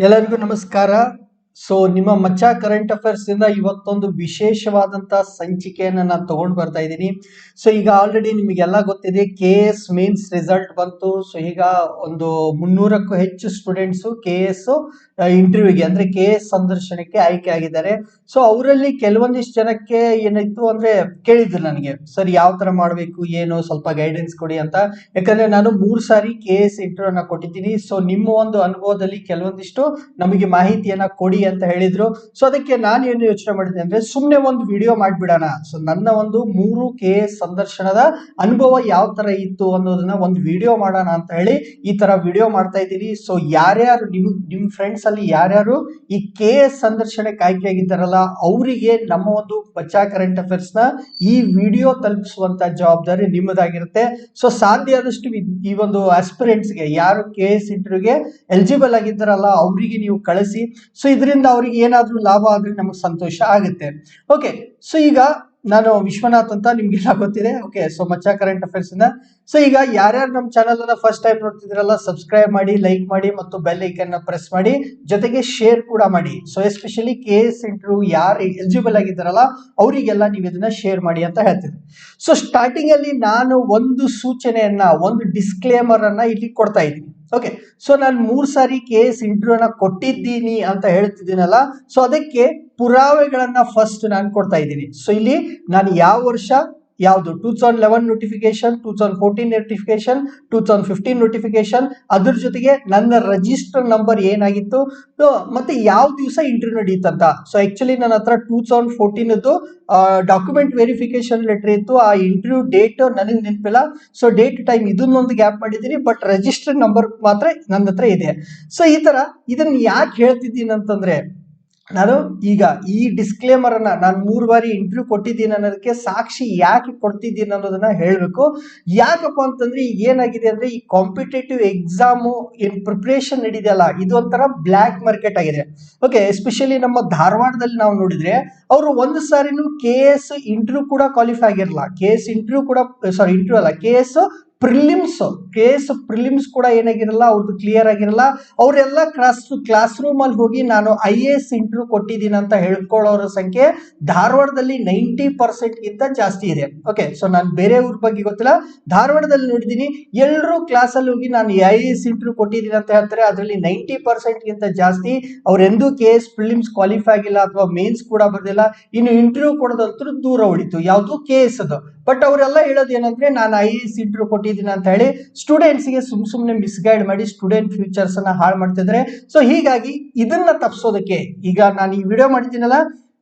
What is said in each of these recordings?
ಎಲ್ಲರಿಗೂ ನಮಸ್ಕಾರ. ಸೊ ನಿಮ್ಮ ಮಚ್ಚ ಕರೆಂಟ್ ಅಫೇರ್ಸ್ ಇಂದ ಇವತ್ತೊಂದು ವಿಶೇಷವಾದಂತಹ ಸಂಚಿಕೆಯನ್ನು ನಾನು ತಗೊಂಡು ಬರ್ತಾ ಇದ್ದೀನಿ. ಸೊ ಈಗ ಆಲ್ರೆಡಿ ನಿಮಗೆಲ್ಲ ಗೊತ್ತಿದೆ, KS ಮೀನ್ಸ್ ರಿಸಲ್ಟ್ ಬಂತು. ಸೊ ಈಗ ಒಂದು 300ಕ್ಕೂ ಹೆಚ್ಚು ಸ್ಟೂಡೆಂಟ್ಸ್ KS ಇಂಟರ್ವ್ಯೂಗೆ ಅಂದ್ರೆ KS ಸಂದರ್ಶನಕ್ಕೆ ಆಯ್ಕೆ ಆಗಿದ್ದಾರೆ. ಸೊ ಅವರಲ್ಲಿ ಕೆಲವೊಂದಿಷ್ಟು ಜನಕ್ಕೆ ಏನಾಯ್ತು ಅಂದ್ರೆ ಕೇಳಿದ್ರು ನನಗೆ, ಸರ್ ಯಾವ ತರ ಮಾಡಬೇಕು, ಏನು ಸ್ವಲ್ಪ ಗೈಡೆನ್ಸ್ ಕೊಡಿ ಅಂತ. ಯಾಕಂದ್ರೆ ನಾನು 3 ಸಾರಿ KS ಇಂಟರ್ವ್ಯೂನ ಕೊಟ್ಟಿದ್ದೀನಿ. ಸೊ ನಿಮ್ಮ ಒಂದು ಅನುಭವದಲ್ಲಿ ಕೆಲವೊಂದಿಷ್ಟು ನಮಗೆ ಮಾಹಿತಿಯನ್ನ ಕೊಡಿ ಅಂತ ಹೇಳಿದ್ರು. ಸೊ ಅದಕ್ಕೆ ನಾನು ಏನು ಯೋಚನೆ ಮಾಡಿದೆ ಅಂದ್ರೆ ಸುಮ್ನೆ ಒಂದು ವಿಡಿಯೋ ಮಾಡ್ಬಿಡೋಣ. ಸೊ ನನ್ನ ಒಂದು 3 KS ಸಂದರ್ಶನದ ಅನುಭವ ಯಾವ ತರ ಇತ್ತು ಅನ್ನೋದನ್ನ ಒಂದು ವಿಡಿಯೋ ಮಾಡೋಣ ಅಂತ ಹೇಳಿ ಈ ತರ ವಿಡಿಯೋ ಮಾಡ್ತಾ ಇದ್ದೀನಿ. ಸೊ ಯಾರ್ಯಾರು ನಿಮ್ ಫ್ರೆಂಡ್ಸ್ ಅಲ್ಲಿ ಯಾರ್ಯಾರು ಈ KS ಸಂದರ್ಶನಕ್ಕೆ ಆಯ್ಕೆ ಆಗಿದ್ದಾರಲ್ಲ ಅವರಿಗೆ ನಮ್ಮ ಒಂದು ಬಚ್ಚಾ ಕರೆಂಟ್ ಅಫೇರ್ಸ್ ನ ಈ ವಿಡಿಯೋ ತಲುಪಿಸುವಂತ ಜವಾಬ್ದಾರಿ ನಿಮ್ಮದಾಗಿರುತ್ತೆ. ಸೊ ಸಾಧ್ಯ ಆದಷ್ಟು ಈ ಒಂದು ಆಸ್ಪಿರೆಂಟ್ಸ್ ಗೆ, ಯಾರು KS ಇಂಟರ್ವ್ಯೂಗೆ ಎಲಿಜಿಬಲ್ ಆಗಿದ್ದಾರಲ್ಲ ಅವರಿಗೆ ನೀವು ಕಳಿಸಿ. ಸೊ ಇದರಿಂದ ಅವರಿಗೆ ಏನಾದ್ರೂ ಲಾಭ ಆದ್ರೆ ನಮಗೆ ಸಂತೋಷ ಆಗುತ್ತೆ. ಓಕೆ, ಸೊ ಈಗ ನಾನು ವಿಶ್ವನಾಥ್ ಅಂತ, ನಿಮ್ಗೆಲ್ಲ ಗೊತ್ತಿದೆ. ಓಕೆ, ಸೊ ಮಚ್ಚಾ ಕರೆಂಟ್ ಅಫೇರ್ಸ್ ಇಂದ. ಸೊ ಈಗ ಯಾರ್ಯಾರು ನಮ್ಮ ಚಾನಲ್ ಅನ್ನ ಫಸ್ಟ್ ಟೈಮ್ ನೋಡ್ತಿದ್ರಲ್ಲ, ಸಬ್ಸ್ಕ್ರೈಬ್ ಮಾಡಿ, ಲೈಕ್ ಮಾಡಿ ಮತ್ತು ಬೆಲ್ ಐಕನ್ ಪ್ರೆಸ್ ಮಾಡಿ, ಜೊತೆಗೆ ಶೇರ್ ಕೂಡ ಮಾಡಿ. ಸೊ ಎಸ್ಪೆಷಲಿ KS ಇಂಟರ್ವ್ಯೂ ಯಾರು ಎಲಿಜಿಬಲ್ ಆಗಿದ್ದಾರಲ್ಲ ಅವರಿಗೆಲ್ಲ ನೀವು ಇದನ್ನ ಶೇರ್ ಮಾಡಿ ಅಂತ ಹೇಳ್ತೀನಿ. ಸೊ ಸ್ಟಾರ್ಟಿಂಗ್ ಅಲ್ಲಿ ನಾನು ಒಂದು ಸೂಚನೆಯನ್ನ, ಒಂದು ಡಿಸ್ಕ್ಲೇಮರ್ ಅನ್ನ ಇಲ್ಲಿ ಕೊಡ್ತಾ ಇದ್ದೀನಿ. ಓಕೆ, ಸೊ ನಾನು 3 ಸಾರಿ KS ಇಂಟರ್ವ್ಯೂನ ಕೊಟ್ಟಿದ್ದೀನಿ ಅಂತ ಹೇಳ್ತಿದ್ದೀನಲ್ಲ, ಸೊ ಅದಕ್ಕೆ ಪುರಾವೆಗಳನ್ನ ಫಸ್ಟ್ ನಾನು ಕೊಡ್ತಾ ಇದ್ದೀನಿ. ಸೊ ಇಲ್ಲಿ ನಾನು ಯಾವ ವರ್ಷ ಯಾವುದು 2011 ನೋಟಿಫಿಕೇಶನ್, 2014 ನೋಟಿಫಿಕೇಶನ್, 2015 ನೋಟಿಫಿಕೇಶನ್, ಅದ್ರ ಜೊತೆಗೆ ನನ್ನ ರಿಜಿಸ್ಟರ್ ನಂಬರ್ ಏನಾಗಿತ್ತು ಮತ್ತೆ ಯಾವ ದಿವಸ ಇಂಟರ್ವ್ಯೂ ನಡೀತಂತ. ಸೊ ಆಕ್ಚುಲಿ ನನ್ನ ಹತ್ರ 2014 ಡಾಕ್ಯುಮೆಂಟ್ ವೆರಿಫಿಕೇಶನ್ ಲೆಟರ್ ಇತ್ತು. ಆ ಇಂಟರ್ವ್ಯೂ ಡೇಟ್ ನನಗೆ ನೆನಪಿಲ್ಲ. ಸೊ ಡೇಟ್ ಟೈಮ್ ಇದನ್ನೊಂದು ಗ್ಯಾಪ್ ಮಾಡಿದ್ದೀನಿ, ಬಟ್ ರಿಜಿಸ್ಟರ್ ನಂಬರ್ ಮಾತ್ರ ನನ್ನ ಹತ್ರ ಇದೆ. ಸೊ ಈ ತರ ಇದನ್ನ ಯಾಕೆ ಹೇಳ್ತಿದ್ದೀನಿ ಅಂತಂದ್ರೆ, ನಾನು ಈಗ ಈ ಡಿಸ್ಕ್ಲೇಮರ್ ಅನ್ನ ನಾನು 3 ಬಾರಿ ಇಂಟರ್ವ್ಯೂ ಕೊಟ್ಟಿದ್ದೀನಿ ಅನ್ನೋದಕ್ಕೆ ಸಾಕ್ಷಿ ಯಾಕೆ ಕೊಡ್ತಿದ್ದೀನಿ ಅನ್ನೋದನ್ನ ಹೇಳ್ಬೇಕು. ಯಾಕಪ್ಪ ಅಂತಂದ್ರೆ ಈಗ ಏನಾಗಿದೆ ಅಂದ್ರೆ ಈ ಕಾಂಪಿಟೇಟಿವ್ ಎಕ್ಸಾಮು ಏನ್ ಪ್ರಿಪರೇಷನ್ ನಡೀದಲ್ಲ, ಇದು ಒಂಥರ ಬ್ಲ್ಯಾಕ್ ಮಾರ್ಕೆಟ್ ಆಗಿದೆ. ಓಕೆ, ಎಸ್ಪೆಷಲಿ ನಮ್ಮ ಧಾರವಾಡದಲ್ಲಿ ನಾವು ನೋಡಿದ್ರೆ ಅವರು ಒಂದು ಸಾರಿನೂ KS ಇಂಟರ್ವ್ಯೂ ಕೂಡ ಕ್ವಾಲಿಫೈ ಆಗಿರಲ್ಲ. KS ಇಂಟರ್ವ್ಯೂ ಕೂಡ, ಸಾರಿ ಇಂಟರ್ವ್ಯೂ ಅಲ್ಲ, KS ಪ್ರಿಲಿಮ್ಸ್ ಕೂಡ ಏನಾಗಿರಲ್ಲ, ಅವ್ರದ್ದು ಕ್ಲಿಯರ್ ಆಗಿರಲ್ಲ. ಅವರೆಲ್ಲ ಕ್ಲಾಸ್ ರೂಮ್ ಅಲ್ಲಿ ಹೋಗಿ ನಾನು IAS ಇಂಟರ್ವ್ಯೂ ಕೊಟ್ಟಿದ್ದೀನಿ ಅಂತ ಹೇಳ್ಕೊಳ್ಳೋರ ಸಂಖ್ಯೆ ಧಾರವಾಡದಲ್ಲಿ 90% ಗಿಂತ ಜಾಸ್ತಿ ಇದೆ. ಓಕೆ, ಸೊ ನಾನು ಬೇರೆ ಊರ ಬಗ್ಗೆ ಗೊತ್ತಿಲ್ಲ, ಧಾರವಾಡದಲ್ಲಿ ನೋಡಿದ್ದೀನಿ ಎಲ್ಲರೂ ಕ್ಲಾಸ್ ಅಲ್ಲಿ ಹೋಗಿ ನಾನು IAS ಇಂಟರ್ವ್ಯೂ ಕೊಟ್ಟಿದ್ದೀನಿ ಅಂತ ಹೇಳ್ತಾರೆ. ಅದರಲ್ಲಿ 90% ಗಿಂತ ಜಾಸ್ತಿ ಅವರೆಂದೂ KS ಪ್ರಿಲಿಮ್ಸ್ ಕ್ವಾಲಿಫೈ ಆಗಿಲ್ಲ ಅಥವಾ ಮೇನ್ಸ್ ಕೂಡ ಬರ್ದಿಲ್ಲ. ಇನ್ನು ಇಂಟರ್ವ್ಯೂ ಕೊಡೋದಂತೂ ದೂರ ಉಳಿತು, ಯಾವುದು KS ಅದು. ಬಟ್ ಅವರೆಲ್ಲ ಹೇಳೋದು ಏನಂದ್ರೆ ನಾನು IAS ಇಂಟರ್ವ್ಯೂ ಕೊಟ್ಟಿದ್ದೀನಿ ಅಂತ ಹೇಳಿ ಸ್ಟೂಡೆಂಟ್ಸ್ ಗೆ ಸುಮ್ಮನೆ ಮಿಸ್ಗೈಡ್ ಮಾಡಿ ಸ್ಟೂಡೆಂಟ್ ಫ್ಯೂಚರ್ಸ್ ಅನ್ನ ಹಾಳು ಮಾಡ್ತಿದ್ದಾರೆ. ಸೊ ಹೀಗಾಗಿ ಇದನ್ನ ತಪ್ಪಿಸೋದಕ್ಕೆ ಈಗ ನಾನು ಈ ವಿಡಿಯೋ ಮಾಡಿದ್ದೀನಲ್ಲ,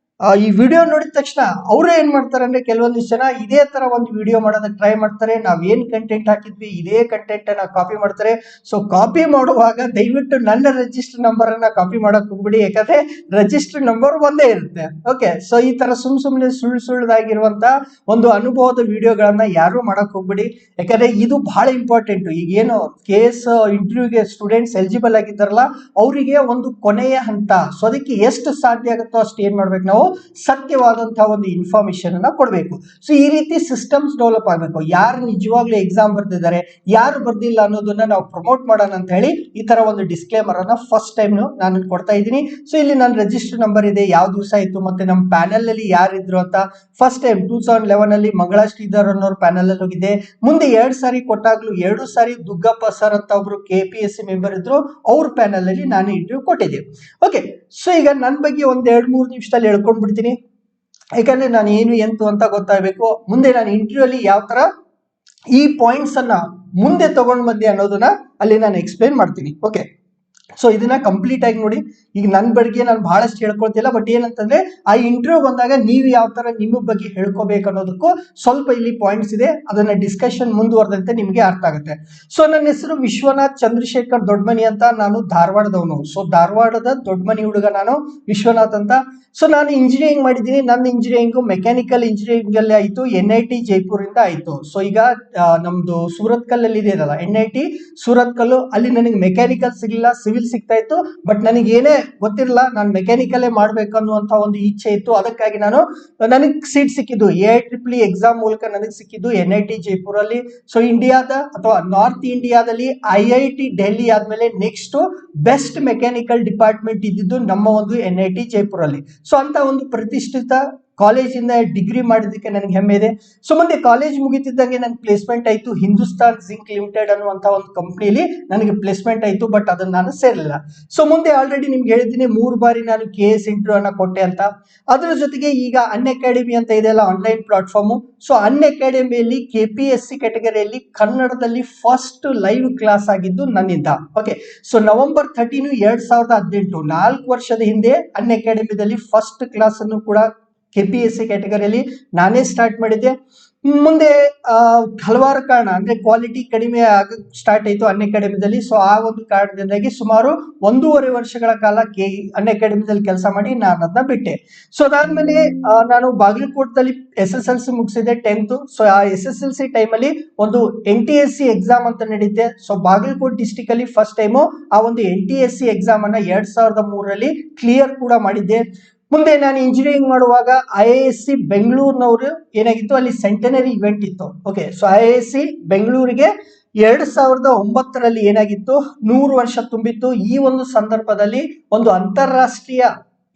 ಈ ವಿಡಿಯೋ ನೋಡಿದ ತಕ್ಷಣ ಅವರು ಏನ್ ಮಾಡ್ತಾರೆ ಅಂದ್ರೆ ಕೆಲವೊಂದಿಷ್ಟು ಜನ ಇದೇ ತರ ಒಂದು ವಿಡಿಯೋ ಮಾಡೋದಕ್ಕೆ ಟ್ರೈ ಮಾಡ್ತಾರೆ. ನಾವ್ ಏನ್ ಕಂಟೆಂಟ್ ಹಾಕಿದ್ವಿ ಇದೇ ಕಂಟೆಂಟ್ ಅನ್ನ ಕಾಪಿ ಮಾಡ್ತಾರೆ. ಸೊ ಕಾಪಿ ಮಾಡುವಾಗ ದಯವಿಟ್ಟು ನನ್ನ ರಿಜಿಸ್ಟರ್ ನಂಬರ್ ಅನ್ನ ಕಾಪಿ ಮಾಡಕ್ ಹೋಗ್ಬಿಡಿ, ಯಾಕಂದ್ರೆ ರಿಜಿಸ್ಟರ್ ನಂಬರ್ ಒಂದೇ ಇರುತ್ತೆ. ಓಕೆ, ಸೊ ಈ ತರ ಸುಮ್ಮನೆ ಸುಳ್ಳಾಗಿರುವಂತ ಒಂದು ಅನುಭವದ ವಿಡಿಯೋಗಳನ್ನ ಯಾರು ಮಾಡಕ್ ಹೋಗ್ಬಿಡಿ, ಯಾಕಂದ್ರೆ ಇದು ಬಹಳ ಇಂಪಾರ್ಟೆಂಟ್. ಈಗ ಏನು KS ಇಂಟರ್ವ್ಯೂಗೆ ಸ್ಟೂಡೆಂಟ್ಸ್ ಎಲಿಜಿಬಲ್ ಆಗಿದ್ದಾರಲ್ಲ ಅವರಿಗೆ ಒಂದು ಕೊನೆಯ ಹಂತ. ಸೊ ಅದಕ್ಕೆ ಎಷ್ಟು ಸಾಧ್ಯ ಆಗುತ್ತೋ ಅಷ್ಟು ಏನ್ ಮಾಡ್ಬೇಕು, ನಾವು ಸತ್ಯವಾದಂತಹ ಒಂದು ಇನ್ಫಾರ್ಮೇಶನ್ ಅನ್ನ ಕೊಡಬೇಕು. ಸೊ ಈ ರೀತಿ ಸಿಸ್ಟಮ್ಸ್ ಡೆವಲಪ್ ಆಗಬೇಕು. ಯಾರು ನಿಜವಾಗ್ಲೂ ಎಕ್ಸಾಮ್ ಬರ್ದಿದ್ದಾರೆ, ಯಾರು ಬರ್ದಿಲ್ಲ ಅನ್ನೋದನ್ನ ನಾವು ಪ್ರಮೋಟ್ ಮಾಡೋಣ ಅಂತ ಹೇಳಿ ಈ ತರ ಒಂದು ಡಿಸ್ಕ್ಲೇಮರ್ ಅನ್ನ ಫಸ್ಟ್ ಟೈಮ್ ನಾನು ಕೊಡ್ತಾ ಇದ್ದೀನಿ. ಸೊ ಇಲ್ಲಿ ನನ್ನ ರಿಜಿಸ್ಟರ್ ನಂಬರ್ ಇದೆ, ಯಾವ ದಿವಸ ಇತ್ತು, ಮತ್ತೆ ನಮ್ಮ ಪ್ಯಾನಲ್ ಅಲ್ಲಿ ಯಾರಿದ್ರು ಅಂತ. ಫಸ್ಟ್ ಟೈಮ್ 2011 ಅಲ್ಲಿ ಮಂಗಳಾ ಶ್ರೀಧರ್ ಅನ್ನೋರು ಪ್ಯಾನಲ್ ಅಲ್ಲಿ ಹೋಗಿದ್ದೆ. ಮುಂದೆ 2 ಸಾರಿ ಕೊಟ್ಟಾಗ್ಲೂ 2 ಸಾರಿ ದುಗ್ಗಪ್ಪ ಸರ್ ಅಂತ ಒಬ್ರು KPSC ಮೆಂಬರ್ ಇದ್ರು, ಅವ್ರ ಪ್ಯಾನಲ್ ಅಲ್ಲಿ ನಾನು ಇಂಟರ್ವ್ಯೂ ಕೊಟ್ಟಿದ್ದೆ. ಓಕೆ, ಸೊ ಈಗ ನನ್ನ ಬಗ್ಗೆ ಒಂದ್ 2-3 ನಿಮಿಷದಲ್ಲಿ ಹೇಳ್ಕೊಂಡ್ಬಿಡ್ತೀನಿ, ಯಾಕಂದ್ರೆ ನಾನು ಏನು ಎಂತು ಅಂತ ಗೊತ್ತಾಗಬೇಕು. ಮುಂದೆ ನಾನು ಇಂಟರ್ವ್ಯೂ ಅಲ್ಲಿ ಯಾವ ತರ ಈ ಪಾಯಿಂಟ್ಸ್ ಅನ್ನ ಮುಂದೆ ತಗೊಂಡ್ ಬಂದೆ ಅನ್ನೋದನ್ನ ಅಲ್ಲಿ ನಾನು ಎಕ್ಸ್ಪ್ಲೈನ್ ಮಾಡ್ತೀನಿ. ಓಕೆ, ಸೊ ಇದನ್ನ ಕಂಪ್ಲೀಟ್ ಆಗಿ ನೋಡಿ. ಈಗ ನನ್ನ ಬಗ್ಗೆ ನಾನು ಬಹಳಷ್ಟು ಹೇಳ್ಕೊಳ್ತಿಲ್ಲ, ಬಟ್ ಏನಂತಂದ್ರೆ ಆ ಇಂಟರ್ವ್ಯೂ ಬಂದಾಗ ನೀವು ಯಾವ ತರ ನಿಮ್ಮ ಬಗ್ಗೆ ಹೇಳ್ಕೋಬೇಕು ಅನ್ನೋದಕ್ಕೂ ಸ್ವಲ್ಪ ಇಲ್ಲಿ ಪಾಯಿಂಟ್ಸ್ ಇದೆ. ಅದನ್ನ ಡಿಸ್ಕಷನ್ ಮುಂದುವರೆದಂತೆ ನಿಮ್ಗೆ ಅರ್ಥ ಆಗುತ್ತೆ. ಸೊ ನನ್ನ ಹೆಸರು ವಿಶ್ವನಾಥ್ ಚಂದ್ರಶೇಖರ್ ದೊಡ್ಡಮನಿ ಅಂತ, ನಾನು ಧಾರವಾಡದವನು. ಸೊ ಧಾರವಾಡದ ದೊಡ್ಡಮನಿ ಹುಡುಗ ನಾನು, ವಿಶ್ವನಾಥ್ ಅಂತ. ಸೊ ನಾನು ಇಂಜಿನಿಯರಿಂಗ್ ಮಾಡಿದ್ದೀನಿ. ನನ್ನ ಇಂಜಿನಿಯರಿಂಗ್ ಮೆಕ್ಯಾನಿಕಲ್ ಇಂಜಿನಿಯರಿಂಗ್ ಅಲ್ಲಿ ಆಯ್ತು, NIT ಜೈಪುರ್ ಇಂದ ಆಯ್ತು. ಸೊ ಈಗ ನಮ್ದು ಸೂರತ್ ಕಲ್ಲಲ್ಲಿ ಇದೆ ಅಲ್ಲ NIT ಸೂರತ್ ಕಲ್ಲು, ಅಲ್ಲಿ ನನಗೆ ಮೆಕ್ಯಾನಿಕಲ್ ಸಿಗಲಿಲ್ಲ, ಸಿವಿಲ್ ಸಿವಿಲ್ ಸಿಗ್ತಾ ಇತ್ತು. ಬಟ್ ನನಗೆ ಏನೇ ಗೊತ್ತಿರಲಿಲ್ಲ, ನಾನು ಮೆಕ್ಯಾನಿಕಲೇ ಮಾಡ್ಬೇಕು ಅನ್ನುವಂತ ಒಂದು ಇಚ್ಛೆ ಇತ್ತು. ಅದಕ್ಕಾಗಿ ನನಗೆ ಸೀಟ್ ಸಿಕ್ಕಿದ್ದು AIEEE ಎಕ್ಸಾಮ್ ಮೂಲಕ ನನಗೆ ಸಿಕ್ಕಿದ್ದು NIT ಜೈಪುರಲ್ಲಿ. ಸೊ ಇಂಡಿಯಾದ ಅಥವಾ ನಾರ್ತ್ ಇಂಡಿಯಾದಲ್ಲಿ IIT ಡೆಲ್ಲಿ ಆದ್ಮೇಲೆ ನೆಕ್ಸ್ಟ್ ಬೆಸ್ಟ್ ಮೆಕ್ಯಾನಿಕಲ್ ಡಿಪಾರ್ಟ್ಮೆಂಟ್ ಇದ್ದಿದ್ದು ನಮ್ಮ ಒಂದು NIT ಜೈಪುರಲ್ಲಿ. ಸೊ ಅಂತ ಒಂದು ಪ್ರತಿಷ್ಠಿತ ಕಾಲೇಜಿಂದ ಡಿಗ್ರಿ ಮಾಡಿದ್ದಕ್ಕೆ ನನಗೆ ಹೆಮ್ಮೆ ಇದೆ. ಸೊ ಮುಂದೆ ಕಾಲೇಜ್ ಮುಗಿತಿದ್ದಂಗೆ ನನಗೆ ಪ್ಲೇಸ್ಮೆಂಟ್ ಆಯಿತು. ಹಿಂದೂಸ್ತಾನ್ ಜಿಂಕ್ ಲಿಮಿಟೆಡ್ ಅನ್ನುವಂಥ ಒಂದು ಕಂಪ್ನಿಲಿ ನನಗೆ ಪ್ಲೇಸ್ಮೆಂಟ್ ಆಯಿತು. ಬಟ್ ಅದನ್ನು ನಾನು ಸೇರಲಿಲ್ಲ. ಸೊ ಮುಂದೆ ಆಲ್ರೆಡಿ ನಿಮ್ಗೆ ಹೇಳಿದ್ದೀನಿ 3 ಬಾರಿ ನಾನು KS ಇಂಟರ್ವ್ಯೂ ಅನ್ನ ಕೊಟ್ಟೆ ಅಂತ. ಅದರ ಜೊತೆಗೆ ಈಗ ಅನ್ಅಕಾಡೆಮಿ ಅಂತ ಇದೆಯಲ್ಲ, ಆನ್ಲೈನ್ ಪ್ಲಾಟ್ಫಾರ್ಮು. ಸೊ ಅನ್ಅಕಾಡೆಮಿಯಲ್ಲಿ KPSC ಕ್ಯಾಟಗರಿಯಲ್ಲಿ ಕನ್ನಡದಲ್ಲಿ ಫಸ್ಟ್ ಲೈವ್ ಕ್ಲಾಸ್ ಆಗಿದ್ದು ನನ್ನಿಂದ. ಓಕೆ, ಸೊ ನವೆಂಬರ್ 13, 2018, 4 ವರ್ಷದ ಹಿಂದೆ ಅನ್ಅಕಾಡೆಮಿದಲ್ಲಿ ಫಸ್ಟ್ ಕ್ಲಾಸ್ ಅನ್ನು ಕೂಡ KPSC ಕ್ಯಾಟಗರಿಯಲ್ಲಿ ನಾನೇ ಸ್ಟಾರ್ಟ್ ಮಾಡಿದ್ದೆ. ಮುಂದೆ ಹಲವಾರು ಕಾರಣ, ಅಂದ್ರೆ ಕ್ವಾಲಿಟಿ ಕಡಿಮೆ ಆಗ ಸ್ಟಾರ್ಟ್ ಆಯಿತು ಅನ್ಅಕಾಡೆಮಿದಲ್ಲಿ. ಸೊ ಆ ಒಂದು ಕಾರಣದಿಂದಾಗಿ ಸುಮಾರು 1.5 ವರ್ಷಗಳ ಕಾಲ ಅನ್ಅಕಾಡೆಮಿದಲ್ಲಿ ಕೆಲಸ ಮಾಡಿ ನಾನು ಅದನ್ನ ಬಿಟ್ಟೆ. ಸೊ ಅದಾದ್ಮೇಲೆ ನಾನು ಬಾಗಲಕೋಟದಲ್ಲಿ SSLC ಮುಗಿಸಿದೆ 10th. ಸೊ ಆ SSLC ಟೈಮಲ್ಲಿ ಒಂದು NTSC ಎಕ್ಸಾಮ್ ಅಂತ ನಡೀತೆ. ಸೊ ಬಾಗಲಕೋಟೆ ಡಿಸ್ಟಿಕ್ ಅಲ್ಲಿ ಫಸ್ಟ್ ಟೈಮು ಆ ಒಂದು NTSC ಎಕ್ಸಾಮ್ ಅನ್ನ 2003ರಲ್ಲಿ ಕ್ಲಿಯರ್ ಕೂಡ ಮಾಡಿದ್ದೆ. ಮುಂದೆ ನಾನು ಇಂಜಿನಿಯರಿಂಗ್ ಮಾಡುವಾಗ IISc ಬೆಂಗಳೂರಿನವರು ಏನಾಗಿತ್ತು, ಅಲ್ಲಿ ಸೆಂಟನರಿ ಇವೆಂಟ್ ಇತ್ತು. ಓಕೆ, ಸೊ IISc ಬೆಂಗಳೂರಿಗೆ 2009ರಲ್ಲಿ ಏನಾಗಿತ್ತು, 100 ವರ್ಷ ತುಂಬಿತ್ತು. ಈ ಒಂದು ಸಂದರ್ಭದಲ್ಲಿ ಒಂದು ಅಂತಾರಾಷ್ಟ್ರೀಯ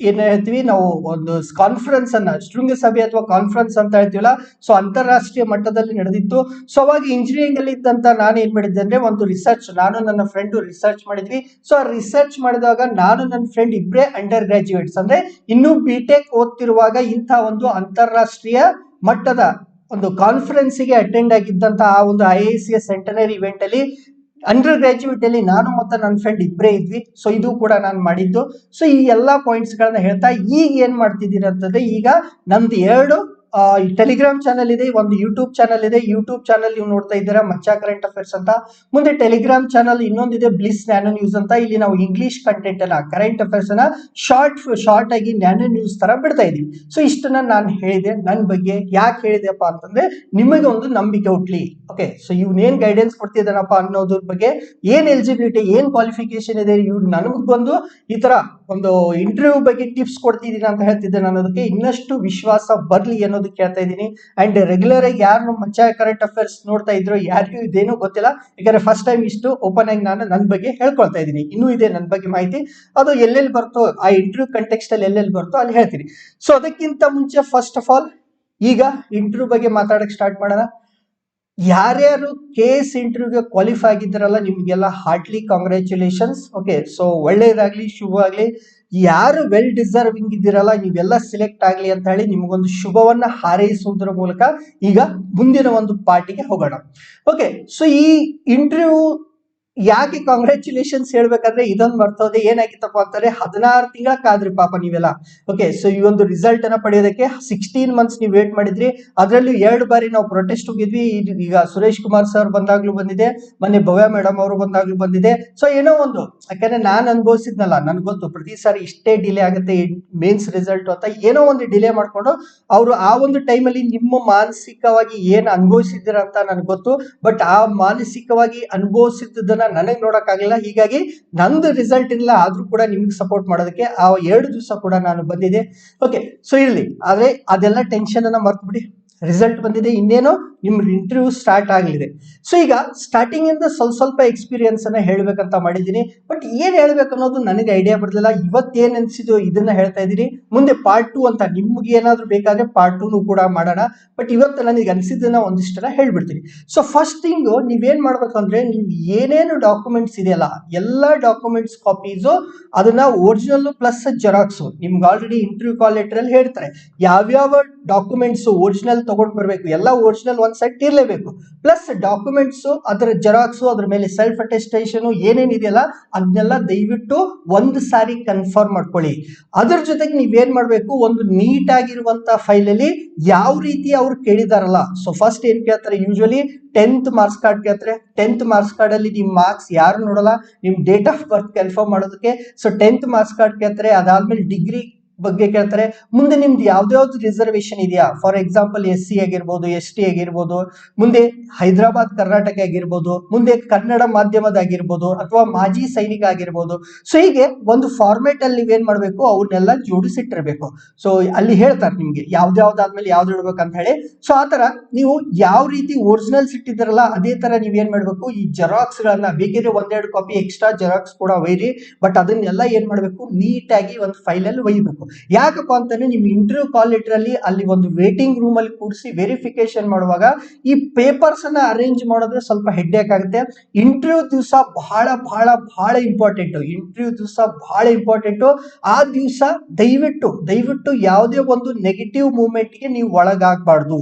ಏನ್ ಹೇಳ್ತೀವಿ ನಾವು, ಒಂದು ಕಾನ್ಫರೆನ್ಸ್ ಅನ್ನ, ಶೃಂಗಸಭೆ ಅಥವಾ ಕಾನ್ಫರೆನ್ಸ್ ಅಂತ ಹೇಳ್ತೀವಲ್ಲ, ಸೊ ಅಂತಾರಾಷ್ಟ್ರೀಯ ಮಟ್ಟದಲ್ಲಿ ನಡೆದಿತ್ತು. ಸೊ ಅವಾಗ ಇಂಜಿನಿಯರಿಂಗ್ ಅಲ್ಲಿ ಇದ್ದಂತ ನಾನು ಏನ್ ಮಾಡಿದ್ದೆ ಅಂದ್ರೆ, ಒಂದು ರಿಸರ್ಚ್, ನಾನು ನನ್ನ ಫ್ರೆಂಡ್ ರಿಸರ್ಚ್ ಮಾಡಿದ್ವಿ. ಸೊ ಆ ರಿಸರ್ಚ್ ಮಾಡಿದಾಗ ನಾನು ನನ್ನ ಫ್ರೆಂಡ್ ಇಬ್ಬರೇ ಅಂಡರ್ ಗ್ರಾಜುಯೇಟ್ಸ್, ಅಂದ್ರೆ ಇನ್ನೂ BTech ಓದ್ತಿರುವಾಗ ಇಂಥ ಒಂದು ಅಂತಾರಾಷ್ಟ್ರೀಯ ಮಟ್ಟದ ಒಂದು ಕಾನ್ಫರೆನ್ಸ್ಗೆ ಅಟೆಂಡ್ ಆಗಿದ್ದಂತ ಆ ಒಂದು IISc ಸೆಂಟನರಿ ಇವೆಂಟ್ ಅಲ್ಲಿ ಅಂಡರ್ ಗ್ರಾಜುಯೇಟ್ ಅಲ್ಲಿ ನಾನು ಮತ್ತೆ ನನ್ನ ಫ್ರೆಂಡ್ ಇಬ್ಬರೇ ಇದ್ವಿ. ಸೊ ಇದು ಕೂಡ ನಾನು ಮಾಡಿದ್ದು. ಸೊ ಈ ಎಲ್ಲಾ ಪಾಯಿಂಟ್ಸ್ ಗಳನ್ನ ಹೇಳ್ತಾ ಈಗ ಏನ್ ಮಾಡ್ತಿದ್ದೀರಿ ಅಂತಂದ್ರೆ, ಈಗ ನಮ್ದು 2 ಟೆಲಿಗ್ರಾಮ್ ಚಾನಲ್ ಇದೆ, ಒಂದು ಯೂಟ್ಯೂಬ್ ಚಾನಲ್ ಇದೆ. ಯೂಟ್ಯೂಬ್ ಚಾನಲ್ ನೀವು ನೋಡ್ತಾ ಇದ್ದೀರಾ ಮಚ್ಚಾ ಕರೆಂಟ್ ಅಫೇರ್ಸ್ ಅಂತ. ಮುಂದೆ ಟೆಲಿಗ್ರಾಮ್ ಚಾನಲ್ ಇನ್ನೊಂದಿದೆ ಬ್ಲಿಸ್ ನ್ಯಾನೋ ನ್ಯೂಸ್ ಅಂತ. ಇಲ್ಲಿ ನಾವು ಇಂಗ್ಲಿಷ್ ಕಂಟೆಂಟ್ ಅನ್ನ, ಕರೆಂಟ್ ಅಫೇರ್ಸ್ ಅನ್ನ ಶಾರ್ಟ್ ಆಗಿ ನ್ಯಾನೋ ನ್ಯೂಸ್ ತರ ಬಿಡ್ತಾ ಇದೀವಿ. ಸೊ ಇಷ್ಟನ್ನ ನಾನು ಹೇಳಿದೆ. ನನ್ನ ಬಗ್ಗೆ ಯಾಕೆ ಹೇಳಿದೆಪ್ಪ ಅಂತಂದ್ರೆ, ನಿಮಗೆ ಒಂದು ನಂಬಿಕೆ ಹುಟ್ಲಿ. ಓಕೆ, ಸೊ ಇವ್ನೇನ್ ಗೈಡೆನ್ಸ್ ಕೊಡ್ತಿದ್ದಾನಪ್ಪ ಅನ್ನೋದ್ರ ಬಗ್ಗೆ, ಏನ್ ಎಲಿಜಿಬಿಲಿಟಿ, ಏನ್ ಕ್ವಾಲಿಫಿಕೇಶನ್ ಇದೆ, ಇವ್ರು ನನಗ್ ಬಂದು ಈ ತರ ಒಂದು ಇಂಟರ್ವ್ಯೂ ಬಗ್ಗೆ ಟಿಪ್ಸ್ ಕೊಡ್ತಿದ್ದೀನಿ ಅಂತ ಹೇಳ್ತಿದ್ದೇನೆ ಅನ್ನೋದಕ್ಕೆ ಇನ್ನಷ್ಟು ವಿಶ್ವಾಸ ಬರ್ಲಿ ಅನ್ನೋದು ಕೇಳ್ತಾ ಇದ್ದೀನಿ. ಅಂಡ್ ರೆಗ್ಯುಲರ್ ಆಗಿ ಯಾರು ನಮ್ಮ ಮಚ್ಚಾ ಕರೆಂಟ್ ಅಫೇರ್ಸ್ ನೋಡ್ತಾ ಇದ್ರು ಯಾರಿಗೂ ಇದೇನು ಗೊತ್ತಿಲ್ಲ, ಯಾಕಂದ್ರೆ ಫಸ್ಟ್ ಟೈಮ್ ಇಷ್ಟು ಓಪನ್ ಆಗಿ ನಾನು ನನ್ನ ಬಗ್ಗೆ ಹೇಳ್ಕೊಳ್ತಾ ಇದ್ದೀನಿ. ಇನ್ನೂ ಇದೆ ನನ್ನ ಬಗ್ಗೆ ಮಾಹಿತಿ, ಅದು ಎಲ್ಲೆಲ್ಲಿ ಬರ್ತೋ, ಆ ಇಂಟರ್ವ್ಯೂ ಕಂಟೆಕ್ಸ್ಟ್ ಅಲ್ಲಿ ಎಲ್ಲೆಲ್ಲಿ ಬರ್ತೋ ಅಲ್ಲಿ ಹೇಳ್ತೀನಿ. ಸೊ ಅದಕ್ಕಿಂತ ಮುಂಚೆ ಫಸ್ಟ್ ಆಫ್ ಆಲ್ ಈಗ ಇಂಟರ್ವ್ಯೂ ಬಗ್ಗೆ ಮಾತಾಡಕ್ ಸ್ಟಾರ್ಟ್ ಮಾಡೋಣ. ಯಾರ್ಯಾರು KS ಇಂಟರ್ವ್ಯೂಗೆ ಕ್ವಾಲಿಫೈ ಆಗಿದ್ದಾರಲ್ಲ, ನಿಮ್ಗೆಲ್ಲ ಹಾರ್ಟ್ಲಿ ಕಾಂಗ್ರ್ಯಾಚುಲೇಷನ್ಸ್. ಓಕೆ, ಸೊ ಒಳ್ಳೇದಾಗ್ಲಿ, ಶುಭವಾಗ್ಲಿ. ಯಾರು ವೆಲ್ ಡಿಸರ್ವಿಂಗ್ ಇದ್ದೀರಲ್ಲ, ನೀವೆಲ್ಲ ಸಿಲೆಕ್ಟ್ ಆಗ್ಲಿ ಅಂತ ಹೇಳಿ ನಿಮಗೊಂದು ಶುಭವನ್ನ ಹಾರೈಸುವುದರ ಮೂಲಕ ಈಗ ಮುಂದಿನ ಒಂದು ಪಾರ್ಟಿಗೆ ಹೋಗೋಣ. ಓಕೆ, ಸೊ ಈ ಇಂಟರ್ವ್ಯೂ ಯಾಕೆ ಕಾಂಗ್ರ್ಯಾಚುಲೇಷನ್ಸ್ ಹೇಳ್ಬೇಕಂದ್ರೆ, ಇದೊಂದು ಬರ್ತದೆ. ಏನಾಗಿತ್ತಪ್ಪ ಅಂತಾರೆ, 16 ತಿಂಗಳ ಕಾದ್ರಿ ಪಾಪ ನೀವೆಲ್ಲ. ಓಕೆ, ಸೊ ಈ ಒಂದು ರಿಸಲ್ಟ್ ಅನ್ನ ಪಡೆಯೋದಕ್ಕೆ 16 ಮಂತ್ಸ್ ನೀವು ವೇಟ್ ಮಾಡಿದ್ರಿ. ಅದರಲ್ಲೂ 2 ಬಾರಿ ನಾವು ಪ್ರೊಟೆಸ್ಟ್ ಹೋಗಿದ್ವಿ. ಈಗ ಸುರೇಶ್ ಕುಮಾರ್ ಸರ್ ಬಂದಾಗ್ಲೂ ಬಂದಿದೆ, ಮೊನ್ನೆ ಭವ್ಯ ಮೇಡಮ್ ಅವರು ಬಂದಾಗ್ಲೂ ಬಂದಿದೆ. ಸೊ ಏನೋ ಒಂದು, ಯಾಕಂದ್ರೆ ನಾನು ಅನುಭವಿಸಿದ್ನಲ್ಲ, ನನ್ಗೆ ಗೊತ್ತು ಪ್ರತಿ ಸಾರಿ ಇಷ್ಟೇ ಡಿಲೇ ಆಗುತ್ತೆ ಮೇನ್ಸ್ ರಿಸಲ್ಟ್ ಅಂತ. ಏನೋ ಒಂದು ಡಿಲೇ ಮಾಡ್ಕೊಂಡು ಅವರು ಆ ಒಂದು ಟೈಮಲ್ಲಿ ನಿಮ್ಮ ಮಾನಸಿಕವಾಗಿ ಏನ್ ಅನುಭವಿಸಿದ್ದೀರ ಅಂತ ನನಗೆ ಗೊತ್ತು. ಬಟ್ ಆ ಮಾನಸಿಕವಾಗಿ ಅನುಭವಿಸಿದ್ದನ್ನ ನನಗೆ ನೋಡಕ್ಕಾಗಲಿಲ್ಲ. ಹೀಗಾಗಿ ನಂದು ರಿಸಲ್ಟ್ ಇಲ್ಲ, ಆದ್ರೂ ಕೂಡ ನಿಮ್ಗೆ ಸಪೋರ್ಟ್ ಮಾಡೋದಕ್ಕೆ ಆ 2 ದಿವಸ ಕೂಡ ನಾನು ಬಂದಿದೆ. ಓಕೆ, ಸೊ ಇರ್ಲಿ, ಆದ್ರೆ ಅದೆಲ್ಲ ಟೆನ್ಷನ್ ಅನ್ನ ಮರ್ತು ಬಿಡಿ. ರಿಸಲ್ಟ್ ಬಂದಿದೆ, ಇನ್ನೇನು ನಿಮ್ ಇಂಟರ್ವ್ಯೂ ಸ್ಟಾರ್ಟ್ ಆಗಲಿದೆ. ಸೊ ಈಗ ಸ್ಟಾರ್ಟಿಂಗ್ ಇಂದ ಸ್ವಲ್ಪ ಎಕ್ಸ್ಪೀರಿಯನ್ಸ್ ಅನ್ನ ಹೇಳ್ಬೇಕಂತ ಮಾಡಿದ್ದೀನಿ. ಬಟ್ ಏನ್ ಹೇಳ್ಬೇಕು ಅನ್ನೋದು ನನಗೆ ಐಡಿಯಾ ಬರ್ಲಿಲ್ಲ. ಇವತ್ತೇನ್ ಅನ್ಸಿದ್ದು ಇದನ್ನ ಹೇಳ್ತಾ ಇದ್ದೀನಿ. ಮುಂದೆ ಪಾರ್ಟ್ 2 ಅಂತ ನಿಮ್ಗೆ ಏನಾದ್ರು ಬೇಕಾದ್ರೆ ಪಾರ್ಟ್ 2 ಕೂಡ ಮಾಡೋಣ. ಬಟ್ ಇವತ್ತು ನನಗೆ ಅನ್ಸಿದ್ದನ್ನ ಒಂದಿಷ್ಟನ್ನ ಹೇಳ್ಬಿಡ್ತೀನಿ. ಸೊ ಫಸ್ಟ್ ಥಿಂಗ್ ನೀವೇನ್ ಮಾಡ್ಬೇಕಂದ್ರೆ, ನೀವು ಏನೇನು ಡಾಕ್ಯುಮೆಂಟ್ಸ್ ಇದೆಯಲ್ಲ, ಎಲ್ಲಾ ಡಾಕ್ಯುಮೆಂಟ್ಸ್ ಕಾಪೀಸು ಅದನ್ನ ಒರಿಜಿನಲ್ ಪ್ಲಸ್ ಜೆರಾಕ್ಸ್. ನಿಮ್ಗೆ ಆಲ್ರೆಡಿ ಇಂಟರ್ವ್ಯೂ ಕಾಲ್ ಲೆಟರ್ ಅಲ್ಲಿ ಹೇಳ್ತಾರೆ ಯಾವ್ಯಾವ ಡಾಕ್ಯುಮೆಂಟ್ಸ್ ಒರಿಜಿನಲ್ ತಗೊಂಡ್ ಬರ್ಬೇಕು. ಎಲ್ಲ ಒರಿಜಿನಲ್ ಒಂದ್ ಸೆಟ್ ಇರ್ಲೇಬೇಕು, ಪ್ಲಸ್ ಡಾಕ್ಯುಮೆಂಟ್ಸ್, ಅದರ ಜೆರಾಕ್ಸ್, ಅದ್ರ ಮೇಲೆ ಸೆಲ್ಫ್ ಅಟೆಸ್ಟೇಷನ್ ಏನೇನಿದೆಯಲ್ಲ ಅದನ್ನೆಲ್ಲ ದಯವಿಟ್ಟು ಒಂದು ಸಾರಿ ಕನ್ಫರ್ಮ್ ಮಾಡ್ಕೊಳ್ಳಿ. ಅದ್ರ ಜೊತೆಗೆ ನೀವೇನ್ ಮಾಡ್ಬೇಕು, ಒಂದು ನೀಟ್ ಆಗಿರುವಂತ ಫೈಲ್ ಅಲ್ಲಿ ಯಾವ ರೀತಿ ಅವ್ರು ಕೇಳಿದಾರಲ್ಲ. ಸೊ ಫಸ್ಟ್ ಏನ್ ಕೇಳ್ತಾರೆ, ಯೂಶುವಲಿ 10th ಮಾರ್ಕ್ಸ್ ಕಾರ್ಡ್ ಕೇಳ್ತಾರೆ. 10th ಮಾರ್ಕ್ಸ್ ಕಾರ್ಡ್ ಅಲ್ಲಿ ನಿಮ್ ಮಾರ್ಕ್ಸ್ ಯಾರು ನೋಡಲ್ಲ, ನಿಮ್ ಡೇಟ್ ಆಫ್ ಬರ್ತ್ ಕನ್ಫರ್ಮ್ ಮಾಡೋದಕ್ಕೆ. ಸೊ 10th ಮಾರ್ಕ್ಸ್ ಕಾರ್ಡ್ ಕೇಳ್ತಾರೆ. ಅದಾದ್ಮೇಲೆ ಡಿಗ್ರಿ ಬಗ್ಗೆ ಕೇಳ್ತಾರೆ. ಮುಂದೆ ನಿಮ್ದು ಯಾವ್ದಾವ್ದು ರಿಸರ್ವೇಶನ್ ಇದೆಯಾ, ಫಾರ್ ಎಕ್ಸಾಂಪಲ್ SC ಆಗಿರ್ಬೋದು, ST ಆಗಿರ್ಬೋದು, ಮುಂದೆ ಹೈದರಾಬಾದ್ ಕರ್ನಾಟಕ ಆಗಿರ್ಬೋದು, ಮುಂದೆ ಕನ್ನಡ ಮಾಧ್ಯಮದಾಗಿರ್ಬೋದು, ಅಥವಾ ಮಾಜಿ ಸೈನಿಕ ಆಗಿರ್ಬೋದು. ಸೊ ಹೀಗೆ ಒಂದು ಫಾರ್ಮೆಟ್ ಅಲ್ಲಿ ನೀವೇನ್ ಮಾಡ್ಬೇಕು, ಅವನ್ನೆಲ್ಲ ಜೋಡಿಸಿಟ್ಟಿರ್ಬೇಕು. ಸೊ ಅಲ್ಲಿ ಹೇಳ್ತಾರೆ ನಿಮ್ಗೆ ಯಾವ್ದಾದ್ಮೇಲೆ ಯಾವ್ದು ಇಡ್ಬೇಕಂತ ಹೇಳಿ. ಸೊ ಆತರ ನೀವು ಯಾವ ರೀತಿ ಒರಿಜಿನಲ್ಸ್ ಇಟ್ಟಿದ್ದಾರಲ್ಲ ಅದೇ ತರ ನೀವೇನ್ ಮಾಡ್ಬೇಕು, ಈ ಜೆರಾಕ್ಸ್ ಗಳನ್ನ ಬೇಕಿದ್ರೆ ಒಂದೆರಡು ಕಾಪಿ ಎಕ್ಸ್ಟ್ರಾ ಜೆರಾಕ್ಸ್ ಕೂಡ ಒಯ್ಯಿರಿ. ಬಟ್ ಅದನ್ನೆಲ್ಲ ಏನ್ ಮಾಡ್ಬೇಕು, ನೀಟಾಗಿ ಒಂದು ಫೈಲ್ ಅಲ್ಲಿ ಒಯ್ಯಬೇಕು. ಯಾಕಪ್ಪ ಅಂತಂದ್ರೆ ನಿಮ್ ಇಂಟರ್ವ್ಯೂ ಕಾಲ್ ಲೆಟರ್ ಅಲ್ಲಿ ಅಲ್ಲಿ ಒಂದು ವೇಟಿಂಗ್ ರೂಮ್ ಅಲ್ಲಿ ಕೂಡಿಸಿ ವೆರಿಫಿಕೇಶನ್ ಮಾಡುವಾಗ ಈ ಪೇಪರ್ಸ್ ಅನ್ನ ಅರೇಂಜ್ ಮಾಡೋದ್ರೆ ಸ್ವಲ್ಪ ಹೆಡ್ಡೇಕ್ ಆಗುತ್ತೆ. ಇಂಟರ್ವ್ಯೂ ದಿವಸ ಬಹಳ ಬಹಳ ಬಹಳ ಇಂಪಾರ್ಟೆಂಟ್. ಇಂಟರ್ವ್ಯೂ ದಿವಸ ಬಹಳ ಇಂಪಾರ್ಟೆಂಟ್. ಆ ದಿವಸ ದಯವಿಟ್ಟು ಯಾವುದೇ ಒಂದು ನೆಗೆಟಿವ್ ಮೂವ್ಮೆಂಟ್ಗೆ ನೀವು ಒಳಗಾಗಬಾರ್ದು.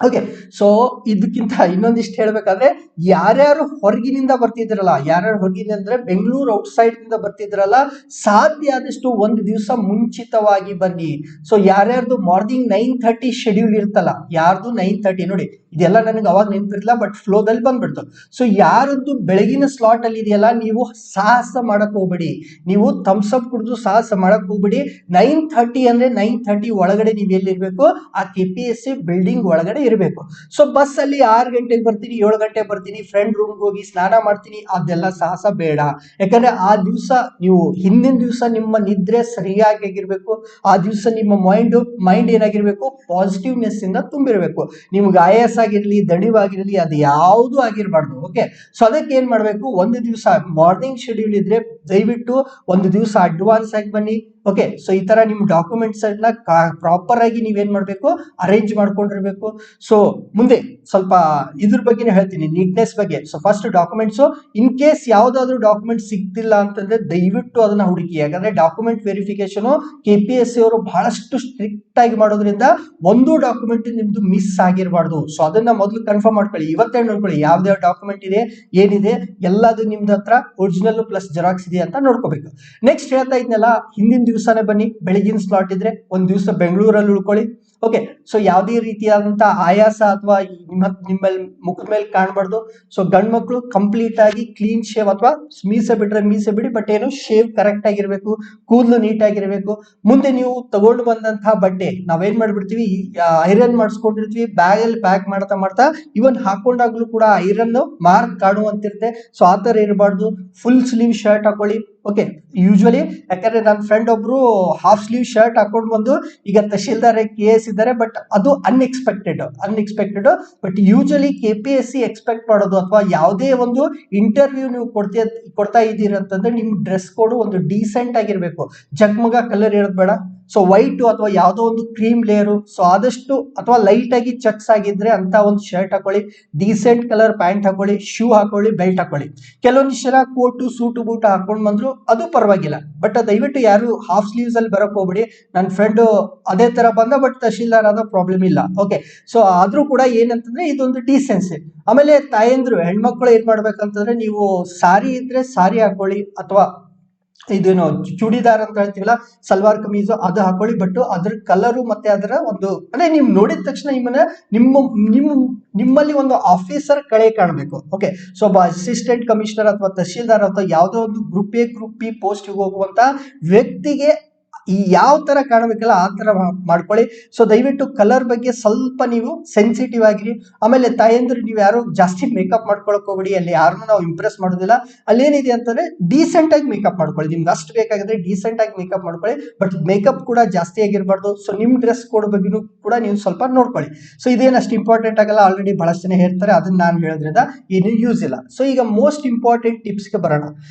ಓಕೆ, ಸೊ ಇದಕ್ಕಿಂತ ಇನ್ನೊಂದಿಷ್ಟು ಹೇಳ್ಬೇಕಾದ್ರೆ ಯಾರ್ಯಾರು ಹೊರಗಿನಿಂದ ಬರ್ತಿದ್ರಲ್ಲ, ಯಾರ್ಯಾರು ಹೊರಗಿನ ಅಂದ್ರೆ ಬೆಂಗಳೂರು ಔಟ್ಸೈಡ್ ನಿಂದ ಬರ್ತಿದ್ರಲ್ಲ, ಸಾಧ್ಯ ಆದಷ್ಟು ಒಂದು ದಿವಸ ಮುಂಚಿತವಾಗಿ ಬನ್ನಿ. ಸೊ ಯಾರ್ಯಾರ್ದು ಮಾರ್ನಿಂಗ್ 9:30 ಶೆಡ್ಯೂಲ್ ಇರ್ತಲ್ಲ, ಯಾರ್ದು 9:30 ನೋಡಿ, ಇದೆಲ್ಲ ನನಗೆ ಅವಾಗ ನೆನಪಿರ್ಲಿಲ್ಲ, ಬಟ್ ಫ್ಲೋದಲ್ಲಿ ಬಂದ್ಬಿಡ್ತು. ಸೊ ಯಾರದ್ದು ಬೆಳಗಿನ ಸ್ಲಾಟ್ ಅಲ್ಲಿ ಇದೆಯಲ್ಲ, ನೀವು ಸಾಹಸ ಮಾಡಕ್ ಹೋಗ್ಬೇಡಿ, ನೀವು ಥಮ್ಸ್ ಅಪ್ ಕುಡಿದು ಸಾಹಸ ಮಾಡಕ್ ಹೋಗ್ಬೇಡಿ. 9:30 ಅಂದ್ರೆ 9:30 ಒಳಗಡೆ ನೀವು ಎಲ್ಲಿರ್ಬೇಕು, ಆ KPSC ಬಿಲ್ಡಿಂಗ್ ಒಳಗಡೆ ಇರಬೇಕು. ಸೊ ಬಸ್ ಅಲ್ಲಿ 6 ಗಂಟೆಗೆ ಬರ್ತೀನಿ, 7 ಗಂಟೆಗೆ ಬರ್ತೀನಿ, ಫ್ರೆಂಡ್ ರೂಮ್ಗೆ ಹೋಗಿ ಸ್ನಾನ ಮಾಡ್ತೀನಿ, ಅದೆಲ್ಲ ಸಾಹಸ ಬೇಡ. ಯಾಕಂದ್ರೆ ಆ ದಿವಸ ನೀವು ಹಿಂದಿನ ದಿವಸ ನಿಮ್ಮ ನಿದ್ರೆ ಸರಿಯಾಗಿ ಆಗಿರ್ಬೇಕು. ಆ ದಿವಸ ನಿಮ್ಮ ಮೈಂಡ್ ಏನಾಗಿರ್ಬೇಕು, ಪಾಸಿಟಿವ್ನೆಸ್ ಇಂದ ತುಂಬಿರ್ಬೇಕು. ನಿಮ್ಗೆ ಆಯಾಸ ಆಗಿರ್ಲಿ, ದಣಿವಾಗಿರ್ಲಿ, ಅದು ಯಾವುದು ಆಗಿರ್ಬಾರ್ದು. ಓಕೆ, ಸೊ ಅದಕ್ಕೆ ಏನ್ ಮಾಡ್ಬೇಕು, ಒಂದು ದಿವಸ ಮಾರ್ನಿಂಗ್ ಶೆಡ್ಯೂಲ್ ಇದ್ರೆ ದಯವಿಟ್ಟು ಒಂದು ದಿವಸ ಅಡ್ವಾನ್ಸ್ ಆಗಿ ಬನ್ನಿ. ಓಕೆ, ಸೊ ಈ ತರ ನಿಮ್ ಡಾಕ್ಯುಮೆಂಟ್ಸ್ ಅನ್ನ ಪ್ರಾಪರ್ ಆಗಿ ನೀವೇನ್ ಮಾಡ್ಬೇಕು, ಅರೇಂಜ್ ಮಾಡ್ಕೊಂಡಿರ್ಬೇಕು. ಸೊ ಮುಂದೆ ಸ್ವಲ್ಪ ಇದ್ರ ಬಗ್ಗೆ ಹೇಳ್ತೀನಿ, ನೀಟ್ನೆಸ್ ಬಗ್ಗೆ. So first documents, in case ಯಾವ್ದಾದ್ರು ಡಾಕ್ಯುಮೆಂಟ್ ಸಿಗ್ತಿಲ್ಲ ಅಂತಂದ್ರೆ ದಯವಿಟ್ಟು ಅದನ್ನ ಹುಡುಕಿ. ಯಾಕಂದ್ರೆ ಡಾಕ್ಯುಮೆಂಟ್ ವೆರಿಫಿಕೇಶನ್ KPSC ಅವರು ಬಹಳಷ್ಟು ಸ್ಟ್ರಿಕ್ಟ್ ಆಗಿ ಮಾಡೋದ್ರಿಂದ ಒಂದು ಡಾಕ್ಯುಮೆಂಟ್ ನಿಮ್ದು ಮಿಸ್ ಆಗಿರಬಾರ್ದು. ಸೊ ಅದನ್ನ ಮೊದಲು ಕನ್ಫರ್ಮ್ ಮಾಡ್ಕೊಳ್ಳಿ, ಇವತ್ತೇ ನೋಡ್ಕೊಳ್ಳಿ ಯಾವ್ದಾವ ಡಾಕ್ಯುಮೆಂಟ್ ಇದೆ, ಏನಿದೆ, ಎಲ್ಲದು ನಿಮ್ದು ಹತ್ರ ಒರಿಜಿನಲ್ ಪ್ಲಸ್ ಜೆರಾಕ್ಸ್ ಇದೆ ಅಂತ ನೋಡ್ಕೋಬೇಕು. ನೆಕ್ಸ್ಟ್ ಹೇಳ್ತಾ ಇದ್ನಲ್ಲ, ಹಿಂದಿನ ದಿವಸನೇ ಬನ್ನಿ, ಬೆಳಗಿನ ಸ್ಲಾಟ್ ಇದ್ರೆ ಒಂದ್ ದಿವಸ ಬೆಂಗಳೂರಲ್ಲಿ ಉಳ್ಕೊಳ್ಳಿ. ಓಕೆ, ಸೊ ಯಾವುದೇ ರೀತಿಯಾದಂತ ಆಯಾಸ ಅಥವಾ ನಿಮ್ಮಲ್ಲಿ ಮುಖದ ಮೇಲೆ ಕಾಣಬಾರ್ದು. ಸೊ ಗಂಡ್ ಮಕ್ಳು ಕಂಪ್ಲೀಟ್ ಆಗಿ ಕ್ಲೀನ್ ಶೇವ್, ಅಥವಾ ಮೀಸೆ ಬಿಟ್ರೆ ಮೀಸೆ ಬಿಡಿ, ಬಟ್ ಏನು ಶೇವ್ ಕರೆಕ್ಟ್ ಆಗಿರ್ಬೇಕು, ಕೂದಲು ನೀಟ್ ಆಗಿರ್ಬೇಕು. ಮುಂದೆ ನೀವು ತಗೊಂಡು ಬಂದಂತಹ ಬಟ್ಟೆ ನಾವೇನ್ ಮಾಡ್ಬಿಡ್ತೀವಿ, ಐರನ್ ಮಾಡಿಸ್ಕೊಂಡಿರ್ತೀವಿ, ಬ್ಯಾಗ್ ಅಲ್ಲಿ ಪ್ಯಾಕ್ ಮಾಡ್ತಾ ಮಾಡ್ತಾ ಇವನ್ ಹಾಕೊಂಡಾಗ್ಲೂ ಕೂಡ ಐರನ್ ಮಾರ್ಕ್ ಕಾಣುವಂತಿರುತ್ತೆ. ಸೊ ಆ ತರ ಇರಬಾರ್ದು. ಫುಲ್ ಸ್ಲೀವ್ ಶರ್ಟ್ ಹಾಕೊಳ್ಳಿ. ಓಕೆ, ಯೂಶುವಲಿ ಯಾಕಂದ್ರೆ ನನ್ನ ಫ್ರೆಂಡ್ ಒಬ್ರು ಹಾಫ್ ಸ್ಲೀವ್ ಶರ್ಟ್ ಹಾಕೊಂಡು ಬಂದು ಈಗ ತಹಶೀಲ್ದಾರ್ KS ಇದ್ದಾರೆ, ಬಟ್ ಅದು unexpected. But usually KPSC expect ಮಾಡೋದು, ಅಥವಾ ಯಾವುದೇ ಒಂದು ಇಂಟರ್ವ್ಯೂ ನೀವು ಕೊಡ್ತಾ ಇದ್ದೀರಿ ಅಂತಂದ್ರೆ ನಿಮ್ ಡ್ರೆಸ್ ಕೋಡ್ ಒಂದು ಡೀಸೆಂಟ್ ಆಗಿರ್ಬೇಕು. ಜಗ್ಮಗ ಕಲರ್ ಇರೋದು ಬೇಡ. ಸೊ ವೈಟ್ ಅಥವಾ ಯಾವುದೋ ಒಂದು ಕ್ರೀಮ್ ಲೇಯರು, ಸೊ ಆದಷ್ಟು ಅಥವಾ ಲೈಟ್ ಆಗಿ ಚೆಕ್ಸ್ ಆಗಿದ್ರೆ ಅಂತ ಒಂದು ಶರ್ಟ್ ಹಾಕೊಳ್ಳಿ, ಡೀಸೆಂಟ್ ಕಲರ್ ಪ್ಯಾಂಟ್ ಹಾಕೊಳ್ಳಿ, ಶೂ ಹಾಕೊಳ್ಳಿ, ಬೆಲ್ಟ್ ಹಾಕೊಳ್ಳಿ. ಕೆಲವೊಂದಿಷ್ಟು ಜನ ಕೋಟು ಸೂಟು ಬೂಟ ಹಾಕೊಂಡ್ ಬಂದ್ರು, ಅದು ಪರವಾಗಿಲ್ಲ. ಬಟ್ ದಯವಿಟ್ಟು ಯಾರು ಹಾಫ್ ಸ್ಲೀವ್ಸ್ ಅಲ್ಲಿ ಬರಕ್ ಹೋಗ್ಬಿಡಿ. ನನ್ನ ಫ್ರೆಂಡ್ ಅದೇ ತರ ಬಂದ, ಬಟ್ ತಹಶೀಲ್ದಾರ್ ಆದ ಪ್ರಾಬ್ಲಮ್ ಇಲ್ಲ. ಓಕೆ, ಸೊ ಆದ್ರೂ ಕೂಡ ಏನಂತಂದ್ರೆ ಇದೊಂದು ಡೀಸೆನ್ಸಿ. ಆಮೇಲೆ ತಾಯಂದ್ರು ಹೆಣ್ಮಕ್ಳು ಏನ್ ಮಾಡ್ಬೇಕಂತಂದ್ರೆ, ನೀವು ಸಾರಿ ಇದ್ರೆ ಸಾರಿ ಹಾಕೊಳ್ಳಿ, ಅಥವಾ ಇದೇನು ಚೂಡಿದಾರ್ ಅಂತ ಹೇಳ್ತೀವಲ್ಲ, ಸಲ್ವಾರ್ ಕಮೀಜು, ಅದು ಹಾಕೊಳ್ಳಿ. ಬಟ್ ಅದ್ರ ಕಲರು ಮತ್ತೆ ಅದರ ಒಂದು ಅಂದ್ರೆ ನೀವು ನೋಡಿದ ತಕ್ಷಣ ನಿಮ್ಮಲ್ಲಿ ಒಂದು ಆಫೀಸರ್ ಕಳೆ ಕಾಣಬೇಕು. ಓಕೆ, ಸೊ ಒಬ್ಬ ಅಸಿಸ್ಟೆಂಟ್ ಕಮಿಷನರ್ ಅಥವಾ ತಹಶೀಲ್ದಾರ್ ಅಥವಾ ಯಾವುದೋ ಒಂದು ಗ್ರೂಪ್ B ಪೋಸ್ಟ್ ಹೋಗುವಂತ ವ್ಯಕ್ತಿಗೆ ಈ ಯಾವ ತರ ಕಾಣಬೇಕಲ್ಲ ಆ ತರ ಮಾಡ್ಕೊಳ್ಳಿ. ಸೊ ದಯವಿಟ್ಟು ಕಲರ್ ಬಗ್ಗೆ ಸ್ವಲ್ಪ ನೀವು ಸೆನ್ಸಿಟಿವ್ ಆಗಿರಿ. ಆಮೇಲೆ ತಾಯಂದ್ರೆ ನೀವು ಯಾರು ಜಾಸ್ತಿ ಮೇಕಪ್ ಮಾಡ್ಕೊಳಕ್ ಹೋಗ್ಬಿಡಿ, ಅಲ್ಲಿ ಯಾರನ್ನು ನಾವು ಇಂಪ್ರೆಸ್ ಮಾಡೋದಿಲ್ಲ. ಅಲ್ಲೇನಿದೆ ಅಂತಂದ್ರೆ ಡೀಸೆಂಟ್ ಆಗಿ ಮೇಕಪ್ ಮಾಡ್ಕೊಳ್ಳಿ. ನಿಮ್ಗೆ ಅಷ್ಟು ಬೇಕಾಗಿದ್ರೆ ಡೀಸೆಂಟ್ ಆಗಿ ಮೇಕಪ್ ಮಾಡ್ಕೊಳ್ಳಿ, ಬಟ್ ಮೇಕಪ್ ಕೂಡ ಜಾಸ್ತಿ ಆಗಿರ್ಬಾರ್ದು. ಸೊ ನಿಮ್ ಡ್ರೆಸ್ ಕೋಡ್ ಬಗ್ಗೆನೂ ಕೂಡ ನೀವು ಸ್ವಲ್ಪ ನೋಡ್ಕೊಳ್ಳಿ. ಸೊ ಇದೇನು ಅಷ್ಟು ಇಂಪಾರ್ಟೆಂಟ್ ಆಗಲ್ಲ, ಆಲ್ರೆಡಿ ಬಹಳಷ್ಟು ಜನ ಹೇಳ್ತಾರೆ, ಅದನ್ನ ನಾನು ಹೇಳೋದ್ರಿಂದ ಏನು ಯೂಸ್ ಇಲ್ಲ. ಸೊ ಈಗ ಮೋಸ್ಟ್ ಇಂಪಾರ್ಟೆಂಟ್ ಟಿಪ್ಸ್ಗೆ ಬರೋಣ.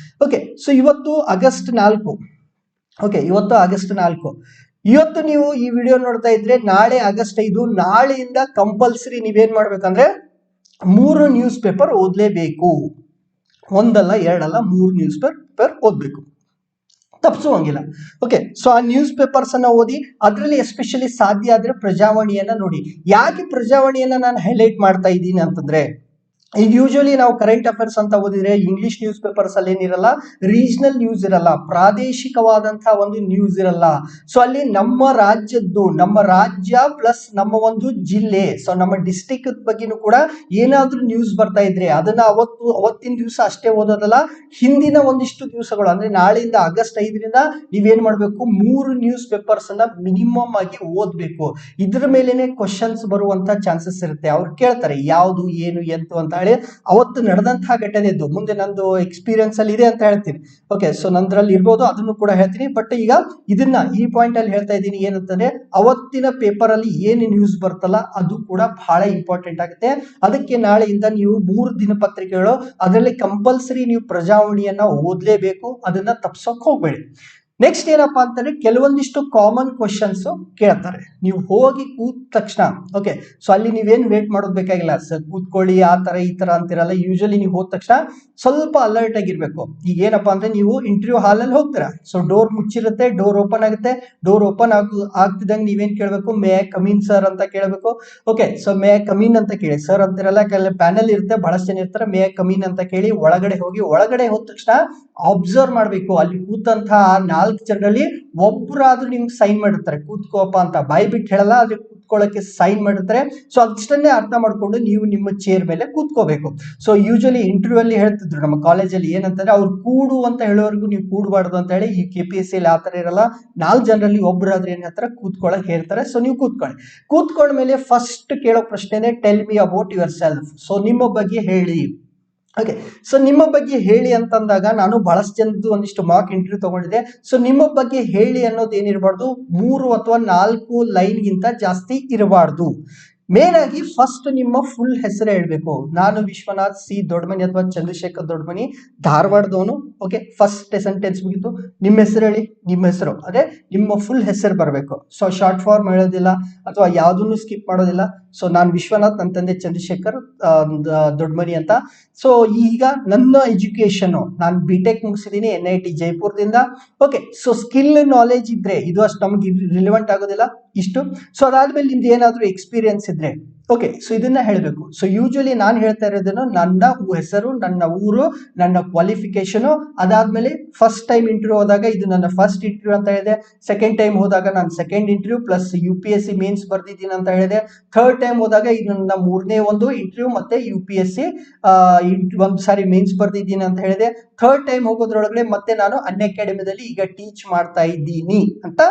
ಓಕೆ, ಸೊ ಇವತ್ತು ಆಗಸ್ಟ್ 4. ಓಕೆ, ಇವತ್ತು ಆಗಸ್ಟ್ 4. ಇವತ್ತು ನೀವು ಈ ವಿಡಿಯೋ ನೋಡ್ತಾ ಇದ್ರೆ ನಾಳೆ ಆಗಸ್ಟ್ 5. ನಾಳೆಯಿಂದ ಕಂಪಲ್ಸರಿ ನೀವೇನ್ ಮಾಡ್ಬೇಕಂದ್ರೆ 3 ನ್ಯೂಸ್ ಪೇಪರ್ ಓದ್ಲೇಬೇಕು. ಒಂದಲ್ಲ ಎರಡಲ್ಲ, 3 ನ್ಯೂಸ್ ಪೇಪರ್ ಓದ್ಬೇಕು, ತಪ್ಪಿಸುವಂಗಿಲ್ಲ. ಓಕೆ, ಸೊ ಆ ನ್ಯೂಸ್ ಪೇಪರ್ಸ್ ಅನ್ನ ಓದಿ, ಅದರಲ್ಲಿ ಎಸ್ಪೆಷಲಿ ಸಾಧ್ಯ ಆದ್ರೆ ಪ್ರಜಾವಾಣಿಯನ್ನ ನೋಡಿ. ಯಾಕೆ ಪ್ರಜಾವಾಣಿಯನ್ನ ನಾನು ಹೈಲೈಟ್ ಮಾಡ್ತಾ ಇದ್ದೀನಿ ಅಂತಂದ್ರೆ, ಈಗ ಯೂಶಲಿ ನಾವು ಕರೆಂಟ್ ಅಫೇರ್ಸ್ ಅಂತ ಓದಿದ್ರೆ ಇಂಗ್ಲಿಷ್ ನ್ಯೂಸ್ ಪೇಪರ್ಸ್ ಅಲ್ಲಿ ಏನಿರಲ್ಲ, ರೀಜನಲ್ ನ್ಯೂಸ್ ಇರಲ್ಲ, ಪ್ರಾದೇಶಿಕವಾದಂತಹ ಒಂದು ನ್ಯೂಸ್ ಇರಲ್ಲ. ಸೊ ಅಲ್ಲಿ ನಮ್ಮ ರಾಜ್ಯದ್ದು, ನಮ್ಮ ರಾಜ್ಯ ಪ್ಲಸ್ ನಮ್ಮ ಒಂದು ಜಿಲ್ಲೆ, ಸೊ ನಮ್ಮ ಡಿಸ್ಟಿಕ್ ಬಗ್ಗೆನೂ ಕೂಡ ಏನಾದ್ರೂ ನ್ಯೂಸ್ ಬರ್ತಾ ಇದ್ರೆ ಅದನ್ನ ಅವತ್ತಿನ ದಿವಸ ಅಷ್ಟೇ ಓದೋದಲ್ಲ, ಹಿಂದಿನ ಒಂದಿಷ್ಟು ದಿವಸಗಳು ಅಂದ್ರೆ ನಾಳೆಯಿಂದ ಆಗಸ್ಟ್ 5ರಿಂದ ನೀವೇನ್ ಮಾಡ್ಬೇಕು, 3 ನ್ಯೂಸ್ ಪೇಪರ್ಸ್ ಅನ್ನ ಮಿನಿಮಮ್ ಆಗಿ ಓದ್ಬೇಕು. ಇದ್ರ ಮೇಲೆನೆ ಕ್ವಶನ್ಸ್ ಬರುವಂತ ಚಾನ್ಸಸ್ ಇರುತ್ತೆ. ಅವ್ರು ಕೇಳ್ತಾರೆ ಯಾವುದು ಏನು ಎಂತು ಅಂತ ಹೇಳಿ, ಅವತ್ತು ನಡೆದಂತಹ ಘಟನೆದ್ದು ಮುಂದೆ ನಂದು ಎಕ್ಸ್ಪೀರಿಯನ್ಸ್ ಅಲ್ಲಿ ಇದೆ ಅಂತ ಹೇಳ್ತೀನಿ. ಓಕೆ, ಸೊ ನಂದ್ರಲ್ಲಿ ಇರ್ಬೋದು, ಅದನ್ನು ಕೂಡ ಹೇಳ್ತೀನಿ. ಬಟ್ ಈಗ ಇದನ್ನ ಈ ಪಾಯಿಂಟ್ ಅಲ್ಲಿ ಹೇಳ್ತಾ ಇದ್ದೀನಿ ಏನಂತಂದ್ರೆ, ಅವತ್ತಿನ ಪೇಪರ್ ಅಲ್ಲಿ ಏನು ನ್ಯೂಸ್ ಬರ್ತಲ್ಲ ಅದು ಕೂಡ ಬಹಳ ಇಂಪಾರ್ಟೆಂಟ್ ಆಗುತ್ತೆ. ಅದಕ್ಕೆ ನಾಳೆಯಿಂದ ನೀವು 3 ದಿನಪತ್ರಿಕೆಗಳು, ಅದರಲ್ಲಿ ಕಂಪಲ್ಸರಿ ನೀವು ಪ್ರಜಾವಾಣಿಯನ್ನ ಓದ್ಲೇಬೇಕು, ಅದನ್ನ ತಪ್ಸೋಕ್ ಹೋಗ್ಬೇಡಿ. ನೆಕ್ಸ್ಟ್ ಏನಪ್ಪಾ ಅಂತಂದ್ರೆ, ಕೆಲವೊಂದಿಷ್ಟು ಕಾಮನ್ ಕ್ವಶನ್ಸ್ ಕೇಳ್ತಾರೆ. ನೀವು ಹೋಗಿ ಕೂತ ತಕ್ಷಣ, ಓಕೆ, ಸೊ ಅಲ್ಲಿ ನೀವೇನ್ ವೇಟ್ ಮಾಡೋದ್ ಬೇಕಾಗಿಲ್ಲ, ಸರ್ ಕೂತ್ಕೊಳ್ಳಿ ಆ ತರ ಈ ತರ ಅಂತಿರಲ್ಲ. ಯೂಶಲಿ ನೀವು ಹೋದ ತಕ್ಷಣ ಸ್ವಲ್ಪ ಅಲರ್ಟ್ ಆಗಿರ್ಬೇಕು. ಈಗ ಏನಪ್ಪಾ ಅಂದ್ರೆ, ನೀವು ಇಂಟರ್ವ್ಯೂ ಹಾಲ್ ಅಲ್ಲಿ ಹೋಗ್ತೀರಾ, ಸೊ ಡೋರ್ ಮುಚ್ಚಿರುತ್ತೆ, ಡೋರ್ ಓಪನ್ ಆಗುತ್ತೆ. ಡೋರ್ ಓಪನ್ ಆಗ್ತಿದಂಗೆ ನೀವೇನ್ ಕೇಳ್ಬೇಕು, may I come in sir ಅಂತ ಕೇಳಬೇಕು. Okay, so may I come in ಅಂತ ಕೇಳಿ, ಸರ್ ಅಂತಿರಲ್ಲ, ಪ್ಯಾನಲ್ ಇರುತ್ತೆ, ಬಹಳಷ್ಟು ಜನ ಇರ್ತಾರೆ, ಮೇ ಐ ಕಮ್ ಇನ್ ಅಂತ ಕೇಳಿ ಒಳಗಡೆ ಹೋಗಿ. ಒಳಗಡೆ ಹೋದ ತಕ್ಷಣ ಅಬ್ಸರ್ವ್ ಮಾಡ್ಬೇಕು, ಅಲ್ಲಿ ಕೂತಂತಹ 4 ಜನರಲ್ಲಿ ಒಬ್ಬರಾದ್ರೂ ನಿಮ್ಗೆ ಸೈನ್ ಮಾಡಿರ್ತಾರೆ, ಕೂತ್ಕೋಪ ಅಂತ. ಬಾಯಿ ಬಿಟ್ಟು ಹೇಳಲ್ಲ, ಆದ್ರೆ ಕೂತ್ಕೊಳ್ಳೋಕೆ ಸೈನ್ ಮಾಡಿರ್ತಾರೆ. ಸೊ ಅಷ್ಟನ್ನೇ ಅರ್ಥ ಮಾಡ್ಕೊಂಡು ನೀವು ನಿಮ್ಮ ಚೇರ್ ಮೇಲೆ ಕೂತ್ಕೋಬೇಕು. ಸೊ ಯೂಶಲಿ ಇಂಟರ್ವ್ಯೂ ಅಲ್ಲಿ ಹೇಳ್ತಿದ್ರು ನಮ್ಮ ಕಾಲೇಜಲ್ಲಿ ಏನಂತಂದ್ರೆ, ಅವ್ರು ಕೂಡು ಅಂತ ಹೇಳೋವರೆಗೂ ನೀವು ಕೂಡಬಾರ್ದು ಅಂತ ಹೇಳಿ. ಈ KPSC ಆ ತರ ಇರಲ್ಲ, 4 ಜನರಲ್ಲಿ ಒಬ್ಬರಾದ್ರೂ ಏನ್ ಹೇಳ್ತಾರೆ, ಕೂತ್ಕೊಳ್ಳಕ್ ಹೇಳ್ತಾರೆ. ಸೊ ನೀವು ಕೂತ್ಕೊಂಡ್ಮೇಲೆ ಫಸ್ಟ್ ಕೇಳೋ ಪ್ರಶ್ನೆನೇ tell me about your self. So ನಿಮ್ಮ ಬಗ್ಗೆ ಹೇಳಿ. ಓಕೆ, ಸೊ ನಿಮ್ಮ ಬಗ್ಗೆ ಹೇಳಿ ಅಂತಂದಾಗ, ನಾನು ಬಹಳಷ್ಟು ಜನದ್ದು ಒಂದಿಷ್ಟು ಮಾರ್ಕ್ ಇಂಟರ್ವ್ಯೂ ತಗೊಂಡಿದ್ದೆ. ಸೊ ನಿಮ್ಮ ಬಗ್ಗೆ ಹೇಳಿ ಅನ್ನೋದು ಏನಿರಬಾರ್ದು, 3 ಅಥವಾ 4 ಲೈನ್ಗಿಂತ ಜಾಸ್ತಿ ಇರಬಾರ್ದು. ಮೇನ್ ಆಗಿ ಫಸ್ಟ್ ನಿಮ್ಮ ಫುಲ್ ಹೆಸರು ಹೇಳ್ಬೇಕು. ನಾನು ವಿಶ್ವನಾಥ್ ಸಿ ದೊಡ್ಡಮನಿ ಅಥವಾ ಚಂದ್ರಶೇಖರ್ ದೊಡ್ಡಮನಿ, ಧಾರವಾಡದವನು. ಓಕೆ, ಫಸ್ಟ್ ಸೆಂಟೆನ್ಸ್ ಮುಗಿತು. ನಿಮ್ಮ ಹೆಸರು ಹೇಳಿ, ನಿಮ್ಮ ಹೆಸರು ಅದೇ ನಿಮ್ಮ ಫುಲ್ ಹೆಸರು ಬರಬೇಕು. ಸೊ ಶಾರ್ಟ್ ಫಾರ್ಮ್ ಹೇಳೋದಿಲ್ಲ ಅಥವಾ ಯಾವುದನ್ನು ಸ್ಕಿಪ್ ಮಾಡೋದಿಲ್ಲ. ಸೊ ನಾನು ವಿಶ್ವನಾಥ್, ನನ್ನ ತಂದೆ ಚಂದ್ರಶೇಖರ್ ದೊಡ್ಡಮನಿ ಅಂತ. ಸೊ ಈಗ ನನ್ನ ಎಜುಕೇಶನ್, ನಾನು BTech ಮುಗಿಸಿದ್ದೀನಿ NIT ಜೈಪುರದಿಂದ. ಓಕೆ, ಸೊ ಸ್ಕಿಲ್ ನಾಲೆಜ್ ಇದ್ರೆ ಇದು ಅಷ್ಟು ನಮ್ಗೆ ರಿಲೆವೆಂಟ್ ಆಗೋದಿಲ್ಲ ಇಷ್ಟು. ಸೊ ಅದಾದ್ಮೇಲೆ ನಿಮ್ದು ಏನಾದ್ರೂ ಎಕ್ಸ್ಪೀರಿಯನ್ಸ್ ಇದ್ರೆ, ಓಕೆ, ಸೊ ಇದನ್ನ ಹೇಳಬೇಕು. ಸೊ ಯೂಶಲಿ ನಾನು ಹೇಳ್ತಾ ಇರೋದನ್ನು ನನ್ನ ಹೆಸರು, ನನ್ನ ಊರು, ನನ್ನ ಕ್ವಾಲಿಫಿಕೇಶನ್. ಅದಾದ್ಮೇಲೆ ಫಸ್ಟ್ ಟೈಮ್ ಇಂಟರ್ವ್ಯೂ ಹೋದಾಗ ಇದು ನನ್ನ ಫಸ್ಟ್ ಇಂಟರ್ವ್ಯೂ ಅಂತ ಹೇಳಿದೆ. ಸೆಕೆಂಡ್ ಟೈಮ್ ಹೋದಾಗ ನಾನು second interview plus UPSC mains ಬರ್ದಿದ್ದೀನಿ ಅಂತ ಹೇಳಿದೆ. ಥರ್ಡ್ ಟೈಮ್ ಹೋದಾಗ ಇದು ನನ್ನ 3ನೇ ಒಂದು ಇಂಟರ್ವ್ಯೂ ಮತ್ತೆ UPSC ಒಂದು ಸಾರಿ ಮೇನ್ಸ್ ಬರ್ದಿದ್ದೀನಿ ಅಂತ ಹೇಳಿದೆ. ಥರ್ಡ್ ಟೈಮ್ ಹೋಗೋದ್ರೊಳಗಡೆ ಮತ್ತೆ ನಾನು ಅನ್ಅಕಾಡೆಮಿದಲ್ಲಿ ಈಗ ಟೀಚ್ ಮಾಡ್ತಾ ಇದ್ದೀನಿ ಅಂತ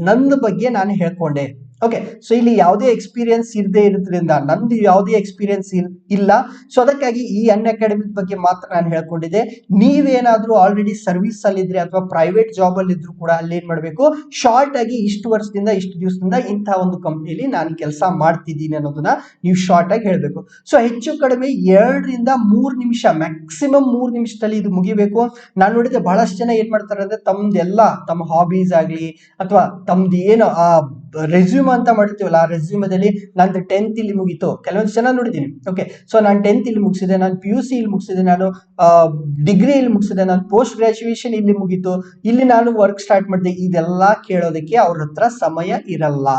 ನನ್ನ ಬಗ್ಗೆ ನಾನು ಹೇಳ್ಕೊಂಡೆ. ಓಕೆ, ಸೊ ಇಲ್ಲಿ ಯಾವುದೇ ಎಕ್ಸ್ಪೀರಿಯನ್ಸ್ ಇರದೇ ಇರೋದ್ರಿಂದ, ನಂದು ಯಾವುದೇ ಎಕ್ಸ್ಪೀರಿಯನ್ಸ್ ಇಲ್ಲ. ಸೊ ಅದಕ್ಕಾಗಿ ಈ ಅನ್ಅಕಾಡೆಮಿಕ್ ಬಗ್ಗೆ ಮಾತ್ರ ನಾನು ಹೇಳ್ಕೊಂಡಿದ್ದೆ. ನೀವೇನಾದ್ರೂ ಆಲ್ರೆಡಿ ಸರ್ವಿಸ್ ಅಲ್ಲಿ ಇದ್ರೆ ಅಥವಾ ಪ್ರೈವೇಟ್ ಜಾಬ್ ಅಲ್ಲಿ ಇದ್ರು ಕೂಡ ಅಲ್ಲಿ ಏನ್ ಮಾಡ್ಬೇಕು, ಶಾರ್ಟ್ ಆಗಿ ಇಷ್ಟು ವರ್ಷದಿಂದ ಇಷ್ಟು ದಿವಸದಿಂದ ಇಂತಹ ಒಂದು ಕಂಪ್ನಿಯಲ್ಲಿ ನಾನು ಕೆಲಸ ಮಾಡ್ತಿದ್ದೀನಿ ಅನ್ನೋದನ್ನ ನೀವು ಶಾರ್ಟ್ ಆಗಿ ಹೇಳ್ಬೇಕು. ಸೊ ಹೆಚ್ಚು ಕಡಿಮೆ 2 ರಿಂದ 3 ನಿಮಿಷ, ಮ್ಯಾಕ್ಸಿಮಮ್ 3 ನಿಮಿಷದಲ್ಲಿ ಇದು ಮುಗಿಬೇಕು. ನಾನು ನೋಡಿದ್ರೆ ಬಹಳಷ್ಟು ಜನ ಏನ್ ಮಾಡ್ತಾರೆ ಅಂದ್ರೆ, ತಮ್ಮ ಹಾಬೀಸ್ ಆಗ್ಲಿ ಅಥವಾ ತಮ್ದು ಏನು ಆ ರೆಸ್ಯೂಮ್ ಅಂತ ಮಾಡ್ತೀವಲ್ಲ, ಆ ರೆಸ್ಯೂಮದಲ್ಲಿ ನಂದು 10th ಇಲ್ಲಿ ಮುಗೀತು. ಕೆಲವೊಂದು ಜನ ನೋಡಿದ್ದೀನಿ. ಓಕೆ, ಸೊ ನಾನು 10th ಇಲ್ಲಿ ಮುಗಿಸಿದೆ, ನಾನು PUC ಇಲ್ಲಿ ಮುಗಿಸಿದೆ, ನಾನು ಡಿಗ್ರಿ ಇಲ್ಲಿ ಮುಗಿಸಿದೆ, ನಾನು ಪೋಸ್ಟ್ ಗ್ರಾಜುಯೇಷನ್ ಇಲ್ಲಿ ಮುಗೀತು, ಇಲ್ಲಿ ನಾನು ವರ್ಕ್ ಸ್ಟಾರ್ಟ್ ಮಾಡಿದೆ. ಇದೆಲ್ಲ ಕೇಳೋದಕ್ಕೆ ಅವ್ರ ಹತ್ರ ಸಮಯ ಇರಲ್ಲ.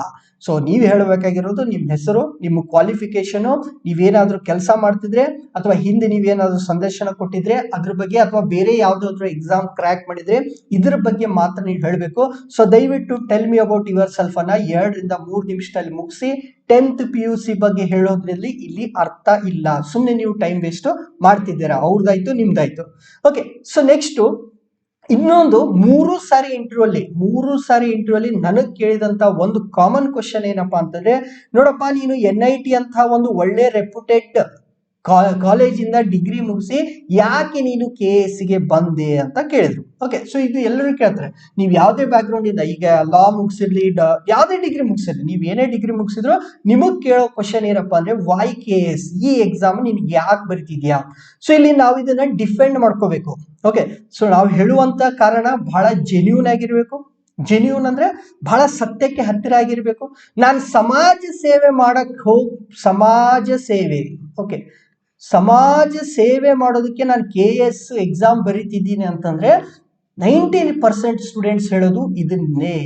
ಸೊ ನೀವು ಹೇಳಬೇಕಾಗಿರೋದು ನಿಮ್ಮ ಹೆಸರು, ನಿಮ್ಮ ಕ್ವಾಲಿಫಿಕೇಶನ್, ನೀವೇನಾದ್ರೂ ಕೆಲಸ ಮಾಡ್ತಿದ್ರೆ ಅಥವಾ ಹಿಂದೆ ನೀವೇನಾದ್ರೂ ಸಂದರ್ಶನ ಕೊಟ್ಟಿದ್ರೆ ಅದ್ರ ಬಗ್ಗೆ, ಅಥವಾ ಬೇರೆ ಯಾವ್ದಾದ್ರು ಎಕ್ಸಾಮ್ ಕ್ರ್ಯಾಕ್ ಮಾಡಿದ್ರೆ ಇದ್ರ ಬಗ್ಗೆ ಮಾತ್ರ ನೀವು ಹೇಳಬೇಕು. ಸೊ ದಯವಿಟ್ಟು tell me about your self ಅನ್ನ 2 ರಿಂದ 3 ನಿಮಿಷದಲ್ಲಿ ಮುಗಿಸಿ. 10th PUC ಬಗ್ಗೆ ಹೇಳೋದ್ರಲ್ಲಿ ಇಲ್ಲಿ ಅರ್ಥ ಇಲ್ಲ. ಸುಮ್ಮನೆ ನೀವು ಟೈಮ್ ವೇಸ್ಟ್ ಮಾಡ್ತಿದ್ದೀರಾ, ಅವ್ರದ್ದಾಯ್ತು ನಿಮ್ದಾಯ್ತು. ಓಕೆ, ಸೊ ನೆಕ್ಸ್ಟ್ ಇನ್ನೊಂದು 3 ಸಾರಿ ಇಂಟರ್ವ್ಯೂ ಅಲ್ಲಿ ನನಗೆ ಕೇಳಿದಂತ ಒಂದು ಕಾಮನ್ ಕ್ವಶನ್ ಏನಪ್ಪಾ ಅಂತಂದ್ರೆ, ನೋಡಪ್ಪ ನೀನು NIT ಅಂತ ಒಂದು ಒಳ್ಳೆ ರೆಪ್ಯೂಟೆಡ್ ಕಾಲೇಜಿಂದ ಡಿಗ್ರಿ ಮುಗಿಸಿ ಯಾಕೆ ನೀನು KS ಗೆ ಬಂದೆ ಅಂತ ಕೇಳಿದ್ರು. ಓಕೆ, ಸೊ ಇದು ಎಲ್ಲರೂ ಕೇಳ್ತಾರೆ. ನೀವು ಯಾವುದೇ ಬ್ಯಾಕ್ ಗ್ರೌಂಡ್ ಇಂದ, ಈಗ ಲಾ ಮುಗಿಸಿರ್ಲಿ, ಯಾವುದೇ ಡಿಗ್ರಿ ಮುಗಿಸಿರ್ಲಿ, ನೀವು ಏನೇ ಡಿಗ್ರಿ ಮುಗಿಸಿದ್ರು ನಿಮಗ್ ಕೇಳೋ ಕ್ವಶನ್ ಏನಪ್ಪಾ ಅಂದ್ರೆ, ವೈ KS, ಈ ಎಕ್ಸಾಮ್ ನಿನ್ಗೆ ಯಾಕೆ ಬರ್ತಿದ್ಯಾ? ಸೊ ಇಲ್ಲಿ ನಾವು ಇದನ್ನ ಡಿಫೆಂಡ್ ಮಾಡ್ಕೋಬೇಕು. ಓಕೆ, ಸೊ ನಾವು ಹೇಳುವಂತ ಕಾರಣ ಬಹಳ ಜೆನ್ಯೂನ್ ಆಗಿರ್ಬೇಕು. ಜೆನ್ಯೂನ್ ಅಂದ್ರೆ ಬಹಳ ಸತ್ಯಕ್ಕೆ ಹತ್ತಿರ ಆಗಿರ್ಬೇಕು. ನಾನು ಸಮಾಜ ಸೇವೆ ಮಾಡಕ್ ಓಕೆ, ಸಮಾಜ ಸೇವೆ ಮಾಡೋದಕ್ಕೆ ನಾನು KS ಎಕ್ಸಾಮ್ ಬರೀತಿದ್ದೀನಿ ಅಂತಂದ್ರೆ 90% ಸ್ಟೂಡೆಂಟ್ಸ್ ಹೇಳೋದು ಇದನ್ನೇ.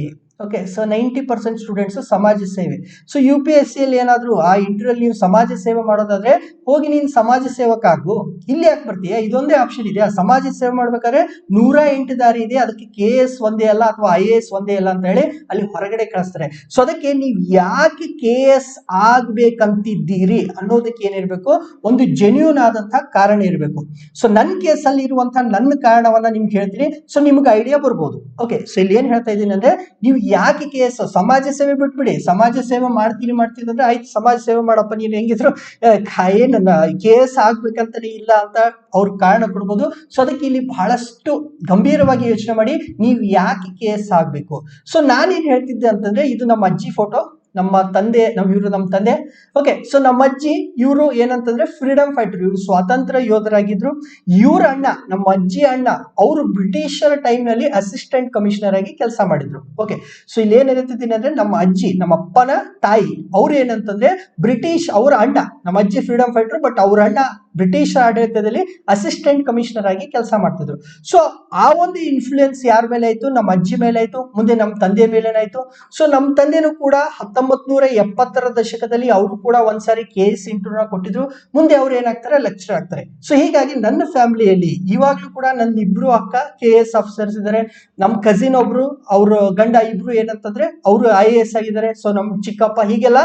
ಓಕೆ, ಸೊ 90% ಸ್ಟೂಡೆಂಟ್ಸ್ ಸಮಾಜ ಸೇವೆ. ಸೊ UPSC ಅಲ್ಲಿ ಏನಾದ್ರು ಆ ಇಂಟರ್ವ್ಯೂ ನೀವು ಸಮಾಜ ಸೇವೆ ಮಾಡೋದಾದ್ರೆ ಹೋಗಿ ನೀನು ಸಮಾಜ ಸೇವಕ ಆಗು. ಇಲ್ಲಿ ಯಾಕೆ ಬರ್ತೀಯ? ಇದೊಂದೇ ಆಪ್ಷನ್ ಇದೆ. ಸಮಾಜ ಸೇವೆ ಮಾಡ್ಬೇಕಾದ್ರೆ 108 ದಾರಿ ಇದೆ. ಅದಕ್ಕೆ KS ಒಂದೇ ಅಲ್ಲ ಅಥವಾ IAS ಒಂದೇ ಅಲ್ಲ ಅಂತ ಹೇಳಿ ಅಲ್ಲಿ ಹೊರಗಡೆ ಕಳಿಸ್ತಾರೆ. ಸೊ ಅದಕ್ಕೆ ನೀವು ಯಾಕೆ KS ಆಗ್ಬೇಕಂತಿದ್ದೀರಿ ಅನ್ನೋದಕ್ಕೆ ಏನಿರ್ಬೇಕು, ಒಂದು ಜೆನ್ಯೂನ್ ಆದಂತಹ ಕಾರಣ ಇರಬೇಕು. ಸೊ ನನ್ನ ಕೇಸಲ್ಲಿ ಇರುವಂತಹ ನನ್ನ ಕಾರಣವನ್ನ ನಿಮ್ಗೆ ಹೇಳ್ತೀನಿ. ಸೊ ನಿಮ್ಗೆ ಐಡಿಯಾ ಬರ್ಬೋದು. ಓಕೆ, ಸೊ ಇಲ್ಲಿ ಏನ್ ಹೇಳ್ತಾ ಇದ್ದೀನಿ ಅಂದ್ರೆ, ನೀವು ಯಾಕೆ KS ಸಮಾಜ ಸೇವೆ ಬಿಟ್ಬಿಡಿ. ಸಮಾಜ ಸೇವೆ ಮಾಡ್ತೀನಿ ಅಂದ್ರೆ ಆಯ್ತು, ಸಮಾಜ ಸೇವೆ ಮಾಡಪ್ಪ, ನೀನು ಹೆಂಗಿದ್ರು ಏನ KS ಆಗ್ಬೇಕಂತಾನೆ ಇಲ್ಲ ಅಂತ ಅವ್ರ ಕಾರಣ ಕೊಡ್ಬೋದು. ಸೊ ಅದಕ್ಕೆ ಇಲ್ಲಿ ಬಹಳಷ್ಟು ಗಂಭೀರವಾಗಿ ಯೋಚನೆ ಮಾಡಿ, ನೀವು ಯಾಕೆ KS ಆಗ್ಬೇಕು. ಸೊ ನಾನೇನ್ ಹೇಳ್ತಿದ್ದೆ ಅಂತಂದ್ರೆ, ಇದು ನಮ್ಮ ಅಜ್ಜಿ ಫೋಟೋ, ನಮ್ಮ ತಂದೆ, ಇವರು ನಮ್ಮ ತಂದೆ. ಓಕೆ, ಸೊ ನಮ್ಮ ಅಜ್ಜಿ ಇವರು ಏನಂತಂದ್ರೆ ಫ್ರೀಡಮ್ ಫೈಟರ್, ಇವರು ಸ್ವಾತಂತ್ರ್ಯ ಯೋಧರಾಗಿದ್ರು. ಇವ್ರ ಅಣ್ಣ, ನಮ್ಮ ಅಜ್ಜಿ ಅಣ್ಣ, ಅವರು ಬ್ರಿಟಿಷರ ಟೈಮ್ ನಲ್ಲಿ ಅಸಿಸ್ಟೆಂಟ್ ಕಮಿಷನರ್ ಆಗಿ ಕೆಲಸ ಮಾಡಿದ್ರು. ಓಕೆ, ಸೊ ಇಲ್ಲಿ ಏನ್ ಹೇಳ್ತಿದ್ದೀನಿ ಅಂದ್ರೆ, ನಮ್ಮ ಅಜ್ಜಿ, ನಮ್ಮ ಅಪ್ಪನ ತಾಯಿ, ಅವ್ರು ಏನಂತಂದ್ರೆ ಬ್ರಿಟಿಷ್, ಅವ್ರ ಅಣ್ಣ, ನಮ್ಮ ಅಜ್ಜಿ ಫ್ರೀಡಮ್ ಫೈಟರ್, ಬಟ್ ಅವ್ರ ಅಣ್ಣ ಬ್ರಿಟಿಷ್ ಆಡಳಿತದಲ್ಲಿ ಅಸಿಸ್ಟೆಂಟ್ ಕಮಿಷನರ್ ಆಗಿ ಕೆಲಸ ಮಾಡ್ತಿದ್ರು. ಸೊ ಆ ಒಂದು ಇನ್ಫ್ಲೂಯೆನ್ಸ್ ಯಾರ ಮೇಲೆ ಆಯ್ತು? ನಮ್ಮ ಅಜ್ಜಿ ಮೇಲೆ ಆಯ್ತು, ಮುಂದೆ ನಮ್ಮ ತಂದೆ ಮೇಲೇನಾಯ್ತು. ಸೊ ನಮ್ಮ ತಂದೆನೂ ಕೂಡ 1970ರ ದಶಕದಲ್ಲಿ ಅವರು ಕೂಡ ಒಂದ್ಸಾರಿ KS ಇಂಟರ್ವ್ಯೂ ಕೊಟ್ಟಿದ್ರು. ಮುಂದೆ ಅವ್ರು ಏನಾಗ್ತಾರೆ, ಲೆಕ್ಚರ್ ಆಗ್ತಾರೆ. ಸೊ ಹೀಗಾಗಿ ನನ್ನ ಫ್ಯಾಮಿಲಿಯಲ್ಲಿ ಇವಾಗ್ಲೂ ಕೂಡ ನನ್ನ ಇಬ್ರು ಅಕ್ಕ KS ಆಫೀಸರ್ಸ್ ಇದ್ದಾರೆ. ನಮ್ಮ ಕಸಿನ್ ಒಬ್ರು, ಅವ್ರ ಗಂಡ, ಇಬ್ರು ಏನಂತಂದ್ರೆ ಅವರು IAS ಆಗಿದ್ದಾರೆ. ಸೊ ನಮ್ಮ ಚಿಕ್ಕಪ್ಪ, ಹೀಗೆಲ್ಲ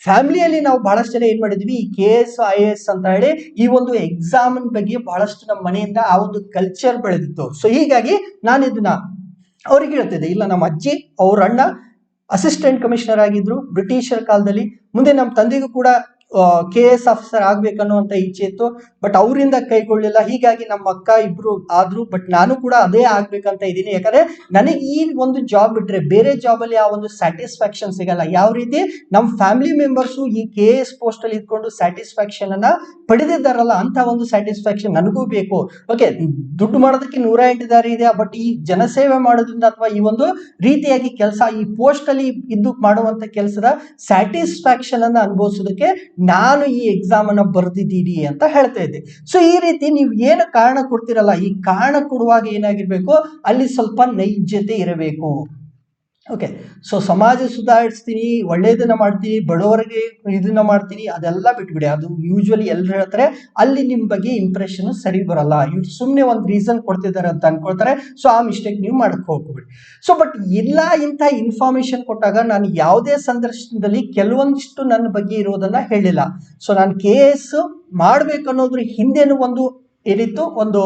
ಫ್ಯಾಮಿಲಿಯಲ್ಲಿ ನಾವು ಬಹಳಷ್ಟು ಜನ ಏನ್ ಮಾಡಿದ್ವಿ, ಈ KS IAS ಅಂತ ಹೇಳಿ ಈ ಒಂದು ಎಕ್ಸಾಮ್ ಬಗ್ಗೆ ಬಹಳಷ್ಟು ನಮ್ಮ ಮನೆಯಿಂದ ಆ ಒಂದು ಕಲ್ಚರ್ ಬೆಳೆದಿತ್ತು. ಸೊ ಹೀಗಾಗಿ ನಾನು ಇದನ್ನ ಅವ್ರಿಗೆ ಹೇಳ್ತಿದ್ದೆ, ಇಲ್ಲ ನಮ್ಮ ಅಜ್ಜಿ ಅವ್ರ ಅಣ್ಣ ಅಸಿಸ್ಟೆಂಟ್ ಕಮಿಷನರ್ ಆಗಿದ್ರು ಬ್ರಿಟಿಷರ ಕಾಲದಲ್ಲಿ. ಮುಂದೆ ನಮ್ಮ ತಂದೆಗೂ ಕೂಡ KS ಆಫೀಸರ್ ಆಗ್ಬೇಕನ್ನುವಂತ ಇಚ್ಛೆ ಇತ್ತು, ಬಟ್ ಅವರಿಂದ ಕೈಗೊಳ್ಳಿಲ್ಲ. ಹೀಗಾಗಿ ನಮ್ಮ ಅಕ್ಕ ಇಬ್ರು ಆದ್ರು, ಬಟ್ ನಾನು ಕೂಡ ಅದೇ ಆಗ್ಬೇಕಂತ ಇದ್ದೀನಿ. ಯಾಕಂದ್ರೆ ನನಗೆ ಈ ಒಂದು ಜಾಬ್ ಬಿಟ್ರೆ ಬೇರೆ ಜಾಬ್ ಅಲ್ಲಿ ಆ ಒಂದು ಸ್ಯಾಟಿಸ್ಫ್ಯಾಕ್ಷನ್ ಸಿಗಲ್ಲ. ಯಾವ ರೀತಿ ನಮ್ಮ ಫ್ಯಾಮಿಲಿ ಮೆಂಬರ್ಸ್ ಈ KS ಪೋಸ್ಟ್ ಅಲ್ಲಿ ಇದ್ಕೊಂಡು ಸ್ಯಾಟಿಸ್ಫ್ಯಾಕ್ಷನ್ ಅನ್ನ ಪಡೆದಿದ್ದಾರಲ್ಲ, ಅಂತ ಒಂದು ಸ್ಯಾಟಿಸ್ಫ್ಯಾಕ್ಷನ್ ನನಗೂ ಬೇಕು. ಓಕೆ, ದುಡ್ಡು ಮಾಡೋದಕ್ಕೆ 108 ದಾರಿ ಇದೆ, ಬಟ್ ಈ ಜನಸೇವೆ ಮಾಡೋದ್ರಿಂದ ಅಥವಾ ಈ ಒಂದು ರೀತಿಯಾಗಿ ಕೆಲಸ, ಈ ಪೋಸ್ಟ್ ಅಲ್ಲಿ ಇದ್ದು ಮಾಡುವಂತ ಕೆಲಸದ ಸ್ಯಾಟಿಸ್ಫ್ಯಾಕ್ಷನ್ ಅನ್ನ ಅನುಭವಿಸೋದಕ್ಕೆ ನಾನು ಈ ಎಕ್ಸಾಮ್ ಅನ್ನ ಬರ್ದಿದ್ದೀನಿ ಅಂತ ಹೇಳ್ತಾ ಇದ್ದೆ. ಸೊ ಈ ರೀತಿ ನೀವು ಏನು ಕಾರಣ ಕೊಡ್ತಿರಲ್ಲ, ಈ ಕಾರಣ ಕೊಡುವಾಗ ಏನಾಗಿರ್ಬೇಕು, ಅಲ್ಲಿ ಸ್ವಲ್ಪ ನೈಜತೆ ಇರಬೇಕು. ಓಕೆ, ಸೊ ಸಮಾಜ ಸುಧಾರಿಸ್ತೀನಿ, ಒಳ್ಳೇದನ್ನ ಮಾಡ್ತೀನಿ, ಬಡವರಿಗೆ ಇದನ್ನ ಮಾಡ್ತೀನಿ, ಅದೆಲ್ಲ ಬಿಟ್ಬಿಡಿ. ಅದು ಯೂಶುವಲಿ ಎಲ್ಲರೂ ಹೇಳ್ತಾರೆ, ಅಲ್ಲಿ ನಿಮ್ ಬಗ್ಗೆ ಇಂಪ್ರೆಷನ್ ಸರಿ ಬರಲ್ಲ. ಇವ್ರು ಸುಮ್ಮನೆ ಒಂದು ರೀಸನ್ ಕೊಡ್ತಿದ್ದಾರೆ ಅಂತ ಅನ್ಕೊಳ್ತಾರೆ. ಸೊ ಆ ಮಿಸ್ಟೇಕ್ ನೀವು ಮಾಡಕ್ ಹೋಗ್ಬಿಡಿ. ಸೊ ಬಟ್ ಇಲ್ಲ, ಇಂಥ ಇನ್ಫಾರ್ಮೇಶನ್ ಕೊಟ್ಟಾಗ ನಾನು ಯಾವುದೇ ಸಂದರ್ಶನದಲ್ಲಿ ಕೆಲವೊಂದಿಷ್ಟು ನನ್ನ ಬಗ್ಗೆ ಇರೋದನ್ನ ಹೇಳಿಲ್ಲ. ಸೊ ನಾನು KS ಮಾಡ್ಬೇಕು ಅನ್ನೋದ್ರ ಹಿಂದೆನೂ ಒಂದು ಏನಿತ್ತು, ಒಂದು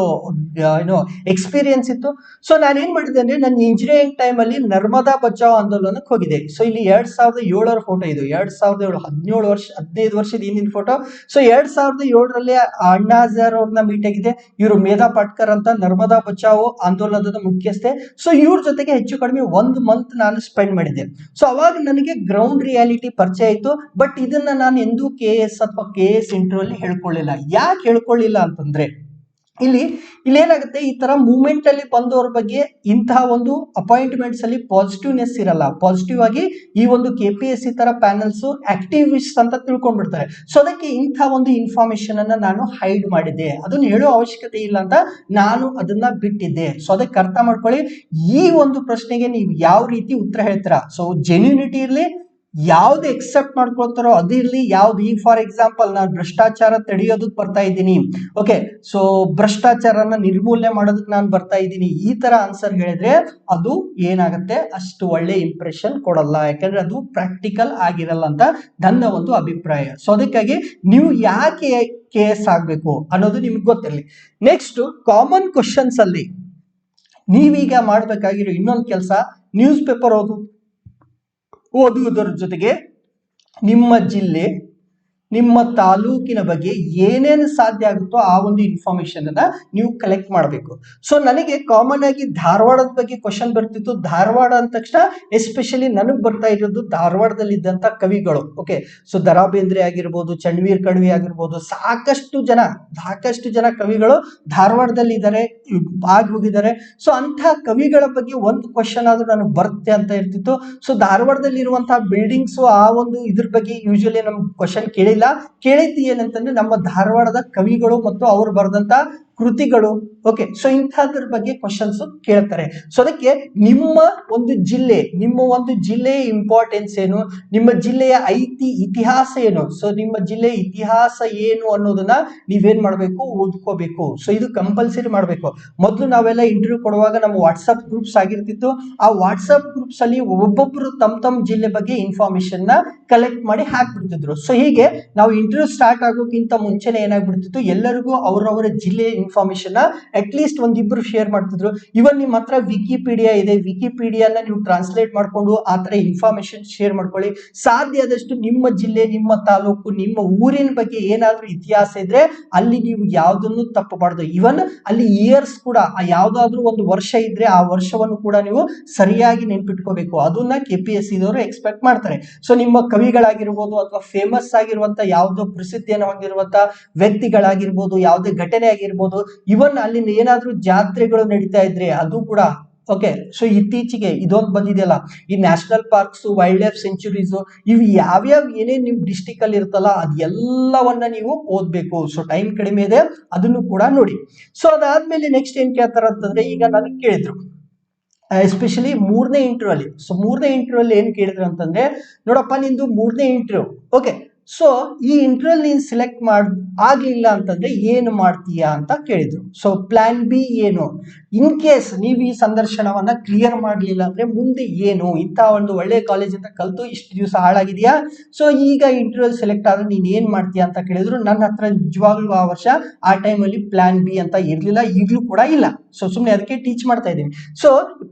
ಏನು ಎಕ್ಸ್ಪೀರಿಯನ್ಸ್ ಇತ್ತು. ಸೊ ನಾನು ಏನ್ ಮಾಡಿದ್ದೆ ಅಂದ್ರೆ, ನನ್ನ ಇಂಜಿನಿಯರಿಂಗ್ ಟೈಮ್ ಅಲ್ಲಿ ನರ್ಮದಾ ಬಚಾವ್ ಆಂದೋಲನಕ್ಕೆ ಹೋಗಿದೆ. ಸೊ ಇಲ್ಲಿ 2007ರ ಫೋಟೋ ಇದು. 2007, 15 ವರ್ಷದ ಹಿಂದಿನ ಫೋಟೋ. ಸೊ 2007ರಲ್ಲಿ ಅಣ್ಣಾ ಹಜಾರೆ ಅವ್ರನ್ನ ಮೀಟ್ ಆಗಿದೆ. ಇವರು ಮೇಧಾ ಪಾಟ್ಕರ್ ಅಂತ ನರ್ಮದಾ ಬಚಾವ್ ಆಂದೋಲನದ ಮುಖ್ಯಸ್ಥೆ. ಸೊ ಇವ್ರ ಜೊತೆಗೆ ಹೆಚ್ಚು ಕಡಿಮೆ 1 ಮಂತ್ ನಾನು ಸ್ಪೆಂಡ್ ಮಾಡಿದ್ದೆ. ಸೊ ಅವಾಗ ನನಗೆ ಗ್ರೌಂಡ್ ರಿಯಾಲಿಟಿ ಪರಿಚಯ ಆಯ್ತು. ಬಟ್ ಇದನ್ನ ನಾನು ಎಂದೂ KS ಅಥವಾ KS ಇಂಟರ್ವ್ಯೂ ಅಲ್ಲಿ ಹೇಳ್ಕೊಳ್ಳಿಲ್ಲ. ಯಾಕೆ ಹೇಳ್ಕೊಳ್ಳಿಲ್ಲ ಅಂತಂದ್ರೆ, ಇಲ್ಲೇನಾಗುತ್ತೆ, ಈ ತರ ಮೂವ್ಮೆಂಟ್ ಅಲ್ಲಿ ಬಂದವ್ರ ಬಗ್ಗೆ ಇಂತಹ ಒಂದು ಅಪಾಯಿಂಟ್ಮೆಂಟ್ಸ್ ಅಲ್ಲಿ ಪಾಸಿಟಿವ್ನೆಸ್ ಇರಲ್ಲ. ಪಾಸಿಟಿವ್ ಆಗಿ ಈ ಒಂದು KPSC ತರ ಪ್ಯಾನಲ್ಸ್ ಆಕ್ಟಿವಿಸ್ಟ್ ಅಂತ ತಿಳ್ಕೊಂಡ್ಬಿಡ್ತಾರೆ. ಸೊ ಅದಕ್ಕೆ ಇಂಥ ಒಂದು ಇನ್ಫಾರ್ಮೇಶನ್ ಅನ್ನ ನಾನು ಹೈಡ್ ಮಾಡಿದ್ದೆ. ಅದನ್ನ ಹೇಳೋ ಅವಶ್ಯಕತೆ ಇಲ್ಲ ಅಂತ ನಾನು ಅದನ್ನ ಬಿಟ್ಟಿದ್ದೆ. ಸೊ ಅದಕ್ಕೆ ಅರ್ಥ ಮಾಡ್ಕೊಳ್ಳಿ, ಈ ಒಂದು ಪ್ರಶ್ನೆಗೆ ನೀವು ಯಾವ ರೀತಿ ಉತ್ತರ ಹೇಳ್ತೀರಾ. ಸೊ ಜೆನ್ಯೂನಿಟಿ ಇರ್ಲಿ, ಯಾವ್ದು ಎಕ್ಸೆಪ್ಟ್ ಮಾಡ್ಕೊಳ್ತಾರೋ ಅದಿರ್ಲಿ, ಯಾವ್ದು, ಈಗ ಫಾರ್ ಎಕ್ಸಾಂಪಲ್ ನಾನು ಭ್ರಷ್ಟಾಚಾರ ತಡೆಯೋದಕ್ಕೆ ಬರ್ತಾ ಇದ್ದೀನಿ, ಓಕೆ, ಸೊ ಭ್ರಷ್ಟಾಚಾರನ ನಿರ್ಮೂಲನೆ ಮಾಡೋದಕ್ಕೆ ನಾನು ಬರ್ತಾ ಇದ್ದೀನಿ, ಈ ತರ ಆನ್ಸರ್ ಹೇಳಿದ್ರೆ ಅದು ಏನಾಗುತ್ತೆ, ಅಷ್ಟು ಒಳ್ಳೆ ಇಂಪ್ರೆಷನ್ ಕೊಡಲ್ಲ. ಯಾಕಂದ್ರೆ ಅದು ಪ್ರಾಕ್ಟಿಕಲ್ ಆಗಿರಲ್ಲ ಅಂತ ನನ್ನ ಒಂದು ಅಭಿಪ್ರಾಯ. ಸೊ ಅದಕ್ಕಾಗಿ ನೀವು ಯಾಕೆ KS ಆಗ್ಬೇಕು ಅನ್ನೋದು ನಿಮ್ಗೆ ಗೊತ್ತಿರಲಿ. ನೆಕ್ಸ್ಟ್, ಕಾಮನ್ ಕ್ವಶನ್ಸ್ ಅಲ್ಲಿ ನೀವೀಗ ಮಾಡ್ಬೇಕಾಗಿರೋ ಇನ್ನೊಂದು ಕೆಲಸ, ನ್ಯೂಸ್ ಪೇಪರ್ ಓದುವುದರ ಜೊತೆಗೆ ನಿಮ್ಮ ಜಿಲ್ಲೆ, ನಿಮ್ಮ ತಾಲೂಕಿನ ಬಗ್ಗೆ ಏನೇನು ಸಾಧ್ಯ ಆಗುತ್ತೋ ಆ ಒಂದು ಇನ್ಫಾರ್ಮೇಶನ್ ಅನ್ನ ನೀವು ಕಲೆಕ್ಟ್ ಮಾಡಬೇಕು. ಸೊ ನನಗೆ ಕಾಮನ್ ಆಗಿ ಧಾರವಾಡದ ಬಗ್ಗೆ ಕ್ವಶನ್ ಬರ್ತಿತ್ತು. ಧಾರವಾಡ ಅಂದ ತಕ್ಷಣ ಎಸ್ಪೆಷಲಿ ನನಗೆ ಬರ್ತಾ ಇರೋದು ಧಾರವಾಡದಲ್ಲಿ ಇದ್ದಂತ ಕವಿಗಳು. Okay, so the Ra Bendre ಆಗಿರ್ಬೋದು, ಚನ್ನವೀರ್ ಕಣವಿ ಆಗಿರ್ಬೋದು, ಸಾಕಷ್ಟು ಜನ ಕವಿಗಳು ಧಾರವಾಡದಲ್ಲಿ ಇದ್ದಾರೆ, ಆಗಿ ಹೋಗಿದ್ದಾರೆ. ಸೊ ಅಂಥ ಕವಿಗಳ ಬಗ್ಗೆ ಒಂದು ಕ್ವಶನ್ ಆದ್ರೂ ನನಗೆ ಬರುತ್ತೆ ಅಂತ ಇರ್ತಿತ್ತು. ಸೊ ಧಾರವಾಡದಲ್ಲಿ ಇರುವಂತಹ ಬಿಲ್ಡಿಂಗ್ಸ್, ಆ ಒಂದು ಇದ್ರ ಬಗ್ಗೆ ಯೂಶುವಲಿ ನಮ್ಗೆ ಕ್ವಶನ್ ಕೇಳಿದ್ದು ಏನಂತಂದ್ರೆ, ನಮ್ಮ ಧಾರವಾಡದ ಕವಿಗಳು ಮತ್ತು ಅವ್ರು ಬರೆದಂತ ಕೃತಿಗಳು. ಓಕೆ, ಸೊ ಇಂಥದ್ರ ಬಗ್ಗೆ ಕ್ವಶನ್ಸ್ ಕೇಳ್ತಾರೆ. ಸೊ ಅದಕ್ಕೆ ನಿಮ್ಮ ಒಂದು ಜಿಲ್ಲೆಯ ಇಂಪಾರ್ಟೆನ್ಸ್ ಏನು, ನಿಮ್ಮ ಜಿಲ್ಲೆಯ ಇತಿಹಾಸ ಏನು, ಸೊ ನಿಮ್ಮ ಜಿಲ್ಲೆಯ ಇತಿಹಾಸ ಏನು ಅನ್ನೋದನ್ನ ನೀವೇನ್ ಮಾಡ್ಬೇಕು, ಓದ್ಕೋಬೇಕು. ಸೊ ಇದು ಕಂಪಲ್ಸರಿ ಮಾಡ್ಬೇಕು. ಮೊದಲು ನಾವೆಲ್ಲ ಇಂಟರ್ವ್ಯೂ ಕೊಡುವಾಗ ನಮ್ಮ ವಾಟ್ಸ್ಆಪ್ ಗ್ರೂಪ್ಸ್ ಆಗಿರ್ತಿತ್ತು. ಆ ವಾಟ್ಸ್ಆಪ್ ಗ್ರೂಪ್ಸ್ ಅಲ್ಲಿ ಒಬ್ಬೊಬ್ರು ತಮ್ಮ ಜಿಲ್ಲೆ ಬಗ್ಗೆ ಇನ್ಫಾರ್ಮೇಶನ್ ನ ಕಲೆಕ್ಟ್ ಮಾಡಿ ಹಾಕ್ಬಿಡ್ತಿದ್ರು. ಸೊ ಹೀಗೆ ನಾವು ಇಂಟರ್ವ್ಯೂ ಸ್ಟಾರ್ಟ್ ಆಗೋಕ್ಕಿಂತ ಮುಂಚೆನೆ ಏನಾಗ್ಬಿಡ್ತಿತ್ತು, ಎಲ್ಲರಿಗೂ ಅವರವರ ಜಿಲ್ಲೆಯ ಇನ್ಫಾರ್ಮೇಶನ್ ನ ಅಟ್ ಲೀಸ್ಟ್ ಒಂದಿಬ್ರು ಶೇರ್ ಮಾಡ್ತಿದ್ರು. ಇವನ್ ನಿಮ್ಮ ಹತ್ರ ವಿಕಿಪೀಡಿಯಾ ಇದೆ, ವಿಕಿಪೀಡಿಯಾನ ನೀವು ಟ್ರಾನ್ಸ್ಲೇಟ್ ಮಾಡ್ಕೊಂಡು ಆ ತರ ಇನ್ಫಾರ್ಮೇಶನ್ ಶೇರ್ ಮಾಡ್ಕೊಳ್ಳಿ. ಸಾಧ್ಯ ಆದಷ್ಟು ನಿಮ್ಮ ಜಿಲ್ಲೆ, ನಿಮ್ಮ ತಾಲೂಕು, ನಿಮ್ಮ ಊರಿನ ಬಗ್ಗೆ ಏನಾದ್ರೂ ಇತಿಹಾಸ ಇದ್ರೆ ಅಲ್ಲಿ ನೀವು ಯಾವ್ದನ್ನು ತಪ್ಪಬಾರ್ದು. ಇವನ್ ಅಲ್ಲಿ ಇಯರ್ಸ್ ಕೂಡ, ಯಾವ್ದಾದ್ರು ಒಂದು ವರ್ಷ ಇದ್ರೆ ಆ ವರ್ಷವನ್ನು ಕೂಡ ನೀವು ಸರಿಯಾಗಿ ನೆನ್ಪಿಟ್ಕೋಬೇಕು. ಅದನ್ನ KPSC ದವರು ಎಕ್ಸ್ಪೆಕ್ಟ್ ಮಾಡ್ತಾರೆ. ಸೊ ನಿಮ್ಮ ಕವಿಗಳಾಗಿರ್ಬೋದು ಅಥವಾ ಫೇಮಸ್ ಆಗಿರುವಂತ ಯಾವುದೋ ಪ್ರಸಿದ್ಧಿಯನ್ನು ಹೊಂದಿರುವಂತ ವ್ಯಕ್ತಿಗಳಾಗಿರ್ಬೋದು, ಯಾವುದೇ ಘಟನೆ ಆಗಿರ್ಬೋದು, ಇವನ್ ಅಲ್ಲಿ ಏನಾದ್ರೂ ಜಾತ್ರೆಗಳು ನಡೀತಾ ಇದ್ರೆ ಅದು ಕೂಡ. ಓಕೆ, ಸೊ ಇತ್ತೀಚೆಗೆ ಇದೊಂದು ಬಂದಿದೆಯಲ್ಲ, ಈ national parks, wild life centuries, ಇವು ಯಾವ್ಯಾವ ಏನೇನ್ ನಿಮ್ ಡಿಸ್ಟಿಕ್ ಅಲ್ಲಿ ಇರುತ್ತಲ್ಲ ಅದೆಲ್ಲವನ್ನ ನೀವು ಓದ್ಬೇಕು. ಸೊ ಟೈಮ್ ಕಡಿಮೆ ಇದೆ, ಅದನ್ನು ಕೂಡ ನೋಡಿ. ಸೊ ಅದಾದ್ಮೇಲೆ ನೆಕ್ಸ್ಟ್ ಏನ್ ಕೇಳ್ತಾರ ಅಂತಂದ್ರೆ, ಈಗ ನನಗೆ ಕೇಳಿದ್ರು ಎಸ್ಪೆಷಲಿ ಮೂರನೇ ಇಂಟರ್ವ್ಯೂ ಅಲ್ಲಿ. ಸೊ ಮೂರನೇ ಇಂಟರ್ವ್ಯೂ ಅಲ್ಲಿ ಏನ್ ಕೇಳಿದ್ರು ಅಂತಂದ್ರೆ, ನೋಡಪ್ಪ ನಿಂದು ಮೂರನೇ ಇಂಟರ್ವ್ಯೂ, ಓಕೆ, ಸೊ ಈ ಇಂಟರ್ವ್ಯೂ ನೀನ್ ಸೆಲೆಕ್ಟ್ ಆಗ್ಲಿಲ್ಲ ಅಂತಂದ್ರೆ ಏನು ಮಾಡ್ತೀಯಾ ಅಂತ ಕೇಳಿದ್ರು. ಸೊ ಪ್ಲಾನ್ ಬಿ ಏನು, ಇನ್ ಕೇಸ್ ನೀವು ಈ ಸಂದರ್ಶನವನ್ನ ಕ್ಲಿಯರ್ ಮಾಡ್ಲಿಲ್ಲ ಅಂದ್ರೆ ಮುಂದೆ ಏನು, ಇಂಥ ಒಂದು ಒಳ್ಳೆ ಕಾಲೇಜಿಂದ ಕಲ್ತು ಇಷ್ಟು ದಿವಸ ಹಾಳಾಗಿದೆಯಾ, ಸೊ ಈಗ ಇಂಟರ್ವ್ಯೂ ಸೆಲೆಕ್ಟ್ ಆದ್ರೆ ನೀನ್ ಏನ್ ಮಾಡ್ತೀಯಾ ಅಂತ ಕೇಳಿದ್ರು. ನನ್ನ ಹತ್ರ ನಿಜವಾಗ್ಲೂ ಆ ವರ್ಷ ಆ ಟೈಮಲ್ಲಿ ಪ್ಲಾನ್ ಬಿ ಅಂತ ಇರ್ಲಿಲ್ಲ, ಈಗಲೂ ಕೂಡ ಇಲ್ಲ. ಸೊ ಸುಮ್ಮನೆ ಅದಕ್ಕೆ ಟೀಚ್ ಮಾಡ್ತಾ ಇದ್ದೀನಿ. ಸೊ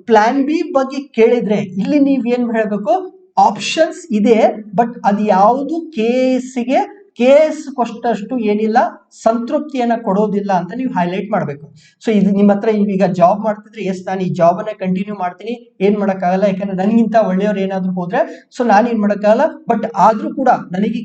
ಪ್ಲಾನ್ ಬಿ ಬಗ್ಗೆ ಕೇಳಿದ್ರೆ ಇಲ್ಲಿ ನೀವೇನ್ ಹೇಳ್ಬೇಕು, ಆಪ್ಷನ್ಸ್ ಇದೆ, ಬಟ್ ಅದು ಯಾವುದು ಕೇಸ್ ಕೊಟ್ಟಷ್ಟು ಏನಿಲ್ಲ, ಸಂತೃಪ್ತಿಯನ್ನ ಕೊಡೋದಿಲ್ಲ ಅಂತ ನೀವು ಹೈಲೈಟ್ ಮಾಡಬೇಕು. ಸೊ ಇದು ನಿಮ್ಮ ಹತ್ರ ಈಗ ಜಾಬ್ ಮಾಡ್ತಿದ್ರೆ, ಎಸ್ ನಾನು ಈ ಜಾಬ್ ಅನ್ನ ಕಂಟಿನ್ಯೂ ಮಾಡ್ತೀನಿ, ಏನ್ ಮಾಡಕ್ಕಾಗಲ್ಲ, ಯಾಕಂದ್ರೆ ನನಗಿಂತ ಒಳ್ಳೆಯವ್ರು ಏನಾದ್ರು ಹೋದ್ರೆ ಸೊ ನಾನು ಏನ್ ಮಾಡಕ್ಕಾಗಲ್ಲ, ಬಟ್ ಆದ್ರೂ ಕೂಡ ನನಗೆ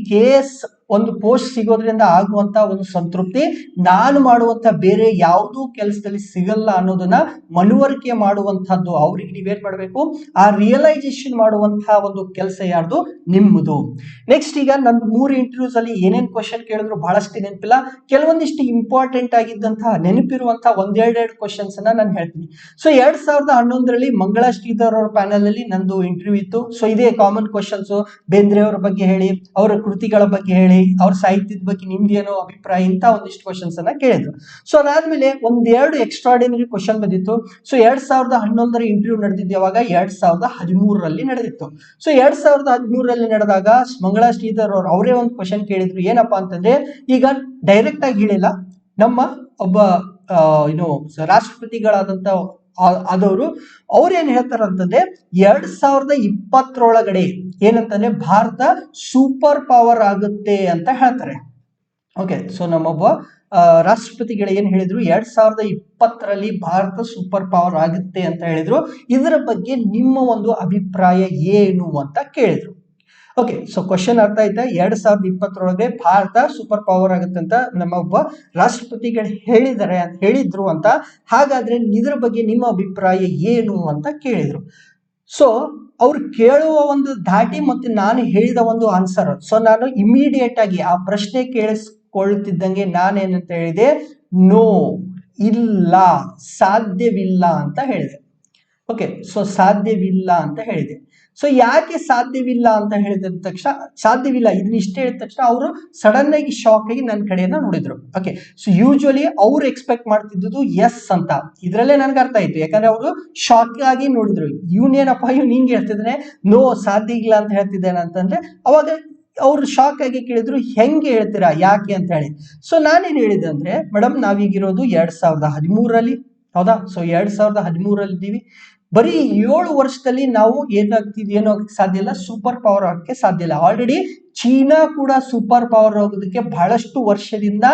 ಒಂದು ಪೋಸ್ಟ್ ಸಿಗೋದ್ರಿಂದ ಆಗುವಂತ ಒಂದು ಸಂತೃಪ್ತಿ ನಾನು ಮಾಡುವಂತ ಬೇರೆ ಯಾವುದೂ ಕೆಲಸದಲ್ಲಿ ಸಿಗಲ್ಲ ಅನ್ನೋದನ್ನ ಮನವರಿಕೆ ಮಾಡುವಂತಹದ್ದು ಅವ್ರಿಗೆ ನೀವೇನ್ ಮಾಡಬೇಕು, ಆ ರಿಯಲೈಸೇಷನ್ ಮಾಡುವಂತಹ ಒಂದು ಕೆಲಸ ಯಾರ್ದು, ನಿಮ್ಮದು. ನೆಕ್ಸ್ಟ್ ಈಗ ನಂದು 3 ಇಂಟರ್ವ್ಯೂಸ್ ಅಲ್ಲಿ ಏನೇನ್ ಕ್ವಶನ್ ಕೇಳಿದ್ರು ಬಹಳಷ್ಟು ನೆನಪಿಲ್ಲ, ಕೆಲವೊಂದಿಷ್ಟು ಇಂಪಾರ್ಟೆಂಟ್ ಆಗಿದ್ದಂತಹ ನೆನಪಿರುವಂತಹ ಒಂದೆರಡು ಕ್ವಶನ್ಸ್ ಅನ್ನ ನಾನು ಹೇಳ್ತೀನಿ. ಸೊ 2011ರಲ್ಲಿ ಮಂಗಳಾ ಶ್ರೀಧರ್ ಅವರ ಪ್ಯಾನಲ್ ಅಲ್ಲಿ ನಂದು ಇಂಟರ್ವ್ಯೂ ಇತ್ತು. ಸೊ ಇದೇ ಕಾಮನ್ ಕ್ವಶನ್ಸ್, ಬೇಂದ್ರೆ ಅವರ ಬಗ್ಗೆ ಹೇಳಿ, ಅವರ ಕೃತಿಗಳ ಬಗ್ಗೆ ಹೇಳಿ, ಅವ್ರ ಸಾಹಿತ್ಯದ ಬಗ್ಗೆ ನಿಮ್ದೇನೋ ಅಭಿಪ್ರಾಯ, ಇಂತ ಒಂದಿಷ್ಟು ಕ್ವಶನ್ಸ್ ಅನ್ನ ಕೇಳಿದ್ರು. ಸೊ ಅದಾದ್ಮೇಲೆ ಒಂದೆರಡು ಎಕ್ಸ್ಟ್ರಾರ್ಡಿನರಿ ಕ್ವಶನ್ ಬಂದಿತ್ತು. ಸೊ 2011ರ ಇಂಟರ್ವ್ಯೂ ನಡೆದಿದ್ದು ಯಾವಾಗ, 2013ರಲ್ಲಿ ನಡೆದಿತ್ತು. ಸೊ 2013ರಲ್ಲಿ ನಡೆದಾಗ ಮಂಗಳಾ ಶ್ರೀಧರ್ ಅವರು ಅವರೇ ಒಂದು ಕ್ವಶನ್ ಕೇಳಿದ್ರು. ಏನಪ್ಪಾ ಅಂತಂದ್ರೆ, ಈಗ ಡೈರೆಕ್ಟ್ ಆಗಿ ಹೇಳಿಲ್ಲ, ನಮ್ಮ ಒಬ್ಬ ರಾಷ್ಟ್ರಪತಿಗಳಾದಂತ ಆದವರು ಅವ್ರೇನ್ ಹೇಳ್ತಾರ ಅಂತಂದ್ರೆ, 2020ರೊಳಗಡೆ ಏನಂತಂದ್ರೆ ಭಾರತ ಸೂಪರ್ ಪವರ್ ಆಗುತ್ತೆ ಅಂತ ಹೇಳ್ತಾರೆ. ಓಕೆ, ಸೊ ನಮ್ಮೊಬ್ಬ ರಾಷ್ಟ್ರಪತಿಗಳು ಏನ್ ಹೇಳಿದ್ರು, 2020ರಲ್ಲಿ ಭಾರತ ಸೂಪರ್ ಪವರ್ ಆಗುತ್ತೆ ಅಂತ ಹೇಳಿದ್ರು. ಇದರ ಬಗ್ಗೆ ನಿಮ್ಮ ಒಂದು ಅಭಿಪ್ರಾಯ ಏನು ಅಂತ ಕೇಳಿದ್ರು. ಓಕೆ, ಸೊ ಕ್ವಶನ್ ಅರ್ಥ ಆಯ್ತಾ, 2020ರೊಳಗೆ ಭಾರತ ಸೂಪರ್ ಪವರ್ ಆಗುತ್ತೆ ಅಂತ ನಮ್ಮ ಒಬ್ಬ ರಾಷ್ಟ್ರಪತಿಗಳು ಹೇಳಿದ್ರು ಅಂತ. ಹಾಗಾದ್ರೆ ಇದ್ರ ಬಗ್ಗೆ ನಿಮ್ಮ ಅಭಿಪ್ರಾಯ ಏನು ಅಂತ ಕೇಳಿದ್ರು. ಸೊ ಅವ್ರು ಕೇಳುವ ಒಂದು ಧಾಟಿ ಮತ್ತೆ ನಾನು ಹೇಳಿದ ಒಂದು ಆನ್ಸರ್, ಸೊ ನಾನು ಇಮಿಡಿಯೇಟ್ ಆಗಿ ಆ ಪ್ರಶ್ನೆ ಕೇಳಿಸ್ಕೊಳ್ತಿದ್ದಂಗೆ ನಾನೇನಂತ ಹೇಳಿದೆ, ನೋ, ಇಲ್ಲ, ಸಾಧ್ಯವಿಲ್ಲ ಅಂತ ಹೇಳಿದೆ. ಓಕೆ, ಸೊ ಸಾಧ್ಯವಿಲ್ಲ ಅಂತ ಹೇಳಿದೆ. ಸೊ ಯಾಕೆ ಸಾಧ್ಯವಿಲ್ಲ ಅಂತ ಹೇಳಿದ ತಕ್ಷಣ, ಸಾಧ್ಯವಿಲ್ಲ ಇದನ್ನ ಇಷ್ಟ ಹೇಳಿದ ತಕ್ಷಣ ಅವರು ಸಡನ್ ಆಗಿ ಶಾಕ್ ಆಗಿ ನನ್ನ ಕಡೆಯನ್ನ ನೋಡಿದ್ರು. ಓಕೆ, ಸೊ ಯೂಶುವಲಿ ಅವ್ರು ಎಕ್ಸ್ಪೆಕ್ಟ್ ಮಾಡ್ತಿದ್ದು ಎಸ್ ಅಂತ. ಇದ್ರಲ್ಲೇ ನನ್ಗೆ ಅರ್ಥ ಆಯ್ತು, ಯಾಕಂದ್ರೆ ಅವರು ಶಾಕ್ ಆಗಿ ನೋಡಿದ್ರು. ಇವನೇನಪ್ಪ ಹಿಂಗೆ ಹೇಳ್ತಿದ್ದಾನೆ, ನೋ ಸಾಧ್ಯ ಇಲ್ಲ ಅಂತ ಹೇಳ್ತಿದ್ದೇನೆ ಅಂತಂದ್ರೆ, ಅವಾಗ ಅವ್ರು ಶಾಕ್ ಆಗಿ ಕೇಳಿದ್ರು, ಹೆಂಗೆ ಹೇಳ್ತೀರಾ, ಯಾಕೆ ಅಂತ ಹೇಳಿ. ಸೊ ನಾನೇನ್ ಹೇಳಿದೆ ಅಂದ್ರೆ, ಮೇಡಮ್ ನಾವೀಗಿರೋದು 2013ರಲ್ಲಿ, ಹೌದಾ. ಸೊ 2013ರಲ್ಲಿ ಇದ್ದೀವಿ. ಬರೀ 7 ವರ್ಷದಲ್ಲಿ ನಾವು ಏನೋ ಆಗಕ್ಕೆ ಸಾಧ್ಯ ಇಲ್ಲ, ಸೂಪರ್ ಪವರ್ ಆಗಕ್ಕೆ ಸಾಧ್ಯ ಇಲ್ಲ. ಆಲ್ರೆಡಿ ಚೀನಾ ಕೂಡ ಸೂಪರ್ ಪವರ್ ಆಗೋದಕ್ಕೆ ಬಹಳಷ್ಟು ವರ್ಷದಿಂದ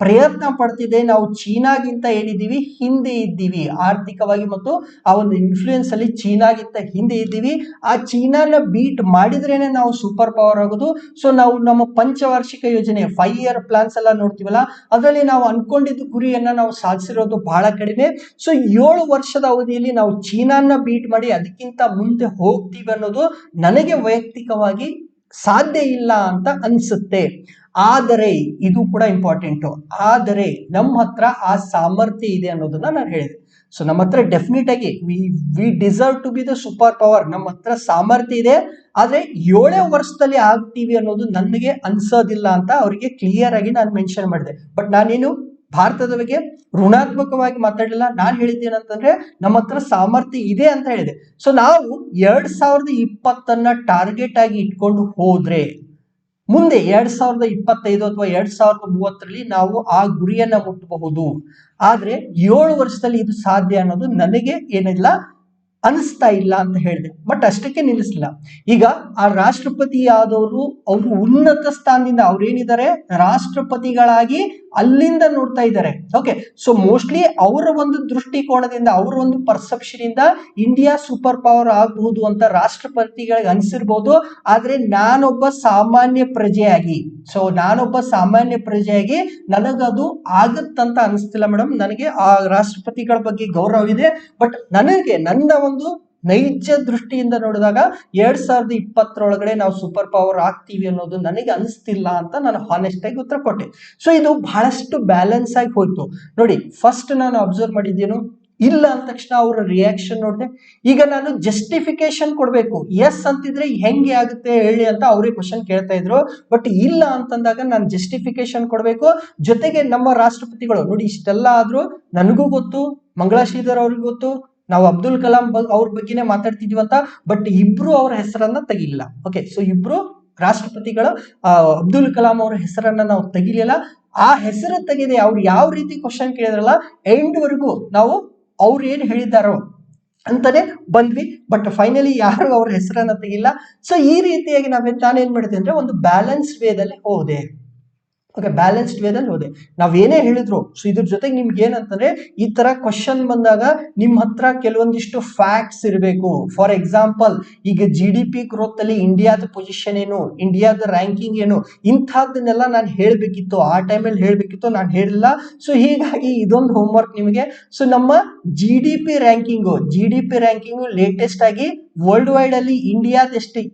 ಪ್ರಯತ್ನ ಪಡ್ತಿದೆ. ನಾವು ಚೀನಾಗಿಂತ ಏನಿದ್ದೀವಿ, ಹಿಂದೆ ಇದ್ದೀವಿ ಆರ್ಥಿಕವಾಗಿ, ಮತ್ತು ಆ ಒಂದು ಇನ್ಫ್ಲೂಯೆನ್ಸ್ ಅಲ್ಲಿ ಚೀನಾಗಿಂತ ಹಿಂದೆ ಇದ್ದೀವಿ. ಆ ಚೀನಾನ ಬೀಟ್ ಮಾಡಿದ್ರೇನೆ ನಾವು ಸೂಪರ್ ಪವರ್ ಆಗೋದು. ಸೊ ನಾವು ನಮ್ಮ ಪಂಚವಾರ್ಷಿಕ ಯೋಜನೆ 5 ಇಯರ್ ಪ್ಲಾನ್ಸ್ ಎಲ್ಲ ನೋಡ್ತೀವಲ್ಲ, ಅದರಲ್ಲಿ ನಾವು ಅನ್ಕೊಂಡಿದ್ದ ಗುರಿಯನ್ನ ನಾವು ಸಾಧಿಸಿರೋದು ಬಹಳ ಕಡಿಮೆ. ಸೊ 7 ವರ್ಷದ ಅವಧಿಯಲ್ಲಿ ನಾವು ಚೀನಾನ ಬೀಟ್ ಮಾಡಿ ಅದಕ್ಕಿಂತ ಮುಂದೆ ಹೋಗ್ತೀವಿ ಅನ್ನೋದು ನನಗೆ ವೈಯಕ್ತಿಕವಾಗಿ ಸಾಧ್ಯ ಇಲ್ಲ ಅಂತ ಅನ್ಸುತ್ತೆ. ಆದರೆ ಇದು ಕೂಡ ಇಂಪಾರ್ಟೆಂಟು, ಆದರೆ ನಮ್ಮ ಹತ್ರ ಆ ಸಾಮರ್ಥ್ಯ ಇದೆ ಅನ್ನೋದನ್ನ ನಾನು ಹೇಳಿದೆ. ಸೊ ನಮ್ಮ ಹತ್ರ ಡೆಫಿನೆಟ್ ಆಗಿ we deserve to be the super power, ನಮ್ಮ ಹತ್ರ ಸಾಮರ್ಥ್ಯ ಇದೆ, ಆದ್ರೆ 7 ವರ್ಷದಲ್ಲಿ ಆಗ್ತೀವಿ ಅನ್ನೋದು ನನಗೆ ಅನ್ಸೋದಿಲ್ಲ ಅಂತ ಅವರಿಗೆ ಕ್ಲಿಯರ್ ಆಗಿ ನಾನು ಮೆನ್ಷನ್ ಮಾಡಿದೆ. ಬಟ್ ನಾನೇನು ಭಾರತದ ಬಗ್ಗೆ ಋಣಾತ್ಮಕವಾಗಿ ಮಾತಾಡಲಿಲ್ಲ. ನಾನು ಹೇಳಿದ್ದೇನಂತಂದ್ರೆ ನಮ್ಮ ಹತ್ರ ಸಾಮರ್ಥ್ಯ ಇದೆ ಅಂತ ಹೇಳಿದೆ. ಸೊ ನಾವು 2020 ಟಾರ್ಗೆಟ್ ಆಗಿ ಇಟ್ಕೊಂಡು ಹೋದ್ರೆ ಮುಂದೆ 2025 ಅಥವಾ 2030 ನಾವು ಆ ಗುರಿಯನ್ನ ಮುಟ್ಟಬಹುದು. ಆದ್ರೆ 7 ವರ್ಷದಲ್ಲಿ ಇದು ಸಾಧ್ಯ ಅನ್ನೋದು ನನಗೆ ಏನಿಲ್ಲ ಅನಿಸ್ತಾ ಇಲ್ಲ ಅಂತ ಹೇಳಿದೆ. ಬಟ್ ಅಷ್ಟಕ್ಕೆ ನಿಲ್ಲಿಸಲಿಲ್ಲ. ಈಗ ಆ ರಾಷ್ಟ್ರಪತಿ ಆದವರು ಅವರು ಉನ್ನತ ಸ್ಥಾನದಿಂದ ಅವ್ರೇನಿದ್ದಾರೆ ರಾಷ್ಟ್ರಪತಿಗಳಾಗಿ ಅಲ್ಲಿಂದ ನೋಡ್ತಾ ಇದ್ದಾರೆ. ಓಕೆ, ಸೊ ಮೋಸ್ಟ್ಲಿ ಅವರ ಒಂದು ದೃಷ್ಟಿಕೋನದಿಂದ ಅವರ ಒಂದು ಪರ್ಸೆಪ್ಷನ್ ಇಂದ ಇಂಡಿಯಾ ಸೂಪರ್ ಪವರ್ ಆಗಬಹುದು ಅಂತ ರಾಷ್ಟ್ರಪತಿಗಳಿಗೆ ಅನಿಸಿರ್ಬೋದು. ಆದ್ರೆ ನಾನೊಬ್ಬ ಸಾಮಾನ್ಯ ಪ್ರಜೆಯಾಗಿ ನನಗದು ಆಗತ್ತಂತ ಅನಿಸ್ತಿಲ್ಲ ಮೇಡಮ್. ನನಗೆ ಆ ರಾಷ್ಟ್ರಪತಿಗಳ ಬಗ್ಗೆ ಗೌರವ ಇದೆ, ಬಟ್ ನನಗೆ ನನ್ನ ಒಂದು ನೈಜ ದೃಷ್ಟಿಯಿಂದ ನೋಡಿದಾಗ 2020 ನಾವು ಸೂಪರ್ ಪವರ್ ಆಗ್ತೀವಿ ಅನ್ನೋದು ನನಗೆ ಅನಿಸ್ತಿಲ್ಲ ಅಂತ ನಾನು ಹಾನೆಸ್ಟ್ ಆಗಿ ಉತ್ತರ ಕೊಟ್ಟೆ. ಸೊ ಇದು ಬಹಳಷ್ಟು ಬ್ಯಾಲೆನ್ಸ್ ಆಗಿ ಹೋಯ್ತು ನೋಡಿ. ಫಸ್ಟ್ ನಾನು ಅಬ್ಸರ್ವ್ ಮಾಡಿದ್ದೇನು, ಇಲ್ಲ ಅಂದ ತಕ್ಷಣ ಅವರ ರಿಯಾಕ್ಷನ್ ನೋಡಿದೆ. ಈಗ ನಾನು ಜಸ್ಟಿಫಿಕೇಶನ್ ಕೊಡ್ಬೇಕು, ಎಸ್ ಅಂತಿದ್ರೆ ಹೆಂಗೆ ಆಗುತ್ತೆ ಹೇಳಿ ಅಂತ ಅವ್ರಿಗೆ ಕ್ವಶನ್ ಕೇಳ್ತಾ ಇದ್ರು. ಬಟ್ ಇಲ್ಲ ಅಂತಂದಾಗ ನಾನು ಜಸ್ಟಿಫಿಕೇಶನ್ ಕೊಡ್ಬೇಕು. ಜೊತೆಗೆ ನಮ್ಮ ರಾಷ್ಟ್ರಪತಿಗಳು ನೋಡಿ ಇಷ್ಟೆಲ್ಲ ಆದ್ರೂ ನನಗೂ ಗೊತ್ತು, ಮಂಗಳಾ ಶ್ರೀಧರ್ ಅವ್ರಿಗೂ ಗೊತ್ತು, ನಾವು ಅಬ್ದುಲ್ ಕಲಾಂ ಅವ್ರ ಬಗ್ಗೆನೇ ಮಾತಾಡ್ತಿದೀವಿ ಅಂತ. ಬಟ್ ಇಬ್ರು ಅವ್ರ ಹೆಸರನ್ನ ತೆಗಿಲಿಲ್ಲ. ಓಕೆ, ಸೊ ಇಬ್ರು ರಾಷ್ಟ್ರಪತಿಗಳು ಅಬ್ದುಲ್ ಕಲಾಂ ಅವರ ಹೆಸರನ್ನ ನಾವು ತೆಗಿಲಿಲ್ಲ. ಆ ಹೆಸರು ತೆಗೆದೆ ಅವ್ರು ಯಾವ ರೀತಿ ಕ್ವಶನ್ ಕೇಳಿದ್ರಲ್ಲ ಎಂಡ್ ವರೆಗೂ ನಾವು ಅವ್ರು ಏನ್ ಹೇಳಿದಾರೋ ಅಂತಾನೆ ಬಂದ್ವಿ. ಬಟ್ ಫೈನಲಿ ಯಾರು ಅವ್ರ ಹೆಸರನ್ನ ತೆಗಿಲ್ಲ. ಸೊ ಈ ರೀತಿಯಾಗಿ ನಾನೇನ್ ಮಾಡಿದೆ ಅಂದ್ರೆ ಒಂದು ಬ್ಯಾಲೆನ್ಸ್ಡ್ ವೇದಲ್ಲಿ ಹೋದೆ. ಓಕೆ, ಬ್ಯಾಲೆನ್ಸ್ಡ್ ವೇದಲ್ಲಿ ಹೋದೆ. ನಾವೇನೇ ಹೇಳಿದ್ರು, ಸೊ ಇದ್ರ ಜೊತೆಗೆ ನಿಮ್ಗೆ ಏನಂತಂದ್ರೆ ಈ ತರ ಕ್ವಶನ್ ಬಂದಾಗ ನಿಮ್ಮ ಹತ್ರ ಕೆಲವೊಂದಿಷ್ಟು ಫ್ಯಾಕ್ಟ್ಸ್ ಇರಬೇಕು. ಫಾರ್ ಎಕ್ಸಾಂಪಲ್, ಈಗ GDP ಗ್ರೋತ್ ಅಲ್ಲಿ ಇಂಡಿಯಾದ ಪೊಸಿಷನ್ ಏನು, ಇಂಡಿಯಾದ ರ್ಯಾಂಕಿಂಗ್ ಏನು, ಇಂಥದ್ದನ್ನೆಲ್ಲ ನಾನು ಹೇಳ್ಬೇಕಿತ್ತು. ಆ ಟೈಮಲ್ಲಿ ಹೇಳ್ಬೇಕಿತ್ತು, ನಾನು ಹೇಳಿಲ್ಲ. ಸೊ ಹೀಗಾಗಿ ಇದೊಂದು ಹೋಮ್ವರ್ಕ್ ನಿಮಗೆ. ಸೊ ನಮ್ಮ GDP ರ್ಯಾಂಕಿಂಗು ಲೇಟೆಸ್ಟ್ ಆಗಿ ವರ್ಲ್ಡ್ ವೈಡ್ ಅಲ್ಲಿ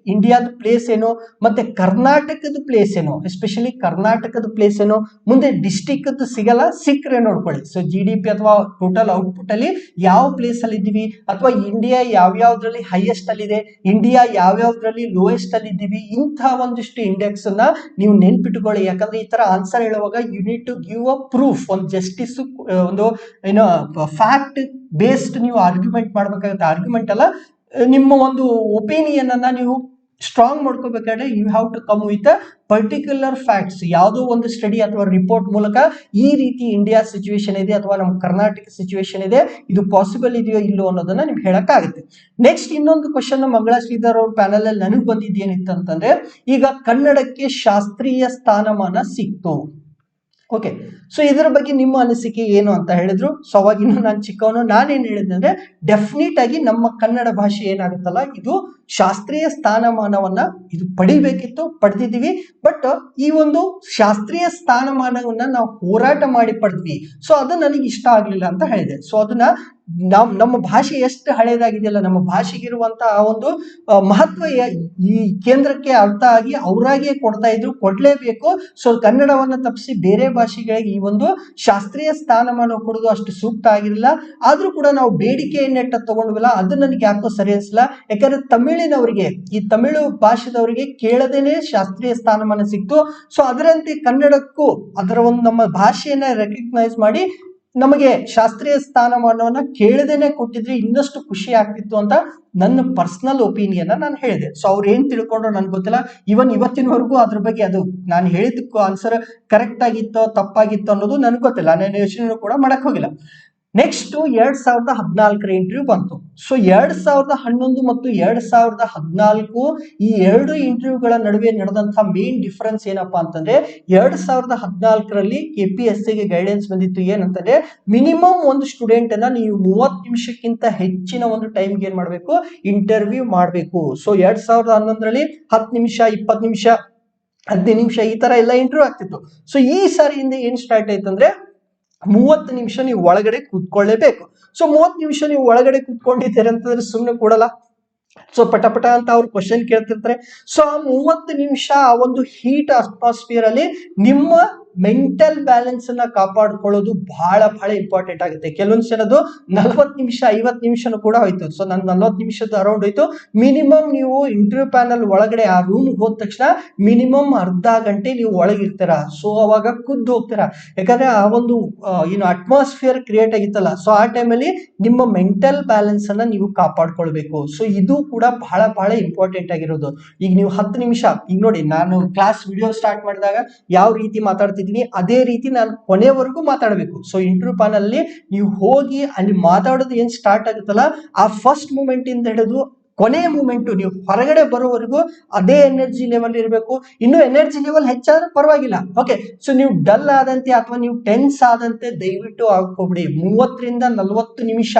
ಇಂಡಿಯಾದ ಪ್ಲೇಸ್ ಏನು, ಮತ್ತೆ ಕರ್ನಾಟಕದ ಪ್ಲೇಸ್ ಏನು, ಎಸ್ಪೆಷಲಿ ಕರ್ನಾಟಕದ ಪ್ಲೇಸ್ ಏನು, ಮುಂದೆ ಡಿಸ್ಟಿಕ್ ಸಿಗಲ್ಲ, ಸಿಕ್ಕರೆ ನೋಡ್ಕೊಳ್ಳಿ. ಸೊ GDP ಅಥವಾ ಟೋಟಲ್ ಔಟ್ಪುಟ್ ಅಲ್ಲಿ ಯಾವ ಪ್ಲೇಸ್ ಅಲ್ಲಿ ಇದ್ದೀವಿ, ಅಥವಾ ಇಂಡಿಯಾ ಯಾವ್ಯಾವ್ದ್ರಲ್ಲಿ ಹೈಯೆಸ್ಟ್ ಅಲ್ಲಿ ಇದೆ, ಇಂಡಿಯಾ ಯಾವ್ಯಾವ್ದ್ರಲ್ಲಿ ಲೋಯೆಸ್ಟ್ ಅಲ್ಲಿ ಇದ್ದೀವಿ, ಇಂತಹ ಒಂದಿಷ್ಟು ಇಂಡೆಕ್ಸ್ ಅನ್ನ ನೀವು ನೆನ್ಪಿಟ್ಕೊಳ್ಳಿ. ಯಾಕಂದ್ರೆ ಈ ತರ ಆನ್ಸರ್ ಹೇಳುವಾಗ you need to give a proof, ಒಂದು ಜಸ್ಟಿಸ್, ಒಂದು ಏನೋ ಫ್ಯಾಕ್ಟ್ ಬೇಸ್ಡ್ ನೀವು ಆರ್ಗ್ಯುಮೆಂಟ್ ಮಾಡ್ಬೇಕಾಗುತ್ತೆ. ಆರ್ಗ್ಯುಮೆಂಟ್ ಅಲ್ಲ, ನಿಮ್ಮ ಒಂದು ಒಪಿನಿಯನ್ ಅನ್ನ ನೀವು ಸ್ಟ್ರಾಂಗ್ ಮಾಡ್ಕೋಬೇಕಾದ್ರೆ you have to come with particular facts. ಯಾವುದೋ ಒಂದು ಸ್ಟಡಿ ಅಥವಾ ರಿಪೋರ್ಟ್ ಮೂಲಕ ಈ ರೀತಿ ಇಂಡಿಯಾ ಸಿಚುವೇಶನ್ ಇದೆ ಅಥವಾ ನಮ್ಮ ಕರ್ನಾಟಕ ಸಿಚುವೇಶನ್ ಇದೆ, ಇದು ಪಾಸಿಬಲ್ ಇದೆಯೋ ಇಲ್ಲೋ ಅನ್ನೋದನ್ನ ನಿಮ್ಗೆ ಹೇಳಕ್ಕಾಗುತ್ತೆ. ನೆಕ್ಸ್ಟ್ ಇನ್ನೊಂದು ಕ್ವಶನ್ ಮಂಗಳಾ ಶ್ರೀಧರ್ ಅವ್ರ ಪ್ಯಾನಲ್ ಅಲ್ಲಿ ನನಗೆ ಬಂದಿದ್ದೇನಿತ್ತು ಅಂತಂದ್ರೆ, ಈಗ ಕನ್ನಡಕ್ಕೆ ಶಾಸ್ತ್ರೀಯ ಸ್ಥಾನಮಾನ ಸಿಕ್ತು. ಓಕೆ, ಸೊ ಇದರ ಬಗ್ಗೆ ನಿಮ್ಮ ಅನಿಸಿಕೆ ಏನು ಅಂತ ಹೇಳಿದ್ರು. ಸೊ ಅವಾಗಿನ್ನು ನಾನು ಚಿಕ್ಕವನು, ನಾನೇನ್ ಹೇಳಿದೆ ಅಂದ್ರೆ ಡೆಫಿನೆಟ್ ಆಗಿ ನಮ್ಮ ಕನ್ನಡ ಭಾಷೆ ಏನಾಗುತ್ತಲ್ಲ ಇದು ಶಾಸ್ತ್ರೀಯ ಸ್ಥಾನಮಾನವನ್ನ ಇದು ಪಡಿಬೇಕಿತ್ತು, ಪಡೆದಿದ್ದೀವಿ. ಬಟ್ ಈ ಒಂದು ಶಾಸ್ತ್ರೀಯ ಸ್ಥಾನಮಾನವನ್ನ ನಾವು ಹೋರಾಟ ಮಾಡಿ ಪಡೆದ್ವಿ. ಸೊ ಅದು ನನಗೆ ಇಷ್ಟ ಆಗ್ಲಿಲ್ಲ ಅಂತ ಹೇಳಿದೆ. ಸೊ ಅದನ್ನ ನಮ್ಮ ಭಾಷೆ ಎಷ್ಟು ಹಳೇದಾಗಿದೆಯಲ್ಲ, ನಮ್ಮ ಭಾಷೆಗಿರುವಂತಹ ಆ ಒಂದು ಮಹತ್ವ ಈ ಕೇಂದ್ರಕ್ಕೆ ಅರ್ಥ ಆಗಿ ಅವರಾಗಿಯೇ ಕೊಡ್ತಾ ಇದ್ರು, ಕೊಡ್ಲೇಬೇಕು. ಸೊ ಕನ್ನಡವನ್ನ ತಪ್ಪಿಸಿ ಬೇರೆ ಭಾಷೆಗಳಿಗೆ ಈ ಒಂದು ಶಾಸ್ತ್ರೀಯ ಸ್ಥಾನಮಾನ ಕೊಡೋದು ಅಷ್ಟು ಸೂಕ್ತ ಆಗಿರಲಿಲ್ಲ. ಆದ್ರೂ ಕೂಡ ನಾವು ಬೇಡಿಕೆಯನ್ನೆಟ್ಟ ತಗೊಂಡ್ವಲ್ಲ, ಅದು ನನಗೆ ಯಾಕೋ ಸರಿ ಅನಿಸಲ್ಲ. ಯಾಕಂದ್ರೆ ತಮಿಳಿನವರಿಗೆ, ಈ ತಮಿಳು ಭಾಷೆದವರಿಗೆ ಕೇಳದೇನೆ ಶಾಸ್ತ್ರೀಯ ಸ್ಥಾನಮಾನ ಸಿಕ್ತು. ಸೊ ಅದರಂತೆ ಕನ್ನಡಕ್ಕೂ ಅದರ ಒಂದು ನಮ್ಮ ಭಾಷೆಯನ್ನ ರೆಕಗ್ನೈಸ್ ಮಾಡಿ ನಮಗೆ ಶಾಸ್ತ್ರೀಯ ಸ್ಥಾನಮಾನವನ್ನ ಕೇಳದೇನೆ ಕೊಟ್ಟಿದ್ರೆ ಇನ್ನಷ್ಟು ಖುಷಿ ಆಗ್ತಿತ್ತು ಅಂತ ನನ್ನ ಪರ್ಸನಲ್ ಒಪಿನಿಯನ್ ನಾನು ಹೇಳಿದೆ. ಸೊ ಅವ್ರು ಏನ್ ತಿಳ್ಕೊಂಡ್ರು ನನ್ಗೆ ಗೊತ್ತಿಲ್ಲ. ಇವತ್ತಿನವರೆಗೂ ಅದ್ರ ಬಗ್ಗೆ ಅದು ನಾನು ಹೇಳಿದಕ್ಕೂ ಆನ್ಸರ್ ಕರೆಕ್ಟ್ ಆಗಿತ್ತೋ ತಪ್ಪಾಗಿತ್ತೋ ಅನ್ನೋದು ನನ್ಗೆ ಗೊತ್ತಿಲ್ಲ. ನಾನು ಯೋಚನೆ ಕೂಡ ಮಾಡಕ್ ಹೋಗಿಲ್ಲ. ನೆಕ್ಸ್ಟ್ 2014 ಇಂಟರ್ವ್ಯೂ ಬಂತು. ಸೊ 2011 ಮತ್ತು 2014 ಈ ಎರಡು ಇಂಟರ್ವ್ಯೂಗಳ ನಡುವೆ ನಡೆದಂತಹ ಮೇನ್ ಡಿಫರೆನ್ಸ್ ಏನಪ್ಪಾ ಅಂತಂದ್ರೆ, 2014ರಲ್ಲಿ KPSCಗೆ ಗೈಡೆನ್ಸ್ ಬಂದಿತ್ತು ಏನಂತಂದ್ರೆ, ಮಿನಿಮಮ್ ಒಂದು ಸ್ಟೂಡೆಂಟ್ ಅನ್ನ ನೀವು 30 ನಿಮಿಷಕ್ಕಿಂತ ಹೆಚ್ಚಿನ ಒಂದು ಟೈಮ್ಗೆ ಏನ್ ಮಾಡ್ಬೇಕು, ಇಂಟರ್ವ್ಯೂ ಮಾಡ್ಬೇಕು. ಸೊ 2011ರಲ್ಲಿ 10 ನಿಮಿಷ, 20 ನಿಮಿಷ, 15 ನಿಮಿಷ ಈ ತರ ಎಲ್ಲ ಇಂಟರ್ವ್ಯೂ ಆಗ್ತಿತ್ತು. ಸೊ ಈ ಸಾರಿಯಿಂದ ಏನ್ ಸ್ಟಾರ್ಟ್ ಆಯ್ತಂದ್ರೆ 30 ನಿಮಿಷ ನೀವು ಒಳಗಡೆ ಕೂತ್ಕೊಳ್ಳೇಬೇಕು. ಸೊ 30 ನಿಮಿಷ ನೀವು ಒಳಗಡೆ ಕೂತ್ಕೊಂಡಿದ್ದೀರಿ ಅಂತಂದ್ರೆ ಸುಮ್ಮನೆ ಕೊಡಲ್ಲ. ಸೊ ಪಟ ಪಟ ಅಂತ ಅವ್ರು ಕ್ವಶನ್ ಕೇಳ್ತಿರ್ತಾರೆ. ಸೊ ಆ 30 ನಿಮಿಷ ಆ ಒಂದು ಹೀಟ್ ಅಟ್ಮಾಸ್ಫಿಯರ್ ಅಲ್ಲಿ ನಿಮ್ಮ ಮೆಂಟಲ್ ಬ್ಯಾಲೆನ್ಸ್ ಅನ್ನ ಕಾಪಾಡ್ಕೊಳ್ಳೋದು ಬಹಳ ಬಹಳ ಇಂಪಾರ್ಟೆಂಟ್ ಆಗುತ್ತೆ. ಕೆಲವೊಂದು ಜನದು 40 ನಿಮಿಷ 50 ನಿಮಿಷನೂ ಕೂಡ ಹೋಯ್ತು. ಸೊ ನನ್ 40 ನಿಮಿಷದ ಅರೌಂಡ್ ಹೋಯ್ತು. ಮಿನಿಮಮ್ ನೀವು ಇಂಟರ್ವ್ಯೂ ಪ್ಯಾನಲ್ ಒಳಗಡೆ ಆ ರೂಮ್ ಹೋದ ತಕ್ಷಣ ಮಿನಿಮಮ್ ಅರ್ಧ ಗಂಟೆ ನೀವು ಒಳಗಿರ್ತೀರಾ. ಸೊ ಅವಾಗ ಖುದ್ದು ಹೋಗ್ತೀರಾ, ಯಾಕಂದ್ರೆ ಆ ಒಂದು ಏನು ಅಟ್ಮಾಸ್ಫಿಯರ್ ಕ್ರಿಯೇಟ್ ಆಗಿತ್ತಲ್ಲ, ಸೊ ಆ ಟೈಮಲ್ಲಿ ನಿಮ್ಮ ಮೆಂಟಲ್ ಬ್ಯಾಲೆನ್ಸ್ ಅನ್ನ ನೀವು ಕಾಪಾಡ್ಕೊಳ್ಬೇಕು. ಸೊ ಇದು ಕೂಡ ಬಹಳ ಬಹಳ ಇಂಪಾರ್ಟೆಂಟ್ ಆಗಿರೋದು. ಈಗ ನೀವು 10 ನಿಮಿಷ, ಈಗ ನೋಡಿ ನಾನು ಕ್ಲಾಸ್ ವಿಡಿಯೋ ಸ್ಟಾರ್ಟ್ ಮಾಡಿದಾಗ ಯಾವ ರೀತಿ ಮಾತಾಡ್ತಿದ್ದೀನಿ ಅದೇ ರೀತಿ ನಾನು ಕೊನೆವರೆಗೂ ಮಾತಾಡಬೇಕು. ಸೊ ಇಂಟರ್ವ್ಯೂ ಪ್ಯಾನಲ್ ಅಲ್ಲಿ ನೀವು ಹೋಗಿ ಅಲ್ಲಿ ಮಾತಾಡೋದು ಏನ್ ಸ್ಟಾರ್ಟ್ ಆಗುತ್ತಲ್ಲ, ಆ ಫಸ್ಟ್ ಮೂಮೆಂಟ್ ಇಂದ ಹಿಡಿದು ಕೊನೆಯ ಮೂಮೆಂಟ್ ನೀವು ಹೊರಗಡೆ ಬರೋವರೆಗೂ ಅದೇ ಎನರ್ಜಿ ಲೆವೆಲ್ ಇರಬೇಕು. ಇನ್ನು ಎನರ್ಜಿ ಲೆವೆಲ್ ಹೆಚ್ಚಾದ್ರೂ ಪರವಾಗಿಲ್ಲ, ಓಕೆ. ಸೊ ನೀವು ಡಲ್ ಆದಂತೆ ಅಥವಾ ನೀವು ಟೆನ್ಸ್ ಆದಂತೆ ದಯವಿಟ್ಟು ಆಗ್ಕೋಬಿಡಿ. 30 ರಿಂದ 40 ನಿಮಿಷ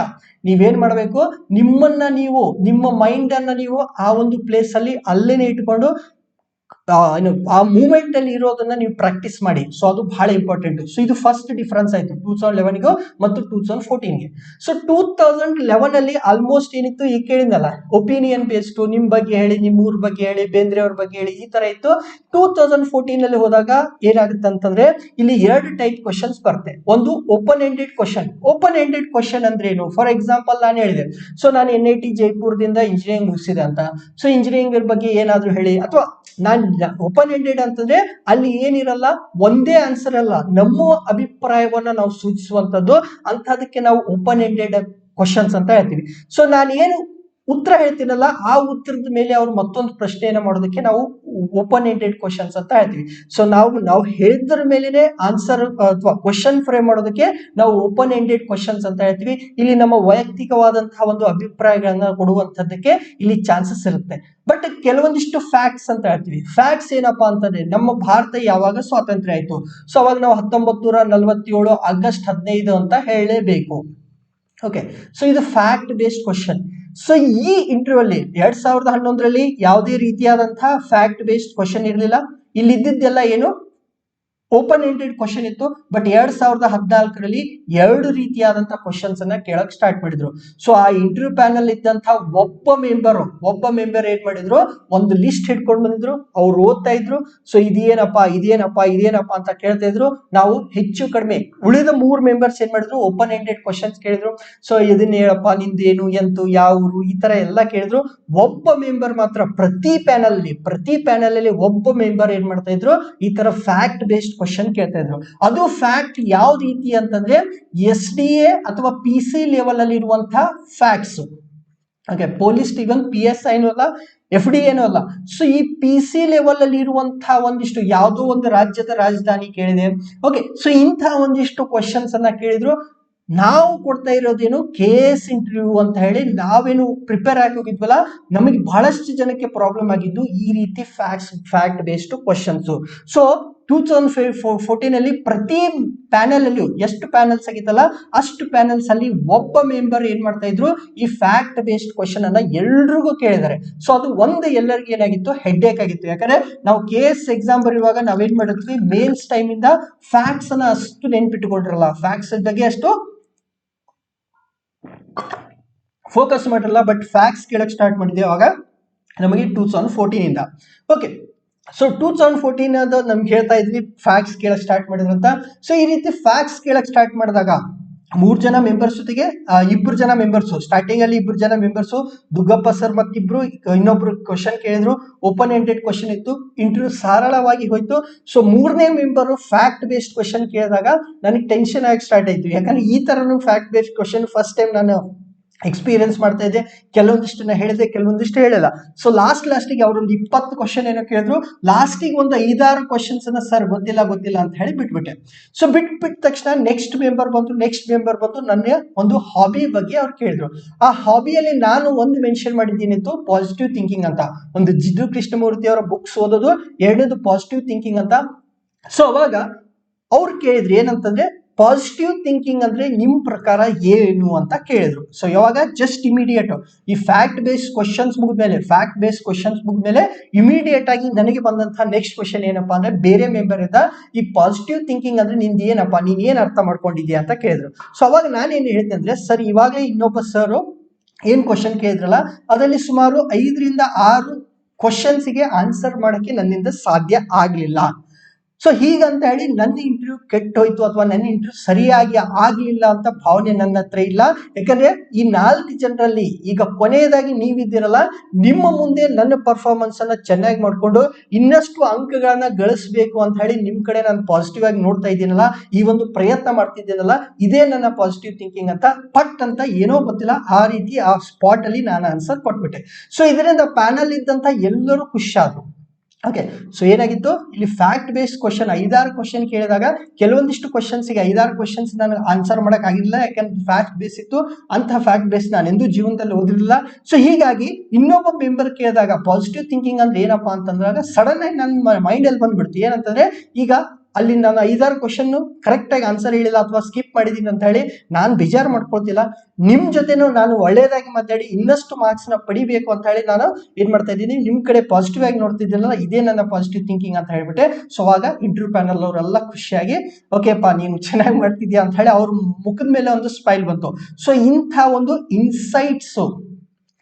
ನೀವೇನ್ ಮಾಡಬೇಕು, ನಿಮ್ಮನ್ನ ನೀವು, ನಿಮ್ಮ ಮೈಂಡ್ ಅನ್ನ ನೀವು ಆ ಒಂದು ಪ್ಲೇಸ್ ಅಲ್ಲಿ ಅಲ್ಲೇನೆ ಇಟ್ಕೊಂಡು ಆ ಮೂಮೆಂಟ್ ಅಲ್ಲಿ ಇರೋದನ್ನ ನೀವು ಪ್ರಾಕ್ಟೀಸ್ ಮಾಡಿ. ಸೊ ಅದು ಬಹಳ ಇಂಪಾರ್ಟೆಂಟ್. ಸೊ ಇದು ಫಸ್ಟ್ ಡಿಫರೆನ್ಸ್ ಆಯ್ತು 2011 ಮತ್ತು 2014ಗೆ. ಸೊ 2011 ಅಲ್ಲಿ ಆಲ್ಮೋಸ್ಟ್ ಏನಿತ್ತು, ಈಗ ಕೇಳಿದ್ನಲ್ಲ ಒಪಿನಿಯನ್ ಬೇಸ್ಡ್, ನಿಮ್ ಬಗ್ಗೆ ಹೇಳಿ, ನಿಮ್ ಊರ್ ಬಗ್ಗೆ ಹೇಳಿ, ಬೇಂದ್ರೆ ಅವ್ರ ಬಗ್ಗೆ ಹೇಳಿ, ಈ ತರ ಇತ್ತು. 2014 ಅಲ್ಲಿ ಹೋದಾಗ ಏನಾಗುತ್ತೆ ಅಂತಂದ್ರೆ ಇಲ್ಲಿ 2 ಟೈಪ್ ಕ್ವಶನ್ಸ್ ಬರುತ್ತೆ. ಒಂದು open ended question. Open ended question ಅಂದ್ರೆ ಏನು? ಫಾರ್ ಎಕ್ಸಾಂಪಲ್ ನಾನು ಹೇಳಿದೆ, ಸೊ ನಾನು NIT ಜೈಪುರದಿಂದ ಇಂಜಿನಿಯರಿಂಗ್ ಮುಗಿಸಿದೆ ಅಂತ. ಸೊ ಇಂಜಿನಿಯರಿಂಗ್ ಬಗ್ಗೆ ಏನಾದ್ರು ಹೇಳಿ, ಅಥವಾ ನಾನು ಓಪನ್ ಎಂಡೆಡ್ ಅಂತಂದ್ರೆ ಅಲ್ಲಿ ಏನಿರಲ್ಲ, ಒಂದೇ ಆನ್ಸರ್ ಅಲ್ಲ, ನಮ್ಮ ಅಭಿಪ್ರಾಯವನ್ನ ನಾವು ಸೂಚಿಸುವಂತದ್ದು, ಅಂತದಕ್ಕೆ ನಾವು ಓಪನ್ ಎಂಡೆಡ್ ಕ್ವಶನ್ಸ್ ಅಂತ ಹೇಳ್ತೀವಿ. ಸೊ ನಾನು ಏನು ಉತ್ತರ ಹೇಳ್ತೀನಲ್ಲ, ಆ ಉತ್ತರದ ಮೇಲೆ ಅವ್ರು ಮತ್ತೊಂದು ಪ್ರಶ್ನೆಯನ್ನ ಮಾಡೋದಕ್ಕೆ ನಾವು ಓಪನ್ ಎಂಡೆಡ್ ಕ್ವಶನ್ಸ್ ಅಂತ ಹೇಳ್ತೀವಿ. ಸೊ ನಾವು ಹೇಳಿದ್ರ ಮೇಲೆನೆ ಆನ್ಸರ್ ಅಥವಾ ಕ್ವಶನ್ ಫ್ರೇಮ್ ಮಾಡೋದಕ್ಕೆ ನಾವು ಓಪನ್ ಎಂಡೆಡ್ ಕ್ವಶನ್ಸ್ ಅಂತ ಹೇಳ್ತೀವಿ. ಇಲ್ಲಿ ನಮ್ಮ ವೈಯಕ್ತಿಕವಾದಂತಹ ಒಂದು ಅಭಿಪ್ರಾಯಗಳನ್ನ ಕೊಡುವಂತದ್ದಕ್ಕೆ ಇಲ್ಲಿ ಚಾನ್ಸಸ್ ಇರುತ್ತೆ. ಬಟ್ ಕೆಲವೊಂದಿಷ್ಟು ಫ್ಯಾಕ್ಟ್ಸ್ ಅಂತ ಹೇಳ್ತೀವಿ. ಫ್ಯಾಕ್ಟ್ಸ್ ಏನಪ್ಪಾ ಅಂತಂದ್ರೆ, ನಮ್ಮ ಭಾರತ ಯಾವಾಗ ಸ್ವಾತಂತ್ರ್ಯ ಆಯ್ತು? ಸೊ ಅವಾಗ ನಾವು 1947 ಆಗಸ್ಟ್ 15 ಅಂತ ಹೇಳಲೇಬೇಕು. ಓಕೆ, ಸೊ ಇದು ಫ್ಯಾಕ್ಟ್ ಬೇಸ್ಡ್ ಕ್ವಶನ್. ಸೊ ಈ ಇಂಟರ್ವ್ಯೂ ಅಲ್ಲಿ 2011ರಲ್ಲಿ ಯಾವುದೇ ರೀತಿಯಾದಂತಹ ಫ್ಯಾಕ್ಟ್ ಬೇಸ್ಡ್ ಕ್ವಶನ್ ಇರಲಿಲ್ಲ. ಇಲ್ಲಿ ಇದ್ದಿದ್ದೆಲ್ಲ ಏನು, ಓಪನ್ ಎಂಡೆಡ್ ಕ್ವಶನ್ ಇತ್ತು. ಬಟ್ 2014ರಲ್ಲಿ 2 ರೀತಿಯಾದಂತಹ ಕ್ವಶನ್ಸ್ ಅನ್ನ ಕೇಳಕ್ ಸ್ಟಾರ್ಟ್ ಮಾಡಿದ್ರು. ಸೊ ಆ ಇಂಟರ್ವ್ಯೂ ಪ್ಯಾನಲ್ ಇದ್ದಂತಹ ಒಬ್ಬ ಮೆಂಬರ್ ಏನ್ ಮಾಡಿದ್ರು, ಒಂದು ಲಿಸ್ಟ್ ಹಿಡ್ಕೊಂಡು ಬಂದಿದ್ರು. ಅವ್ರು ಓದ್ತಾ ಇದ್ರು. ಸೊ ಇದೇನಪ್ಪ ಅಂತ ಕೇಳ್ತಾ ಇದ್ರು. ನಾವು ಹೆಚ್ಚು ಕಡಿಮೆ ಉಳಿದ 3 ಮೆಂಬರ್ಸ್ ಏನ್ ಮಾಡಿದ್ರು, ಓಪನ್ ಎಂಡೆಡ್ ಕ್ವಶನ್ಸ್ ಕೇಳಿದ್ರು. ಸೊ ಇದನ್ನ ಹೇಳಪ್ಪ, ನಿಂದೇನು, ಎಂತು, ಯಾವ ಊರು, ಈ ತರ ಎಲ್ಲ ಕೇಳಿದ್ರು. ಒಬ್ಬ ಮೆಂಬರ್ ಮಾತ್ರ ಪ್ರತಿ ಪ್ಯಾನಲ್ ಅಲ್ಲಿ ಒಬ್ಬ ಮೆಂಬರ್ ಏನ್ ಮಾಡ್ತಾ ಇದ್ರು, ಈ ತರ ಫ್ಯಾಕ್ಟ್ ಬೇಸ್ಡ್ ಕ್ವಶನ್ ಕೇಳ್ತಾ ಇದ್ರು. ಅದು ಫ್ಯಾಕ್ಟ್ ಯಾವ ರೀತಿ ಅಂತಂದ್ರೆ, SDA ಅಥವಾ PC ಲೆವೆಲ್ ಅಲ್ಲಿ ಇರುವಂತಹ facts. Okay, police even PSI ಅಲ್ಲ, FDA ಅಲ್ಲ. ಸೊ ಈ PC ಲೆವೆಲ್ ಅಲ್ಲಿ ಇರುವಂತಹ ಒಂದಿಷ್ಟು, ಯಾವುದೋ ಒಂದು ರಾಜ್ಯದ ರಾಜಧಾನಿ ಕೇಳಿದೆ. ಓಕೆ, ಸೊ ಇಂತಹ ಒಂದಿಷ್ಟು ಕ್ವಶನ್ಸ್ ಅನ್ನ ಕೇಳಿದ್ರು. ನಾವು ಕೊಡ್ತಾ ಇರೋದೇನು, KS ಇಂಟರ್ವ್ಯೂ ಅಂತ ಹೇಳಿ ನಾವೇನು ಪ್ರಿಪೇರ್ ಆಗಿ ಹೋಗಿದ್ವಲ್ಲ, ನಮಗೆ ಬಹಳಷ್ಟು ಜನಕ್ಕೆ ಪ್ರಾಬ್ಲಮ್ ಆಗಿದ್ದು ಈ ರೀತಿ ಫ್ಯಾಕ್ಟ್ ಬೇಸ್ಡ್ ಕ್ವಶನ್ಸ್. ಸೊ 2014 ಅಲ್ಲಿ ಪ್ರತಿ ಪ್ಯಾನೆಲ್ ಅಲ್ಲಿಯೂ ಎಷ್ಟು ಪ್ಯಾನಲ್ಸ್ ಆಗಿತ್ತಲ್ಲ, ಅಷ್ಟು ಪ್ಯಾನಲ್ಸ್ ಅಲ್ಲಿ ಒಬ್ಬ ಮೆಂಬರ್ ಏನ್ ಮಾಡ್ತಾ ಇದ್ರು, ಈ ಫ್ಯಾಕ್ಟ್ ಬೇಸ್ಡ್ ಕ್ವಶನ್ ಅನ್ನ ಎಲ್ರಿಗೂ ಕೇಳಿದ್ದಾರೆ. ಸೊ ಅದು ಒಂದು ಎಲ್ಲರಿಗೂ ಏನಾಗಿತ್ತು, ಹೆಡ್ಡೇಕ್ ಆಗಿತ್ತು. ಯಾಕಂದ್ರೆ ನಾವು KS ಎಕ್ಸಾಮ್ ಬರೆಯುವಾಗ ನಾವೇನ್ ಮಾಡಿದ್ವಿ, ಮೇನ್ಸ್ ಟೈಮ್ ಇಂದ ಫ್ಯಾಕ್ಟ್ಸ್ ಅನ್ನ ಅಷ್ಟು ನೆನ್ಪಿಟ್ಟುಕೊಂಡಿರಲ್ಲ, ಫ್ಯಾಕ್ಟ್ಸ್ ಬಗ್ಗೆ ಅಷ್ಟು ಫೋಕಸ್ ಮಾಡಿರಲ್ಲ. ಬಟ್ ಫ್ಯಾಕ್ಟ್ಸ್ ಕೇಳಕ್ ಸ್ಟಾರ್ಟ್ ಮಾಡಿದ್ವಿ ಅವಾಗ ನಮಗೆ 2014 ಇಂದ. ಓಕೆ, ಸೊ 2014 ಅದು ನಮ್ಗೆ ಹೇಳ್ತಾ ಇದ್ವಿ ಫ್ಯಾಕ್ಟ್ಸ್ ಕೇಳಕ್ ಸ್ಟಾರ್ಟ್ ಮಾಡಿದ್ರಂತ. ಸೊ ಈ ರೀತಿ ಫ್ಯಾಕ್ಟ್ಸ್ ಕೇಳಕ್ ಸ್ಟಾರ್ಟ್ ಮಾಡಿದಾಗ 3 ಜನ ಮೆಂಬರ್ಸ್ ಜೊತೆಗೆ 2 ಜನ ಮೆಂಬರ್ಸ್, ಸ್ಟಾರ್ಟಿಂಗ್ ಅಲ್ಲಿ 2 ಜನ ಮೆಂಬರ್ಸ್, ದುಗ್ಗಪ್ಪ ಸರ್ ಮತ್ತಿಬ್ರು, ಇನ್ನೊಬ್ರು ಕ್ವಶನ್ ಕೇಳಿದ್ರು. ಓಪನ್ ಎಂಡೆಡ್ ಕ್ವಶನ್ ಇತ್ತು. ಇಂಟರ್ವ್ಯೂ ಸರಳವಾಗಿ ಹೋಯ್ತು. ಸೊ 3ನೇ ಮೆಂಬರ್ ಫ್ಯಾಕ್ಟ್ ಬೇಸ್ಡ್ ಕ್ವಶನ್ ಕೇಳಿದಾಗ ನನಗೆ ಟೆನ್ಷನ್ ಆಗಿ ಸ್ಟಾರ್ಟ್ ಆಯ್ತು. ಯಾಕಂದ್ರೆ ಈ ತರನು fact based question first time ನಾನು ಎಕ್ಸ್ಪೀರಿಯನ್ಸ್ ಮಾಡ್ತಾ ಇದ್ದೆ. ಕೆಲವೊಂದಿಷ್ಟು ಹೇಳಿದೆ, ಕೆಲವೊಂದಿಷ್ಟು ಹೇಳಿಲ್ಲ. ಸೊ ಲಾಸ್ಟಿಗೆ ಅವರೊಂದು 20 ಕ್ವಶನ್ ಏನೋ ಕೇಳಿದ್ರು. ಲಾಸ್ಟಿಗೆ ಒಂದು 5-6 ಕ್ವಶನ್ಸ್ ಅನ್ನ ಸರ್ ಗೊತ್ತಿಲ್ಲ ಅಂತ ಹೇಳಿ ಬಿಟ್ಬಿಟ್ಟೆ. ಸೊ ಬಿಟ್ಟ ತಕ್ಷಣ ನೆಕ್ಸ್ಟ್ ಮೆಂಬರ್ ಬಂತು. ನನ್ನ ಒಂದು ಹಾಬಿ ಬಗ್ಗೆ ಅವ್ರು ಕೇಳಿದ್ರು. ಆ ಹಾಬಿಯಲ್ಲಿ ನಾನು ಒಂದು ಮೆನ್ಷನ್ ಮಾಡಿದ್ದೀನಿತ್ತು, ಪಾಸಿಟಿವ್ ಥಿಂಕಿಂಗ್ ಅಂತ. ಒಂದು ಜಿಡ್ಡು ಕೃಷ್ಣಮೂರ್ತಿ ಅವರ ಬುಕ್ಸ್ ಓದೋದು, 2ನೇದು ಪಾಸಿಟಿವ್ ಥಿಂಕಿಂಗ್ ಅಂತ. ಸೊ ಅವಾಗ ಅವ್ರು ಕೇಳಿದ್ರು ಏನಂತಂದ್ರೆ, ಪಾಸಿಟಿವ್ ಥಿಂಕಿಂಗ್ ಅಂದ್ರೆ ನಿಮ್ ಪ್ರಕಾರ ಏನು ಅಂತ ಕೇಳಿದ್ರು. ಸೊ ಯಾವಾಗ ಜಸ್ಟ್ ಇಮಿಡಿಯೇಟ್ ಈ ಫ್ಯಾಕ್ಟ್ ಬೇಸ್ಡ್ ಕ್ವಶನ್ಸ್ ಮುಗಿದ್ಮೇಲೆ ಇಮಿಡಿಯೇಟ್ ಆಗಿ ನನಗೆ ಬಂದಂತಹ ನೆಕ್ಸ್ಟ್ ಕ್ವಶನ್ ಏನಪ್ಪಾ ಅಂದ್ರೆ, ಬೇರೆ ಮೆಂಬರ್ ಇಂದ ಈ ಪಾಸಿಟಿವ್ ಥಿಂಕಿಂಗ್ ಅಂದ್ರೆ ನಿಂದ ಏನಪ್ಪಾ, ನೀನ್ ಏನ್ ಅರ್ಥ ಮಾಡ್ಕೊಂಡಿದ್ಯಾ ಅಂತ ಕೇಳಿದ್ರು. ಸೊ ಅವಾಗ ನಾನೇನು ಹೇಳ್ತೇನೆ ಅಂದ್ರೆ, ಸರ್ ಇವಾಗಲೇ ಇನ್ನೊಬ್ಬ ಸರ್ ಏನ್ ಕ್ವಶನ್ ಕೇಳಿದ್ರಲ್ಲ ಅದರಲ್ಲಿ ಸುಮಾರು 5ರಿಂದ 6 ಕ್ವಶನ್ಸ್ಗೆ ಆನ್ಸರ್ ಮಾಡಕ್ಕೆ ನನ್ನಿಂದ ಸಾಧ್ಯ ಆಗ್ಲಿಲ್ಲ. ಸೊ ಹೀಗಂತ ಹೇಳಿ ನನ್ನ ಇಂಟರ್ವ್ಯೂ ಕೆಟ್ಟೋಯ್ತು ಅಥವಾ ನನ್ನ ಇಂಟರ್ವ್ಯೂ ಸರಿಯಾಗಿ ಆಗ್ಲಿಲ್ಲ ಅಂತ ಭಾವನೆ ನನ್ನ ಹತ್ರ ಇಲ್ಲ. ಯಾಕಂದ್ರೆ ಈ 4 ಜನರಲ್ಲಿ ಈಗ ಕೊನೆಯದಾಗಿ ನೀವಿದ್ದೀರಲ್ಲ, ನಿಮ್ಮ ಮುಂದೆ ನನ್ನ ಪರ್ಫಾರ್ಮೆನ್ಸ್ ಅನ್ನ ಚೆನ್ನಾಗಿ ಮಾಡ್ಕೊಂಡು ಇನ್ನಷ್ಟು ಅಂಕಗಳನ್ನ ಗಳಿಸ್ಬೇಕು ಅಂತ ಹೇಳಿ ನಿಮ್ ಕಡೆ ನಾನು ಪಾಸಿಟಿವ್ ಆಗಿ ನೋಡ್ತಾ ಇದ್ದೀನಲ್ಲ, ಈ ಒಂದು ಪ್ರಯತ್ನ ಮಾಡ್ತಿದ್ದೀನಲ್ಲ, ಇದೇ ನನ್ನ ಪಾಸಿಟಿವ್ ಥಿಂಕಿಂಗ್ ಅಂತ ಪಟ್ ಅಂತ ಏನೋ ಗೊತ್ತಿಲ್ಲ ಆ ರೀತಿ ಆ ಸ್ಪಾಟ್ ಅಲ್ಲಿ ನಾನು ಆನ್ಸರ್ ಕೊಟ್ಬಿಟ್ಟೆ. ಸೊ ಇದರಿಂದ ಪ್ಯಾನಲ್ ಇದ್ದಂತ ಎಲ್ಲರೂ ಖುಷಿ ಆದ್ರು. ಓಕೆ, ಸೊ ಏನಾಗಿತ್ತು ಇಲ್ಲಿ ಫ್ಯಾಕ್ಟ್ ಬೇಸ್ಡ್ ಕ್ವಶನ್ 5-6 ಕ್ವಶನ್ ಕೇಳಿದಾಗ ಕೆಲವೊಂದಿಷ್ಟು ಕ್ವಶನ್ಸ್ಗೆ 5-6 ಕ್ವಶನ್ಸ್ ನಾನು ಆನ್ಸರ್ ಮಾಡಕ್ ಆಗಿಲ್ಲ, ಯಾಕಂದ್ರೆ ಫ್ಯಾಕ್ಟ್ ಬೇಸ್ ಇತ್ತು. ಅಂತಹ ಫ್ಯಾಕ್ಟ್ ಬೇಸ್ ನಾನು ಎಂದೂ ಜೀವನದಲ್ಲಿ ಓದಿರಲಿಲ್ಲ. ಸೊ ಹೀಗಾಗಿ ಇನ್ನೊಬ್ಬ ಮೆಂಬರ್ ಕೇಳಿದಾಗ ಪಾಸಿಟಿವ್ ಥಿಂಕಿಂಗ್ ಅಂದ್ರೆ ಏನಪ್ಪಾ ಅಂತಂದಾಗ ಸಡನ್ ಆಗಿ ನನ್ನ ಮೈಂಡ್ ಅಲ್ಲಿ ಬಂದ್ಬಿಡ್ತು ಏನಂತಂದ್ರೆ, ಈಗ ಅಲ್ಲಿ ನಾನು 5-6 ಕ್ವಶನ್ ಕರೆಕ್ಟ್ ಆಗಿ ಆನ್ಸರ್ ಹೇಳಿಲ್ಲ ಅಥವಾ ಸ್ಕಿಪ್ ಮಾಡಿದೀನಿ ಅಂತ ಹೇಳಿ ನಾನು ಬೇಜಾರು ಮಾಡ್ಕೊಳ್ತಿಲ್ಲ. ನಿಮ್ ಜೊತೆನೂ ನಾನು ಒಳ್ಳೇದಾಗಿ ಮಾತಾಡಿ ಇನ್ನಷ್ಟು ಮಾರ್ಕ್ಸ್ ನ ಪಡಿಬೇಕು ಅಂತ ಹೇಳಿ ನಾನು ಏನ್ ಮಾಡ್ತಾ ಇದ್ದೀನಿ, ನಿಮ್ ಕಡೆ ಪಾಸಿಟಿವ್ ಆಗಿ ನೋಡ್ತಿದ್ದೀನಲ್ಲ, ಇದೇ ನನ್ನ ಪಾಸಿಟಿವ್ ಥಿಂಕಿಂಗ್ ಅಂತ ಹೇಳ್ಬಿಟ್ಟೆ. ಸೊ ಆಗ ಇಂಟರ್ವ್ಯೂ ಪ್ಯಾನಲ್ ಅವರೆಲ್ಲ ಖುಷಿಯಾಗಿ ಓಕೆಪಾ ನೀನು ಚೆನ್ನಾಗಿ ಮಾಡ್ತಿದ್ಯಾ ಅಂತ ಹೇಳಿ ಅವ್ರ ಮುಖದ ಮೇಲೆ ಒಂದು ಸ್ಮೈಲ್ ಬಂತು. ಸೊ ಇಂಥ ಒಂದು ಇನ್ಸೈಟ್ಸ್,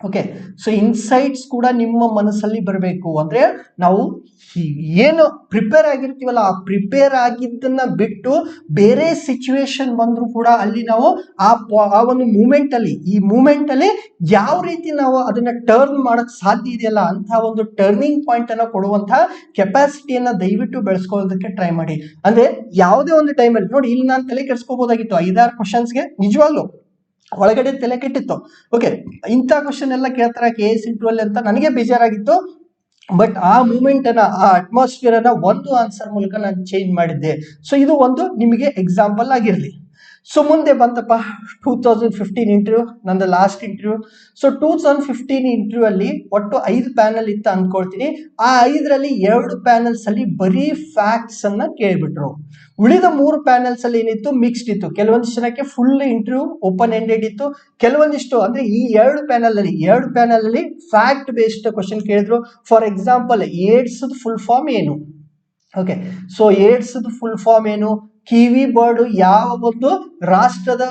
ಓಕೆ, ಸೊ ಇನ್ಸೈಟ್ಸ್ ಕೂಡ ನಿಮ್ಮ ಮನಸ್ಸಲ್ಲಿ ಬರಬೇಕು. ಅಂದ್ರೆ ನಾವು ಏನು ಪ್ರಿಪೇರ್ ಆಗಿರ್ತೀವಲ್ಲ, ಆ ಪ್ರಿಪೇರ್ ಆಗಿದ್ದನ್ನ ಬಿಟ್ಟು ಬೇರೆ ಸಿಚುವೇಶನ್ ಬಂದ್ರು ಕೂಡ ಅಲ್ಲಿ ನಾವು ಆ ಒಂದು ಮೂಮೆಂಟ್ ಅಲ್ಲಿ, ಈ ಮೂಮೆಂಟ್ ಅಲ್ಲಿ ಯಾವ ರೀತಿ ನಾವು ಅದನ್ನ ಟರ್ನ್ ಮಾಡಕ್ ಸಾಧ್ಯ ಇದೆಯಲ್ಲ ಅಂತ ಒಂದು ಟರ್ನಿಂಗ್ ಪಾಯಿಂಟ್ ಅನ್ನ ಕೊಡುವಂತಹ ಕೆಪಾಸಿಟಿಯನ್ನ ದಯವಿಟ್ಟು ಬೆಳೆಸ್ಕೊಳ್ಳೋದಕ್ಕೆ ಟ್ರೈ ಮಾಡಿ. ಅಂದ್ರೆ ಯಾವುದೇ ಒಂದು ಟೈಮಲ್ಲಿ ನೋಡಿ, ಇಲ್ಲಿ ನಾನು ತಲೆ ಕೆಡಿಸ್ಕೋಬಹುದಾಗಿತ್ತು 5-6 ಕ್ವಶನ್ಸ್ಗೆ, ನಿಜವಾಗ್ಲು ಒಳಗಡೆ ತಲೆ ಕೆಟ್ಟಿತ್ತು. ಓಕೆ, ಇಂಥ ಕ್ವಶನ್ ಎಲ್ಲ ಕೇಳ್ತಾರ KS ಇಂಟರ್ವ್ಯೂ ಅಂತ ನನಗೆ ಬೇಜಾರಾಗಿತ್ತು. ಬಟ್ ಆ ಮೂಮೆಂಟ್ ಅನ್ನ, ಆ ಅಟ್ಮಾಸ್ಫಿಯರ್ ಅನ್ನ ಒಂದು ಆನ್ಸರ್ ಮೂಲಕ ನಾನು ಚೇಂಜ್ ಮಾಡಿದ್ದೆ. ಸೊ ಇದು ಒಂದು ನಿಮಗೆ ಎಕ್ಸಾಂಪಲ್ ಆಗಿರ್ಲಿ. ಸೊ ಮುಂದೆ ಬಂತಪ್ಪ 2015 ಇಂಟರ್ವ್ಯೂ, ನಂದು ಲಾಸ್ಟ್ ಇಂಟರ್ವ್ಯೂ. ಸೊ 2015 ಇಂಟರ್ವ್ಯೂ ಅಲ್ಲಿ ಒಟ್ಟು 5 ಪ್ಯಾನಲ್ ಇತ್ತು ಅನ್ಕೊಳ್ತೀನಿ. ಆ 5ರಲ್ಲಿ 2 ಪ್ಯಾನಲ್ಸ್ ಅಲ್ಲಿ ಬರೀ ಫ್ಯಾಕ್ಟ್ಸ್ ಅನ್ನ ಕೇಳ್ಬಿಟ್ರು. ಉಳಿದ 3 ಪ್ಯಾನಲ್ಸ್ ಅಲ್ಲಿ ಏನಿತ್ತು, ಮಿಕ್ಸ್ಡ್ ಇತ್ತು. ಕೆಲವೊಂದಿಷ್ಟು ಜನಕ್ಕೆ ಫುಲ್ ಇಂಟರ್ವ್ಯೂ ಓಪನ್ ಎಂಡೆಡ್ ಇತ್ತು, ಕೆಲವೊಂದಿಷ್ಟು ಅಂದ್ರೆ ಈ 2 ಪ್ಯಾನಲ್ ಅಲ್ಲಿ ಫ್ಯಾಕ್ಟ್ ಬೇಸ್ಡ್ ಕ್ವಶನ್ ಕೇಳಿದ್ರು. For example AIDS full form ಏನು, okay, so AIDS full form ಏನು, ಕಿವಿ ಬರ್ಡ್ ಯಾವ ಒಂದು ರಾಷ್ಟ್ರದ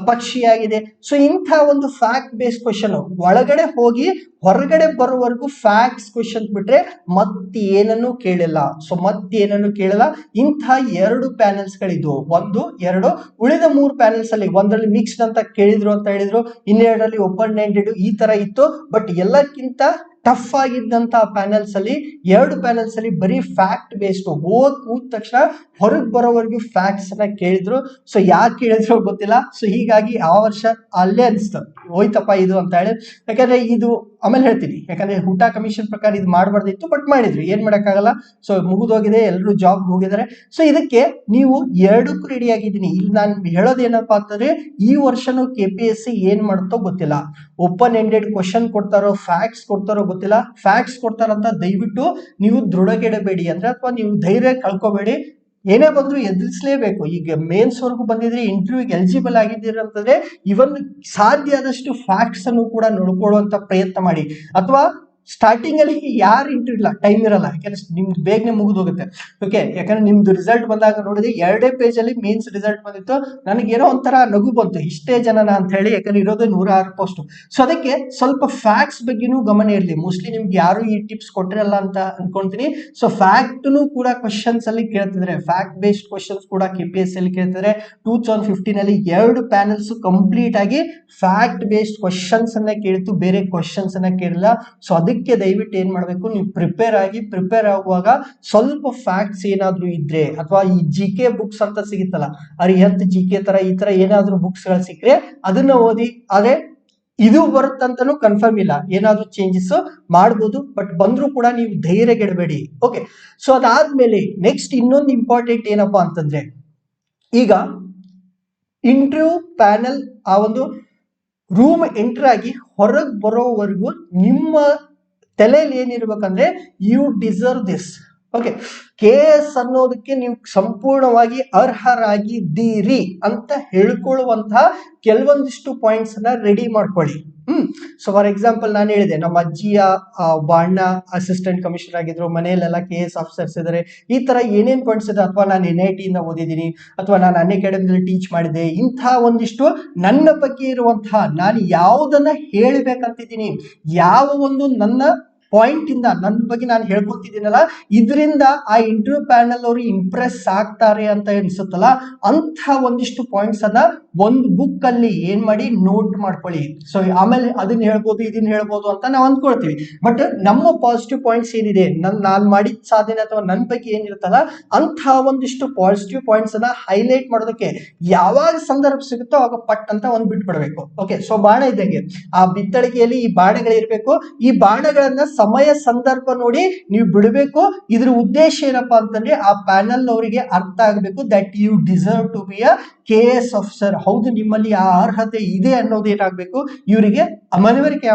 ಪಕ್ಷಿಯಾಗಿದೆ. ಸೊ ಇಂಥ ಒಂದು ಫ್ಯಾಕ್ಟ್ ಬೇಸ್ಡ್ ಕ್ವಶನ್ ಒಳಗಡೆ ಹೋಗಿ ಹೊರಗಡೆ ಬರೋವರೆಗೂ ಫ್ಯಾಕ್ಟ್ಸ್ ಕ್ವಶನ್ ಬಿಟ್ರೆ ಮತ್ತೇನನ್ನು ಕೇಳಿಲ್ಲ. ಸೊ ಮತ್ತೇನನ್ನು ಕೇಳಿಲ್ಲ. ಇಂಥ 2 ಪ್ಯಾನಲ್ಸ್ ಗಳಿದ್ವು, 1, 2. ಉಳಿದ 3 ಪ್ಯಾನಲ್ಸ್ ಅಲ್ಲಿ ಒಂದರಲ್ಲಿ ಮಿಕ್ಸ್ಡ್ ಅಂತ ಕೇಳಿದ್ರು ಅಂತ ಹೇಳಿದ್ರು, ಇನ್ನೆರಡರಲ್ಲಿ ಓಪನ್ ಎಂಡೆಡ್ ಈ ತರ ಇತ್ತು. ಬಟ್ ಎಲ್ಲಕ್ಕಿಂತ ಟಫ್ ಆಗಿದ್ದಂತ ಪ್ಯಾನಲ್ಸ್ ಅಲ್ಲಿ 2 ಪ್ಯಾನಲ್ಸ್ ಅಲ್ಲಿ ಬರೀ ಫ್ಯಾಕ್ಟ್ ಬೇಸ್ಡ್, ಕೂದ ತಕ್ಷಣ ಹೊರಗೆ ಬರೋವರೆಗೂ ಫ್ಯಾಕ್ಟ್ಸ್ ಅನ್ನ ಕೇಳಿದ್ರು. ಸೊ ಯಾಕೆ ಕೇಳಿದ್ರು ಗೊತ್ತಿಲ್ಲ. ಸೊ ಹೀಗಾಗಿ ಆ ವರ್ಷ ಅಲ್ಲೇ ಅನಿಸ್ತು ಹೋಯ್ತಪ್ಪ ಇದು ಅಂತ ಹೇಳಿ. ಯಾಕಂದ್ರೆ ಇದು ಆಮೇಲೆ ಹೇಳ್ತೀನಿ, ಯಾಕಂದ್ರೆ ಊಟ ಕಮಿಷನ್ ಪ್ರಕಾರ ಇದು ಮಾಡಬಾರ್ದಿತ್ತು, ಬಟ್ ಮಾಡಿದ್ರು, ಏನ್ ಮಾಡಕ್ಕಾಗಲ್ಲ. ಸೊ ಮುಗಿದೋಗಿದೆ, ಎಲ್ಲರೂ ಜಾಬ್ ಹೋಗಿದ್ದಾರೆ. ಸೊ ಇದಕ್ಕೆ ನೀವು 2ಕ್ಕೂ ರೆಡಿ ಆಗಿದ್ದೀನಿ. ಇಲ್ಲಿ ನಾನು ಹೇಳೋದೇನಪ್ಪಾ ಅಂತಂದ್ರೆ, ಈ ವರ್ಷನೂ KPSC ಏನ್ ಮಾಡುತ್ತೋ ಗೊತ್ತಿಲ್ಲ. ಓಪನ್ ಎಂಡೆಡ್ ಕ್ವಶನ್ ಕೊಡ್ತಾರೋ ಫ್ಯಾಕ್ಟ್ಸ್ ಕೊಡ್ತಾರೋ ಗೊತ್ತಿಲ್ಲ. ಫ್ಯಾಕ್ಟ್ಸ್ ಕೊಡ್ತಾರಂತ ದಯವಿಟ್ಟು ನೀವು ದೃಢಗೆಡಬೇಡಿ, ಅಂದ್ರೆ ಅಥವಾ ನೀವು ಧೈರ್ಯ ಕಳ್ಕೊಬೇಡಿ. ಏನೇ ಬಂದ್ರು ಎದುರಿಸಲೇಬೇಕು. ಈಗ ಮೇನ್ಸ್ ವರ್ಗು ಬಂದಿದ್ರೆ, ಇಂಟರ್ವ್ಯೂಗೆ ಎಲಿಜಿಬಲ್ ಆಗಿದ್ದೀರ ಅಂತಂದ್ರೆ ಇವನ್ ಸಾಧ್ಯ ಆದಷ್ಟು ಫ್ಯಾಕ್ಟ್ಸ್ ಅನ್ನು ಕೂಡ ನೋಡ್ಕೊಳ್ಳುವಂತ ಪ್ರಯತ್ನ ಮಾಡಿ. ಅಥವಾ ಸ್ಟಾರ್ಟಿಂಗ್ ಅಲ್ಲಿ ಯಾರು ಇಂಟರ್ವ್ಯೂ ಇಲ್ಲ, ಟೈಮ್ ಇರಲ್ಲ, ಯಾಕಂದ್ರೆ ನಿಮ್ದು ಬೇಗನೆ ಮುಗಿದು ಹೋಗುತ್ತೆ. ಓಕೆ, ಯಾಕಂದ್ರೆ ನಿಮ್ದು ರಿಸಲ್ಟ್ ಬಂದಾಗ ನೋಡಿದ್ರೆ 2 ಪೇಜ್ ಅಲ್ಲಿ ಮೇನ್ಸ್ ರಿಸಲ್ಟ್ ಬಂದಿತ್ತು. ನನಗೇನೋ ಒಂಥರ ನಗು ಬಂತು, ಇಷ್ಟೇ ಜನನ ಅಂತ ಹೇಳಿ, ಯಾಕಂದ್ರೆ ಇರೋದು 106 ಪೋಸ್ಟ್. ಸೊ ಅದಕ್ಕೆ ಸ್ವಲ್ಪ ಫ್ಯಾಕ್ಟ್ಸ್ ಬಗ್ಗೆನೂ ಗಮನ ಇರಲಿ. ಮೋಸ್ಟ್ಲಿ ನಿಮ್ಗೆ ಯಾರು ಈ ಟಿಪ್ಸ್ ಕೊಟ್ಟಿರಲ್ಲ ಅಂತ ಅನ್ಕೊಂತೀನಿ. ಸೊ ಫ್ಯಾಕ್ಟ್ನು ಕೂಡ ಕ್ವಶನ್ಸ್ ಅಲ್ಲಿ ಕೇಳ್ತಿದ್ರೆ, ಫ್ಯಾಕ್ಟ್ ಬೇಸ್ಡ್ ಕ್ವಶನ್ಸ್ ಕೂಡ KPSC ಅಲ್ಲಿ ಕೇಳ್ತಿದ್ರೆ. 2015 ಅಲ್ಲಿ 2 ಪ್ಯಾನಲ್ಸ್ ಕಂಪ್ಲೀಟ್ ಆಗಿ ಫ್ಯಾಕ್ಟ್ ಬೇಸ್ಡ್ ಕ್ವಶನ್ಸ್ ಅನ್ನ ಕೇಳಿತ್ತು, ಬೇರೆ ಕ್ವಶನ್ಸ್ ಅನ್ನ ಕೇಳಿಲ್ಲ. ಸೊ ಅದಕ್ಕೆ ದಯವಿಟ್ಟು ಏನ್ ಮಾಡ್ಬೇಕು, ನೀವು ಪ್ರಿಪೇರ್ ಆಗುವಾಗ ಸ್ವಲ್ಪ ಫ್ಯಾಕ್ಟ್ಸ್ ಏನಾದ್ರೂ ಇದ್ರೆ, ಅಥವಾ ಈ GK ಬುಕ್ಸ್ ಅಂತ ಸಿಗುತ್ತಲ್ಲ, ಅರಿಹಂತ್ GK ತರ ಈ ತರ ಏನಾದ್ರೂ ಬುಕ್ಸ್ ಗಳು ಸಿಕ್ಕರೆ ಅದನ್ನ ಓದಿ. ಆದ್ರೆ ಇದು ಬರುತ್ತಂತನೂ ಕನ್ಫರ್ಮ್ ಇಲ್ಲ, ಏನಾದ್ರೂ ಚೇಂಜಸ್ ಮಾಡ್ಬೋದು. ಬಟ್ ಬಂದ್ರೂ ಕೂಡ ನೀವು ಧೈರ್ಯಗೆಡಬೇಡಿ. ಓಕೆ, ಸೊ ಅದಾದ್ಮೇಲೆ ನೆಕ್ಸ್ಟ್ ಇನ್ನೊಂದು ಇಂಪಾರ್ಟೆಂಟ್ ಏನಪ್ಪಾ ಅಂತಂದ್ರೆ, ಈಗ ಇಂಟರ್ವ್ಯೂ ಪ್ಯಾನಲ್ ಆ ಒಂದು ರೂಮ್ ಎಂಟರ್ ಆಗಿ ಹೊರಗೆ ಬರೋವರೆಗೂ ನಿಮ್ಮ ತಲೆಯಲ್ಲಿ ಏನಿರ್ಬೇಕಂದ್ರೆ, you deserve this. Okay, KS ಅನ್ನೋದಕ್ಕೆ ನೀವು ಸಂಪೂರ್ಣವಾಗಿ ಅರ್ಹರಾಗಿದ್ದೀರಿ ಅಂತ ಹೇಳ್ಕೊಳ್ಳುವಂತಹ ಕೆಲವೊಂದಿಷ್ಟು ಪಾಯಿಂಟ್ಸ್ ಅನ್ನ ರೆಡಿ ಮಾಡ್ಕೊಳ್ಳಿ. ಸೊ ಫಾರ್ ಎಕ್ಸಾಂಪಲ್ ನಾನು ಹೇಳಿದೆ, ನಮ್ಮ ಅಜ್ಜಿಯ ಬಾಣ್ಣ ಅಸಿಸ್ಟೆಂಟ್ ಕಮಿಷನರ್ ಆಗಿದ್ರು, ಮನೆಯಲ್ಲೆಲ್ಲ KS ಆಫೀಸರ್ಸ್ ಇದ್ದಾರೆ, ಈ ತರ ಏನೇನ್ ಪಾಯಿಂಟ್ಸ್ ಇದೆ, ಅಥವಾ ನಾನು NIT ಇಂದ ಓದಿದ್ದೀನಿ, ಅಥವಾ ನಾನು ಅನ್ಅಕಾಡೆಮಿಯಲ್ಲಿ ಟೀಚ್ ಮಾಡಿದೆ, ಇಂತಹ ಒಂದಿಷ್ಟು ನನ್ನ ಬಗ್ಗೆ ಇರುವಂತಹ, ನಾನು ಯಾವುದನ್ನ ಹೇಳ್ಬೇಕಂತಿದ್ದೀನಿ, ಯಾವ ಒಂದು ನನ್ನ ಪಾಯಿಂಟ್ ಇಂದ ನನ್ನ ಬಗ್ಗೆ ನಾನು ಹೇಳ್ಕೊತಿದ್ದೀನಲ್ಲ, ಇದರಿಂದ ಆ ಇಂಟರ್ವ್ಯೂ ಪ್ಯಾನಲ್ ಅವರು ಇಂಪ್ರೆಸ್ ಆಗ್ತಾರೆ ಅಂತ ಅನ್ಸುತ್ತಲ್ಲ, ಅಂತ ಒಂದಿಷ್ಟು ಪಾಯಿಂಟ್ಸ್ ಅನ್ನ ಒಂದು ಬುಕ್ ಅಲ್ಲಿ ಏನ್ ಮಾಡಿ ನೋಟ್ ಮಾಡ್ಕೊಳ್ಳಿ. ಸೊ ಆಮೇಲೆ ಅದನ್ನ ಹೇಳ್ಬೋದು ಇದನ್ನ ಹೇಳ್ಬೋದು ಅಂತ ನಾವು ಅಂದ್ಕೊಳ್ತೀವಿ, ಬಟ್ ನಮ್ಮ ಪಾಸಿಟಿವ್ ಪಾಯಿಂಟ್ಸ್ ಏನಿದೆ, ನಾನು ಮಾಡಿದ ಸಾಧನೆ ಅಥವಾ ನನ್ನ ಬಗ್ಗೆ ಏನಿರುತ್ತಲ್ಲ, ಅಂತಹ ಒಂದಿಷ್ಟು ಪಾಸಿಟಿವ್ ಪಾಯಿಂಟ್ಸ್ ಅನ್ನ ಹೈಲೈಟ್ ಮಾಡೋದಕ್ಕೆ ಯಾವಾಗ ಸಂದರ್ಭ ಸಿಗುತ್ತೋ ಅವಾಗ ಪಟ್ ಅಂತ ಒಂದು ಬಿಟ್ಬಿಡ್ಬೇಕು. ಓಕೆ, ಸೊ ಬಾಣ ಇದ್ದಂಗೆ ಆ ಬಿತ್ತಳಿಗೆಯಲ್ಲಿ ಈ ಬಾಣಗಳಿರ್ಬೇಕು. ಈ ಬಾಣಗಳನ್ನ ಸಮಯ ಸಂದರ್ಭ ನೋಡಿ ನೀವು ಬಿಡಬೇಕು. ಇದ್ರ ಉದ್ದೇಶ ಏನಪ್ಪಾ ಅಂತಂದ್ರೆ ಆ ಪ್ಯಾನಲ್ ಅವರಿಗೆ ಅರ್ಥ ಆಗಬೇಕು that you deserve to be a KS officer. ಹೌದು, ನಿಮ್ಮಲ್ಲಿ ಆ ಅರ್ಹತೆ ಇದೆ ಅನ್ನೋದು ಏನಾಗಬೇಕು, ಇವರಿಗೆ ಮನವರಿಕೆ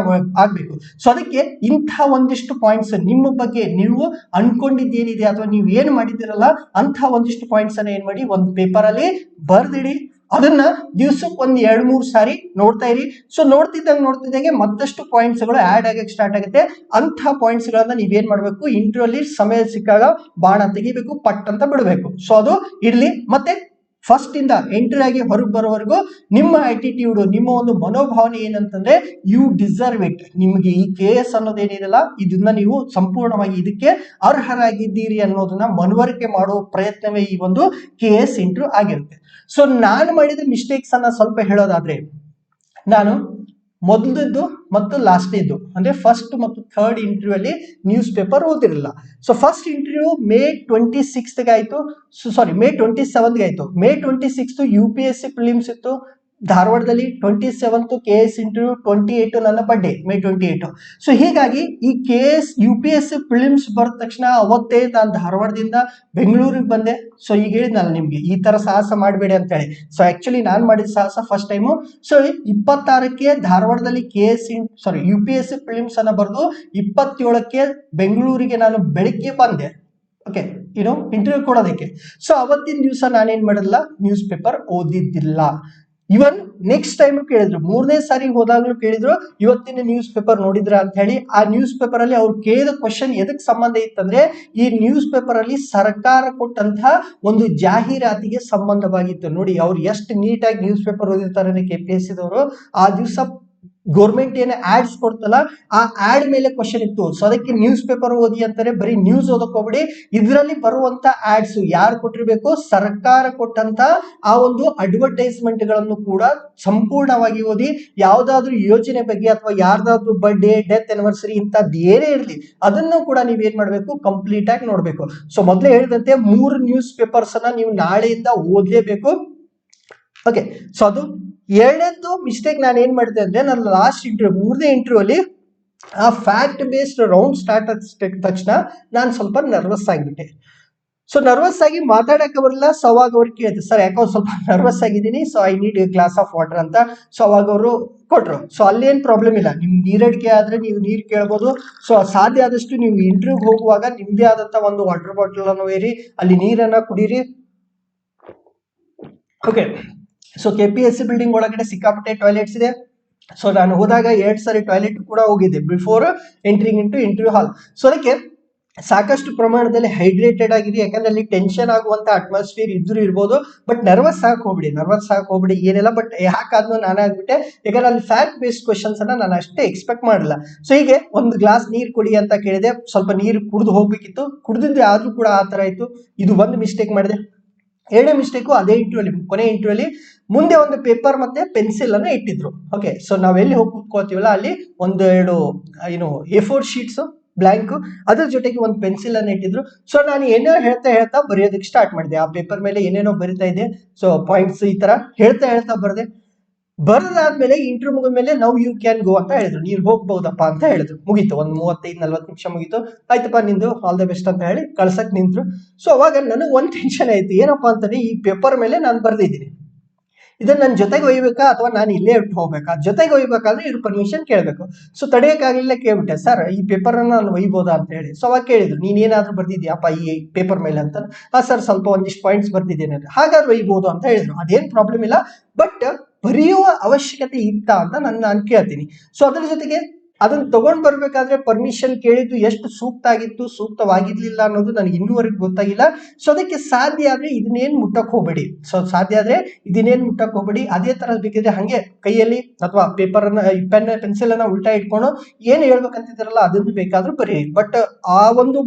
ಆಗ್ಬೇಕು. ಸೊ ಅದಕ್ಕೆ ಇಂಥ ಒಂದಿಷ್ಟು ಪಾಯಿಂಟ್ಸ್ ನಿಮ್ಮ ಬಗ್ಗೆ ನೀವು ಅನ್ಕೊಂಡಿದ್ದೇನಿದೆ ಅಥವಾ ನೀವು ಏನ್ ಮಾಡಿದ್ದೀರಲ್ಲ, ಅಂತ ಒಂದಿಷ್ಟು ಪಾಯಿಂಟ್ಸ್ ಅನ್ನ ಏನ್ ಮಾಡಿ ಒಂದು ಪೇಪರ್ ಅಲ್ಲಿ ಬರ್ದಿಡಿ. ಅದನ್ನ ದಿವ್ಸಕ್ಕೆ ಒಂದ್ 2-3 ಸಾರಿ ನೋಡ್ತಾ ಇರಿ. ಸೊ ನೋಡ್ತಿದ್ದಂಗೆ ಮತ್ತಷ್ಟು ಪಾಯಿಂಟ್ಸ್ ಗಳು ಆಡ್ ಆಗಕ್ಕೆ ಸ್ಟಾರ್ಟ್ ಆಗುತ್ತೆ. ಅಂತ ಪಾಯಿಂಟ್ಸ್ ಗಳನ್ನ ನೀವೇನ್ ಮಾಡ್ಬೇಕು, ಇಂಟರ್ವ್ಯೂ ಅಲ್ಲಿ ಸಮಯ ಸಿಕ್ಕಾಗ ಬಾಣ ತೆಗಿಬೇಕು, ಪಟ್ ಅಂತ ಬಿಡಬೇಕು. ಸೊ ಅದು ಇರ್ಲಿ. ಮತ್ತೆ ಫಸ್ಟ್ ಇಂದ ಎಂಟ್ರಿ ಆಗಿ ಹೊರಗೆ ಬರೋವರೆಗೂ ನಿಮ್ಮ ಆಟಿಟ್ಯೂಡ್, ನಿಮ್ಮ ಒಂದು ಮನೋಭಾವನೆ ಏನಂತಂದ್ರೆ ಯು ಡಿಸರ್ವ್ ಇಟ್. ನಿಮ್ಗೆ ಈ KS ಅನ್ನೋದೇನಿದೆಯಲ್ಲ, ಇದನ್ನ ನೀವು ಸಂಪೂರ್ಣವಾಗಿ ಇದಕ್ಕೆ ಅರ್ಹರಾಗಿದ್ದೀರಿ ಅನ್ನೋದನ್ನ ಮನವರಿಕೆ ಮಾಡುವ ಪ್ರಯತ್ನವೇ ಈ ಒಂದು KS ಇಂಟರ್ವ್ಯೂ ಆಗಿರುತ್ತೆ. ಸೊ ನಾನು ಮಾಡಿದ ಮಿಸ್ಟೇಕ್ಸ್ ಅನ್ನ ಸ್ವಲ್ಪ ಹೇಳೋದಾದ್ರೆ, ನಾನು ಮೊದಲದ್ದು ಮತ್ತು ಲಾಸ್ಟ್ನೇದು ಅಂದ್ರೆ ಫಸ್ಟ್ ಮತ್ತು ಥರ್ಡ್ ಇಂಟರ್ವ್ಯೂ ಅಲ್ಲಿ ನ್ಯೂಸ್ ಪೇಪರ್ ಓದಿರಲಿಲ್ಲ. ಸೊ ಫಸ್ಟ್ ಇಂಟರ್ವ್ಯೂ ಮೇ 26 ಆಯ್ತು, ಮೇ 27 ಆಯ್ತು. ಮೇ 26 UPSC ಪ್ರಿಲಿಮ್ಸ್ ಇತ್ತು ಧಾರವಾಡದಲ್ಲಿ, 27 KS ಇಂಟರ್ವ್ಯೂ, 28 ನನ್ನ ಬರ್ಡೇ ಮೇ 28. ಸೊ ಹೀಗಾಗಿ ಈ KS UPSC ಪ್ರಿಲಿಮ್ಸ್ ಬರೆದ ತಕ್ಷಣ ಅವತ್ತೇ ನಾನು ಧಾರವಾಡದಿಂದ ಬೆಂಗಳೂರಿಗೆ ಬಂದೆ. ಸೊ ಈಗ ಹೇಳಿದ್ನಲ್ಲ ನಿಮ್ಗೆ, ಈ ತರ ಸಾಹಸ ಮಾಡಬೇಡಿ ಅಂತ ಹೇಳಿ. ಸೊ ಆಕ್ಚುಲಿ ನಾನು ಮಾಡಿದ ಸಾಹಸ ಫಸ್ಟ್ ಟೈಮು. ಸೊ 26ಕ್ಕೆ ಧಾರವಾಡದಲ್ಲಿ UPSC ಪ್ರಿಲಿಮ್ಸ್ ಅನ್ನ ಬರೆದು 27ಕ್ಕೆ ಬೆಂಗಳೂರಿಗೆ ನಾನು ಬೆಳಿಗ್ಗೆ ಬಂದೆ. ಓಕೆ, ಇಂಟರ್ವ್ಯೂ ಕೊಡೋದಕ್ಕೆ. ಸೊ ಅವತ್ತಿನ ದಿವಸ ನಾನೇನ್ ಮಾಡಲ್ಲ, ನ್ಯೂಸ್ ಪೇಪರ್ ಓದಿದ್ದಿಲ್ಲ. ಇವನ್ ನೆಕ್ಸ್ಟ್ ಟೈಮ್ ಕೇಳಿದ್ರು, 3ನೇ ಸಾರಿ ಹೋದಾಗ್ಲೂ ಕೇಳಿದ್ರು, ಇವತ್ತಿನ ನ್ಯೂಸ್ ಪೇಪರ್ ನೋಡಿದ್ರ ಅಂತ ಹೇಳಿ. ಆ ನ್ಯೂಸ್ ಪೇಪರ್ ಅಲ್ಲಿ ಅವ್ರು ಕೇಳಿದ ಕ್ವಶನ್ ಎದಕ್ ಸಂಬಂಧ ಇತ್ತಂದ್ರೆ, ಈ ನ್ಯೂಸ್ ಪೇಪರ್ ಅಲ್ಲಿ ಸರ್ಕಾರ ಕೊಟ್ಟಂತಹ ಒಂದು ಜಾಹೀರಾತಿಗೆ ಸಂಬಂಧವಾಗಿತ್ತು. ನೋಡಿ ಅವ್ರು ಎಷ್ಟು ನೀಟಾಗಿ ನ್ಯೂಸ್ ಪೇಪರ್ ಓದಿರ್ತಾರೆ KPSC ದವರು. ಆ ದಿವಸ ಗೌರ್ಮೆಂಟ್ ಏನು ಆಡ್ಸ್ ಕೊಡ್ತಲ್ಲ, ಆ ಆಡ್ ಮೇಲೆ ಕ್ವಶನ್ ಇತ್ತು. ಸೊ ಅದಕ್ಕೆ ನ್ಯೂಸ್ ಪೇಪರ್ ಓದಿ ಅಂತಾರೆ, ಬರೀ ನ್ಯೂಸ್ ಓದಕ್ ಹೋಗ್ಬಿಡಿ. ಇದರಲ್ಲಿ ಬರುವಂತ ಆಡ್ಸ್ ಯಾರು ಕೊಟ್ಟಿರ್ಬೇಕು, ಸರ್ಕಾರ ಕೊಟ್ಟಂತ ಆ ಒಂದು ಅಡ್ವರ್ಟೈಸ್ಮೆಂಟ್ ಗಳನ್ನು ಕೂಡ ಸಂಪೂರ್ಣವಾಗಿ ಓದಿ, ಯಾವ್ದಾದ್ರು ಯೋಜನೆ ಬಗ್ಗೆ ಅಥವಾ ಯಾರ್ದಾದ್ರು ಬರ್ಡೇ, ಡೆತ್ ಆನಿವರ್ಸರಿ ಇಂಥದ್ದು ಏನೇ ಇರಲಿ ಅದನ್ನು ಕೂಡ ನೀವೇನ್ ಮಾಡ್ಬೇಕು, ಕಂಪ್ಲೀಟ್ ಆಗಿ ನೋಡ್ಬೇಕು. ಸೊ ಮೊದಲೇ ಹೇಳಿದಂತೆ 3 ನ್ಯೂಸ್ ಪೇಪರ್ಸ್ ಅನ್ನ ನೀವು ನಾಳೆಯಿಂದ ಓದ್ಲೇಬೇಕು. ಓಕೆ, ಸೊ ಅದು ಎರಡನೇದು ಮಿಸ್ಟೇಕ್. ನಾನು ಏನ್ ಮಾಡಿದೆ ಅಂದ್ರೆ, ನನ್ನ ಲಾಸ್ಟ್ ಇಂಟರ್ವ್ಯೂ 3ನೇ ಇಂಟರ್ವ್ಯೂ ಅಲ್ಲಿ ಆ ಫ್ಯಾಕ್ಟ್ ಬೇಸ್ಡ್ ರೌಂಡ್ ಸ್ಟಾರ್ಟ್ ಆದ ತಕ್ಷಣ ನಾನು ಸ್ವಲ್ಪ ನರ್ವಸ್ ಆಗಿಬಿಟ್ಟೆ. ಸೊ ನರ್ವಸ್ ಆಗಿ ಮಾತಾಡಕ್ಕೆ ಬರಲ್ಲ. ಸೊ ಅವಾಗ ಅವ್ರು ಕೇಳಿದ್ರು, ಸರ್ ಯಾಕೋ ಸ್ವಲ್ಪ ನರ್ವಸ್ ಆಗಿದ್ದೀನಿ, so I need glass of water ಅಂತ. ಸೊ ಅವಾಗ ಅವರು ಕೊಟ್ರು. ಸೊ ಅಲ್ಲೇನ್ ಪ್ರಾಬ್ಲಮ್ ಇಲ್ಲ, ನಿಮ್ ನೀರಡಿಕೆ ಆದ್ರೆ ನೀವು ನೀರು ಕೇಳ್ಬೋದು. ಸೊ ಸಾಧ್ಯ ಆದಷ್ಟು ನೀವು ಇಂಟರ್ವ್ಯೂಗೆ ಹೋಗುವಾಗ ನಿಮ್ದೇ ಆದಂತ ಒಂದು ವಾಟರ್ ಬಾಟಲ್ ಅನ್ನು ಒಯ್ಯಿರಿ, ಅಲ್ಲಿ ನೀರನ್ನ ಕುಡೀರಿ. ಓಕೆ, ಸೊ KPSC ಬಿಲ್ಡಿಂಗ್ ಒಳಗಡೆ ಸಿಕ್ಕಾಪಟ್ಟೆ ಟಾಯ್ಲೆಟ್ಸ್ ಇದೆ. ಸೊ ನಾನು ಹೋದಾಗ 2 ಸಾರಿ ಟಾಯ್ಲೆಟ್ ಕೂಡ ಹೋಗಿದ್ದೆ ಬಿಫೋರ್ ಎಂಟ್ರಿಂಗ್ ಇಂಟು ಇಂಟರ್ವ್ಯೂ ಹಾಲ್. ಸೊ ಅದಕ್ಕೆ ಸಾಕಷ್ಟು ಪ್ರಮಾಣದಲ್ಲಿ ಹೈಡ್ರೇಟೆಡ್ ಆಗಿರಿ, ಯಾಕಂದ್ರೆ ಅಲ್ಲಿ ಟೆನ್ಷನ್ ಆಗುವಂತ ಅಟ್ಮಾಸ್ಫಿಯರ್ ಇದ್ರೂ ಇರ್ಬೋದು. ಬಟ್ ನರ್ವಸ್ ಆಗಿ ಹೋಗ್ಬಿಡಿ ಏನಿಲ್ಲ. ಬಟ್ ಯಾಕಾದ್ನೂ ನಾನು ಆಗ್ಬಿಟ್ಟೆ, ಯಾಕಂದ್ರೆ ಅಲ್ಲಿ ಫ್ಯಾಕ್ಟ್ ಬೇಸ್ಡ್ ಕ್ವಶನ್ಸ್ ಅನ್ನ ನಾನು ಅಷ್ಟೇ ಎಕ್ಸ್ಪೆಕ್ಟ್ ಮಾಡಲಿಲ್ಲ. ಸೊ ಹೀಗೆ ಒಂದು ಗ್ಲಾಸ್ ನೀರು ಕುಡಿ ಅಂತ ಕೇಳಿದೆ, ಸ್ವಲ್ಪ ನೀರು ಕುಡಿದು ಹೋಗ್ಬೇಕಿತ್ತು, ಕುಡಿದಿದ್ದೆ ಆದ್ರೂ ಕೂಡ ಆ ತರ ಆಯ್ತು. ಇದು ಒಂದು ಮಿಸ್ಟೇಕ್ ಮಾಡಿದೆ. ಎರಡನೇ ಮಿಸ್ಟೇಕು ಅದೇ ಇಂಟರ್ವ್ಯೂ ಅಲ್ಲಿ, ಕೊನೆ ಇಂಟರ್ವ್ಯೂ ಅಲ್ಲಿ ಮುಂದೆ ಒಂದು ಪೇಪರ್ ಮತ್ತೆ ಪೆನ್ಸಿಲ್ ಅನ್ನ ಇಟ್ಟಿದ್ರು. ಓಕೆ, ಸೊ ನಾವೆಲ್ಲಿ ಹೋಗಿ ಕೂತ್ಕೋತೀವಲ್ಲ ಅಲ್ಲಿ 1-2 A4 ಶೀಟ್ಸ್ ಬ್ಲಾಂಕ್, ಅದ್ರ ಜೊತೆಗೆ ಒಂದು ಪೆನ್ಸಿಲ್ ಅನ್ನ ಇಟ್ಟಿದ್ರು. ಸೊ ನಾನು ಏನೋ ಹೇಳ್ತಾ ಬರೆಯೋದಕ್ಕೆ ಸ್ಟಾರ್ಟ್ ಮಾಡಿದೆ. ಆ ಪೇಪರ್ ಮೇಲೆ ಏನೇನೋ ಬರಿತಾ ಇದೆ. ಸೊ ಪಾಯಿಂಟ್ಸ್ ಈ ತರ ಹೇಳ್ತಾ ಬರ್ದೆ. ಬರೆದಾದ್ಮೇಲೆ ಇಂಟರ್ವ್ಯೂ ಮುಗಿದ್ಮೇಲೆ ನೌ ಯು ಕ್ಯಾನ್ ಗೋ ಅಂತ ಹೇಳಿದ್ರು, ನೀರು ಹೋಗ್ಬಹುದಪ್ಪ ಅಂತ ಹೇಳಿದ್ರು. ಮುಗೀತು, ಒಂದು 35-40 ನಿಮಿಷ ಮುಗೀತು. ಆಯ್ತಪ್ಪ ನಿಂದು ಆಲ್ ದ ಬೆಸ್ಟ್ ಅಂತ ಹೇಳಿ ಕಳ್ಸಕ್ ನಿಂತ್ರು. ಸೊ ಅವಾಗ ನನಗೆ ಒಂದು ಟೆನ್ಷನ್ ಆಯ್ತು, ಏನಪ್ಪಾ ಅಂತಂದ್ರೆ ಈ ಪೇಪರ್ ಮೇಲೆ ನಾನು ಬರ್ದಿದ್ದೀನಿ, ಇದನ್ನ ನನ್ನ ಜೊತೆಗೆ ಒಯ್ಬೇಕಾ ಅಥವಾ ನಾನು ಇಲ್ಲೇ ಇಟ್ಟು ಹೋಗ್ಬೇಕಾ? ಜೊತೆಗೆ ಒಯ್ಬೇಕಾದ್ರೆ ಇವ್ರು ಪರ್ಮಿಷನ್ ಕೇಳಬೇಕು. ಸೊ ತಡೆಯಕ್ಕಾಗಲಿಲ್ಲ, ಕೇಳ್ಬಿಟ್ಟೆ, ಸರ್ ಈ ಪೇಪರ್ ನಾನು ಒಯ್ಬೋದಾ ಅಂತ ಹೇಳಿ. ಸೊ ಅವಾಗ ಕೇಳಿದ್ರು, ನೀನ್ ಏನಾದ್ರು ಬರ್ದಿದ್ಯಾಪ್ಪ ಈ ಪೇಪರ್ ಮೇಲೆ ಅಂತ. ಸರ್ ಸ್ವಲ್ಪ ಒಂದಿಷ್ಟು ಪಾಯಿಂಟ್ಸ್ ಬರ್ದಿದ್ದೇನೆ. ಹಾಗಾದ್ರೆ ಒಯ್ಬೋದು ಅಂತ ಹೇಳಿದ್ರು. ಅದೇನ್ ಪ್ರಾಬ್ಲಮ್ ಇಲ್ಲ, ಬಟ್ ಬರೆಯುವ ಅವಶ್ಯಕತೆ ಇತ್ತ ಅಂತ ನಾನು ಕೇಳ್ತೀನಿ. ಸೊ ಅದ್ರ ಜೊತೆಗೆ ಅದನ್ನ ತಗೊಂಡ್ ಬರ್ಬೇಕಾದ್ರೆ ಪರ್ಮಿಷನ್ ಕೇಳಿದ್ದು ಎಷ್ಟು ಸೂಕ್ತ ಆಗಿತ್ತು, ಸೂಕ್ತವಾಗಿರ್ಲಿಲ್ಲ ಅನ್ನೋದು ನನಗೆ ಇನ್ನೂವರೆಗೂ ಗೊತ್ತಾಗಿಲ್ಲ. ಸೊ ಅದಕ್ಕೆ ಸಾಧ್ಯ ಆದ್ರೆ ಇದನ್ನೇನ್ ಮುಟ್ಟಕ್ ಹೋಗ್ಬೇಡಿ. ಸೊ ಸಾಧ್ಯ ಆದ್ರೆ ಇದನ್ನೇನ್ ಮುಟ್ಟಕ್ ಹೋಗ್ಬೇಡಿ. ಅದೇ ತರ ಬೇಕಿದ್ರೆ ಹಂಗೆ ಕೈಯಲ್ಲಿ ಅಥವಾ ಪೇಪರ್ ಅನ್ನ, ಪೆನ್ಸಿಲ್ ಅನ್ನ ಉಲ್ಟಾ ಇಟ್ಕೊಂಡು ಏನ್ ಹೇಳ್ಬೇಕಂತಿದ್ರಲ್ಲ ಅದನ್ನು ಬೇಕಾದ್ರೂ ಬರೀ. ಬಟ್ ಆ ಒಂದು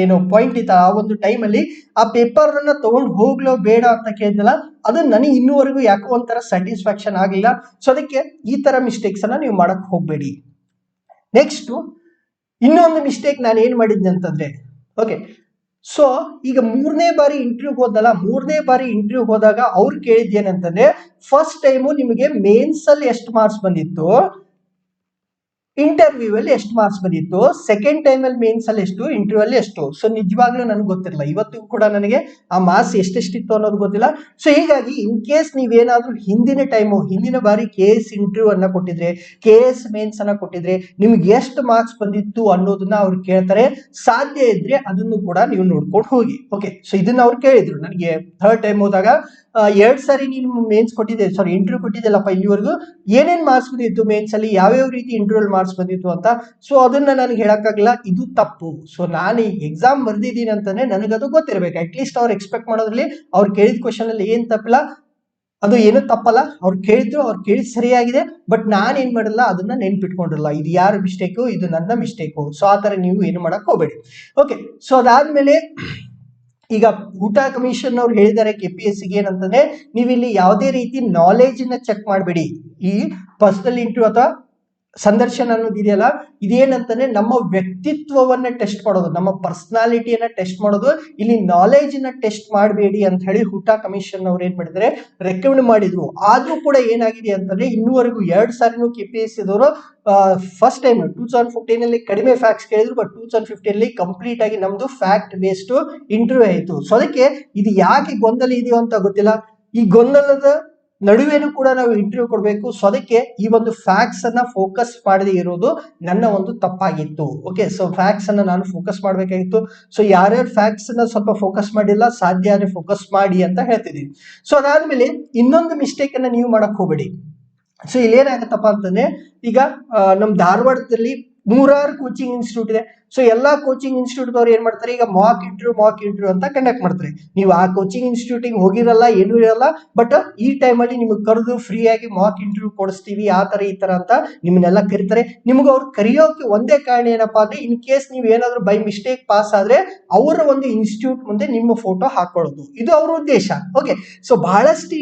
ಏನು ಪಾಯಿಂಟ್ ಇತ್ತ, ಆ ಒಂದು ಟೈಮ್ ಅಲ್ಲಿ ಆ ಪೇಪರ್ ಅನ್ನ ತಗೊಂಡ್ ಹೋಗ್ಲೋ ಬೇಡ ಅಂತ ಕೇಳಿದ್ನಲ್ಲ, ಅದು ನನಗೆ ಇನ್ನೂವರೆಗೂ ಯಾಕೋ ಒಂಥರ ಸ್ಯಾಟಿಸ್ಫ್ಯಾಕ್ಷನ್ ಆಗಿಲ್ಲ. ಸೊ ಅದಕ್ಕೆ ಈ ತರ ಮಿಸ್ಟೇಕ್ಸ್ ಅನ್ನ ನೀವು ಮಾಡಕ್ ಹೋಗ್ಬೇಡಿ. ನೆಕ್ಸ್ಟ್ ಇನ್ನೊಂದು ಮಿಸ್ಟೇಕ್ ನಾನು ಏನ್ ಮಾಡಿದ್ದೆ ಅಂತಂದ್ರೆ, ಓಕೆ, ಸೊ ಈಗ ಮೂರನೇ ಬಾರಿ ಇಂಟರ್ವ್ಯೂ ಹೋದಾಗ ಅವ್ರು ಕೇಳಿದ್ದೇನಂತಂದ್ರೆ, ಫಸ್ಟ್ ಟೈಮು ನಿಮಗೆ ಮೇನ್ಸ್ ಅಲ್ಲಿ ಎಷ್ಟು ಮಾರ್ಕ್ಸ್ ಬಂದಿತ್ತು, ಇಂಟರ್ವ್ಯೂ ಅಲ್ಲಿ ಎಷ್ಟು ಮಾರ್ಕ್ಸ್ ಬಂದಿತ್ತು, ಸೆಕೆಂಡ್ ಟೈಮ್ ಅಲ್ಲಿ ಮೇನ್ಸ್ ಅಲ್ಲಿ ಎಷ್ಟು, ಇಂಟರ್ವ್ಯೂ ಅಲ್ಲಿ ಎಷ್ಟು. ಸೊ ನಿಜವಾಗ್ಲೂ ನನಗೆ ಗೊತ್ತಿರಲ್ಲ, ಇವತ್ತಿಗೂ ಕೂಡ ನನಗೆ ಆ ಮಾರ್ಕ್ಸ್ ಎಷ್ಟೆಷ್ಟಿತ್ತು ಅನ್ನೋದು ಗೊತ್ತಿಲ್ಲ. ಸೊ ಹೀಗಾಗಿ ಇನ್ ಕೇಸ್ ನೀವೇನಾದ್ರೂ ಹಿಂದಿನ ಬಾರಿ KS ಇಂಟರ್ವ್ಯೂ ಅನ್ನ ಕೊಟ್ಟಿದ್ರೆ, KS ಮೇನ್ಸ್ ಅನ್ನ ಕೊಟ್ಟಿದ್ರೆ, ನಿಮ್ಗೆ ಎಷ್ಟು ಮಾರ್ಕ್ಸ್ ಬಂದಿತ್ತು ಅನ್ನೋದನ್ನ ಅವ್ರು ಕೇಳ್ತಾರೆ. ಸಾಧ್ಯ ಇದ್ರೆ ಅದನ್ನು ಕೂಡ ನೀವು ನೋಡ್ಕೊಂಡು ಹೋಗಿ. ಓಕೆ, ಸೊ ಇದನ್ನ ಅವ್ರು ಕೇಳಿದ್ರು ನನಗೆ ಥರ್ಡ್ ಟೈಮ್ ಹೋದಾಗ, 2 ಸಾರಿ ನೀನು ಮೇನ್ಸ್ ಕೊಟ್ಟಿದ್ದೆ, ಸಾರಿ ಇಂಟರ್ವ್ಯೂ ಕೊಟ್ಟಿದ್ದೆಲ್ಲಪ್ಪ, ಇಲ್ಲಿವರೆಗೂ ಏನೇನ್ ಮಾರ್ಕ್ಸ್ ಬಂದಿತ್ತು ಮೇನ್ಸ್ ಅಲ್ಲಿ, ಯಾವ್ಯಾವ ರೀತಿ ಇಂಟರ್ವ್ಯೂ ಮಾರ್ಕ್ಸ್ ಬಂದಿತ್ತು ಅಂತ. ಸೊ ಅದನ್ನ ನನಗೆ ಹೇಳಕ್ಕಾಗಲ್ಲ, ಇದು ತಪ್ಪು. ಸೊ ನಾನು ಎಕ್ಸಾಮ್ ಬರ್ದಿದ್ದೀನಿ ಅಂತಂದ್ರೆ ನನಗದು ಗೊತ್ತಿರ್ಬೇಕು. ಅಟ್ಲೀಸ್ಟ್ ಅವ್ರು ಎಕ್ಸ್ಪೆಕ್ಟ್ ಮಾಡೋದ್ರಲ್ಲಿ ಅವ್ರು ಕೇಳಿದ ಕ್ವಶನ್ ಅಲ್ಲಿ ಏನ್ ತಪ್ಪಿಲ್ಲ, ಅದು ಏನು ತಪ್ಪಲ್ಲ. ಅವ್ರು ಕೇಳಿದ್ ಸರಿಯಾಗಿದೆ. ಬಟ್ ನಾನು ಏನ್ ಮಾಡಲ್ಲ, ಅದನ್ನ ನೆನ್ಪಿಟ್ಕೊಂಡಿರಲ್ಲ. ಇದು ಯಾರ ಮಿಸ್ಟೇಕು, ಇದು ನನ್ನ ಮಿಸ್ಟೇಕು. ಸೊ ಆ ತರ ನೀವು ಏನು ಮಾಡಕ್ ಹೋಗ್ಬೇಡಿ. ಓಕೆ, ಸೊ ಅದಾದ್ಮೇಲೆ ಈಗ ಊಟ ಕಮಿಷನ್ ಅವ್ರು ಹೇಳಿದ್ದಾರೆ KPSCಗೆ ಏನಂತಂದ್ರೆ, ನೀವು ಇಲ್ಲಿ ಯಾವುದೇ ರೀತಿ ನಾಲೆಜ್ ನ ಚೆಕ್ ಮಾಡಬೇಡಿ. ಈ ಪರ್ಸನಲ್ ಇಂಟರ್ವ್ಯೂ ಅಥವಾ ಸಂದರ್ಶನ ಅನ್ನೋದು ಇದೆಯಲ್ಲ, ಇದೇನಂತಾನೆ ನಮ್ಮ ವ್ಯಕ್ತಿತ್ವವನ್ನ ಟೆಸ್ಟ್ ಮಾಡೋದು, ನಮ್ಮ ಪರ್ಸನಾಲಿಟಿಯನ್ನ ಟೆಸ್ಟ್ ಮಾಡೋದು. ಇಲ್ಲಿ ನಾಲೆಜ್ ನ ಟೆಸ್ಟ್ ಮಾಡಬೇಡಿ ಅಂತ ಹೇಳಿ ಊಟ ಕಮಿಷನ್ ಅವ್ರು ಏನ್ ಮಾಡಿದ್ರೆ ರೆಕಮೆಂಡ್ ಮಾಡಿದ್ರು. ಆದ್ರೂ ಕೂಡ ಏನಾಗಿದೆ ಅಂತಂದ್ರೆ, ಇನ್ನೂವರೆಗೂ 2 ಸಾರಿನೂ KPSC ದವರು ಫಸ್ಟ್ ಟೈಮ್ 2015 ಅಲ್ಲಿ ಕಡಿಮೆ ಫ್ಯಾಕ್ಟ್ಸ್ ಕೇಳಿದ್ರು, ಬಟ್ 2015 ಅಲ್ಲಿ ಕಂಪ್ಲೀಟ್ ಆಗಿ ನಮ್ದು ಫ್ಯಾಕ್ಟ್ ಬೇಸ್ಡ್ ಇಂಟರ್ವ್ಯೂ ಆಯಿತು. ಸೊ ಅದಕ್ಕೆ ಇದು ಯಾಕೆ ಗೊಂದಲ ಇದೆಯೋ ಅಂತ ಗೊತ್ತಿಲ್ಲ. ಈ ಗೊಂದಲದ ನಡುವೆನೂ ಕೂಡ ನಾವು ಇಂಟರ್ವ್ಯೂ ಕೊಡಬೇಕು. ಸೊ ಅದಕ್ಕೆ ಈ ಒಂದು ಫ್ಯಾಕ್ಟ್ಸ್ ಅನ್ನ ಫೋಕಸ್ ಮಾಡದೇ ಇರೋದು ನನ್ನ ಒಂದು ತಪ್ಪಾಗಿತ್ತು. ಓಕೆ, ಸೊ ಫ್ಯಾಕ್ಟ್ಸ್ ಅನ್ನ ನಾನು ಫೋಕಸ್ ಮಾಡ್ಬೇಕಾಗಿತ್ತು. ಸೊ ಯಾರ್ಯಾರು ಫ್ಯಾಕ್ಟ್ಸ್ ಅನ್ನ ಸ್ವಲ್ಪ ಫೋಕಸ್ ಮಾಡಿಲ್ಲ, ಸಾಧ್ಯ ಆದ್ರೆ ಫೋಕಸ್ ಮಾಡಿ ಅಂತ ಹೇಳ್ತಿದ್ದೀನಿ. ಸೊ ಅದಾದ್ಮೇಲೆ ಇನ್ನೊಂದು ಮಿಸ್ಟೇಕ್ ಅನ್ನ ನೀವು ಮಾಡಕ್ ಹೋಗ್ಬೇಡಿ. ಸೊ ಇಲ್ಲೇನಾಗತ್ತಪ್ಪ ಅಂತಂದ್ರೆ, ಈಗ ನಮ್ ಧಾರವಾಡದಲ್ಲಿ 100 ಕೋಚಿಂಗ್ ಇನ್ಸ್ಟಿಟ್ಯೂಟ್ ಇದೆ. ಸೊ ಎಲ್ಲಾ ಕೋಚಿಂಗ್ ಇನ್ಸ್ಟಿಟ್ಯೂಟ್ ಅವ್ರು ಏನ್ ಮಾಡ್ತಾರೆ, ಈಗ ಮಾಕ್ ಇಂಟರ್ವ್ಯೂ ಅಂತ ಕಂಡಕ್ಟ್ ಮಾಡ್ತಾರೆ. ನೀವು ಆ ಕೋಚಿಂಗ್ ಇನ್ಸ್ಟಿಟ್ಯೂಟ್ ಹೋಗಿರಲ್ಲ, ಏನೂ ಇರಲ್ಲ, ಬಟ್ ಈ ಟೈಮ್ ಅಲ್ಲಿ ನಿಮ್ಗೆ ಕರೆದು ಫ್ರೀ ಆಗಿ ಮಾಕ್ ಇಂಟರ್ವ್ಯೂ ಕೊಡಿಸ್ತೀವಿ, ಆ ತರ ಈ ತರ ಅಂತ ನಿಮ್ಮನ್ನೆಲ್ಲ ಕರೀತಾರೆ. ನಿಮ್ಗೆ ಅವ್ರು ಕರೆಯೋಕೆ ಒಂದೇ ಕಾರಣ ಏನಪ್ಪಾ ಅಂದ್ರೆ, ಇನ್ ಕೇಸ್ ನೀವು ಏನಾದ್ರು ಬೈ ಮಿಸ್ಟೇಕ್ ಪಾಸ್ ಆದ್ರೆ ಅವರ ಒಂದು ಇನ್ಸ್ಟಿಟ್ಯೂಟ್ ಮುಂದೆ ನಿಮ್ಮ ಫೋಟೋ ಹಾಕೊಳ್ಳೋದು, ಇದು ಅವ್ರ ಉದ್ದೇಶ. ಓಕೆ, ಸೊ ಬಹಳಷ್ಟು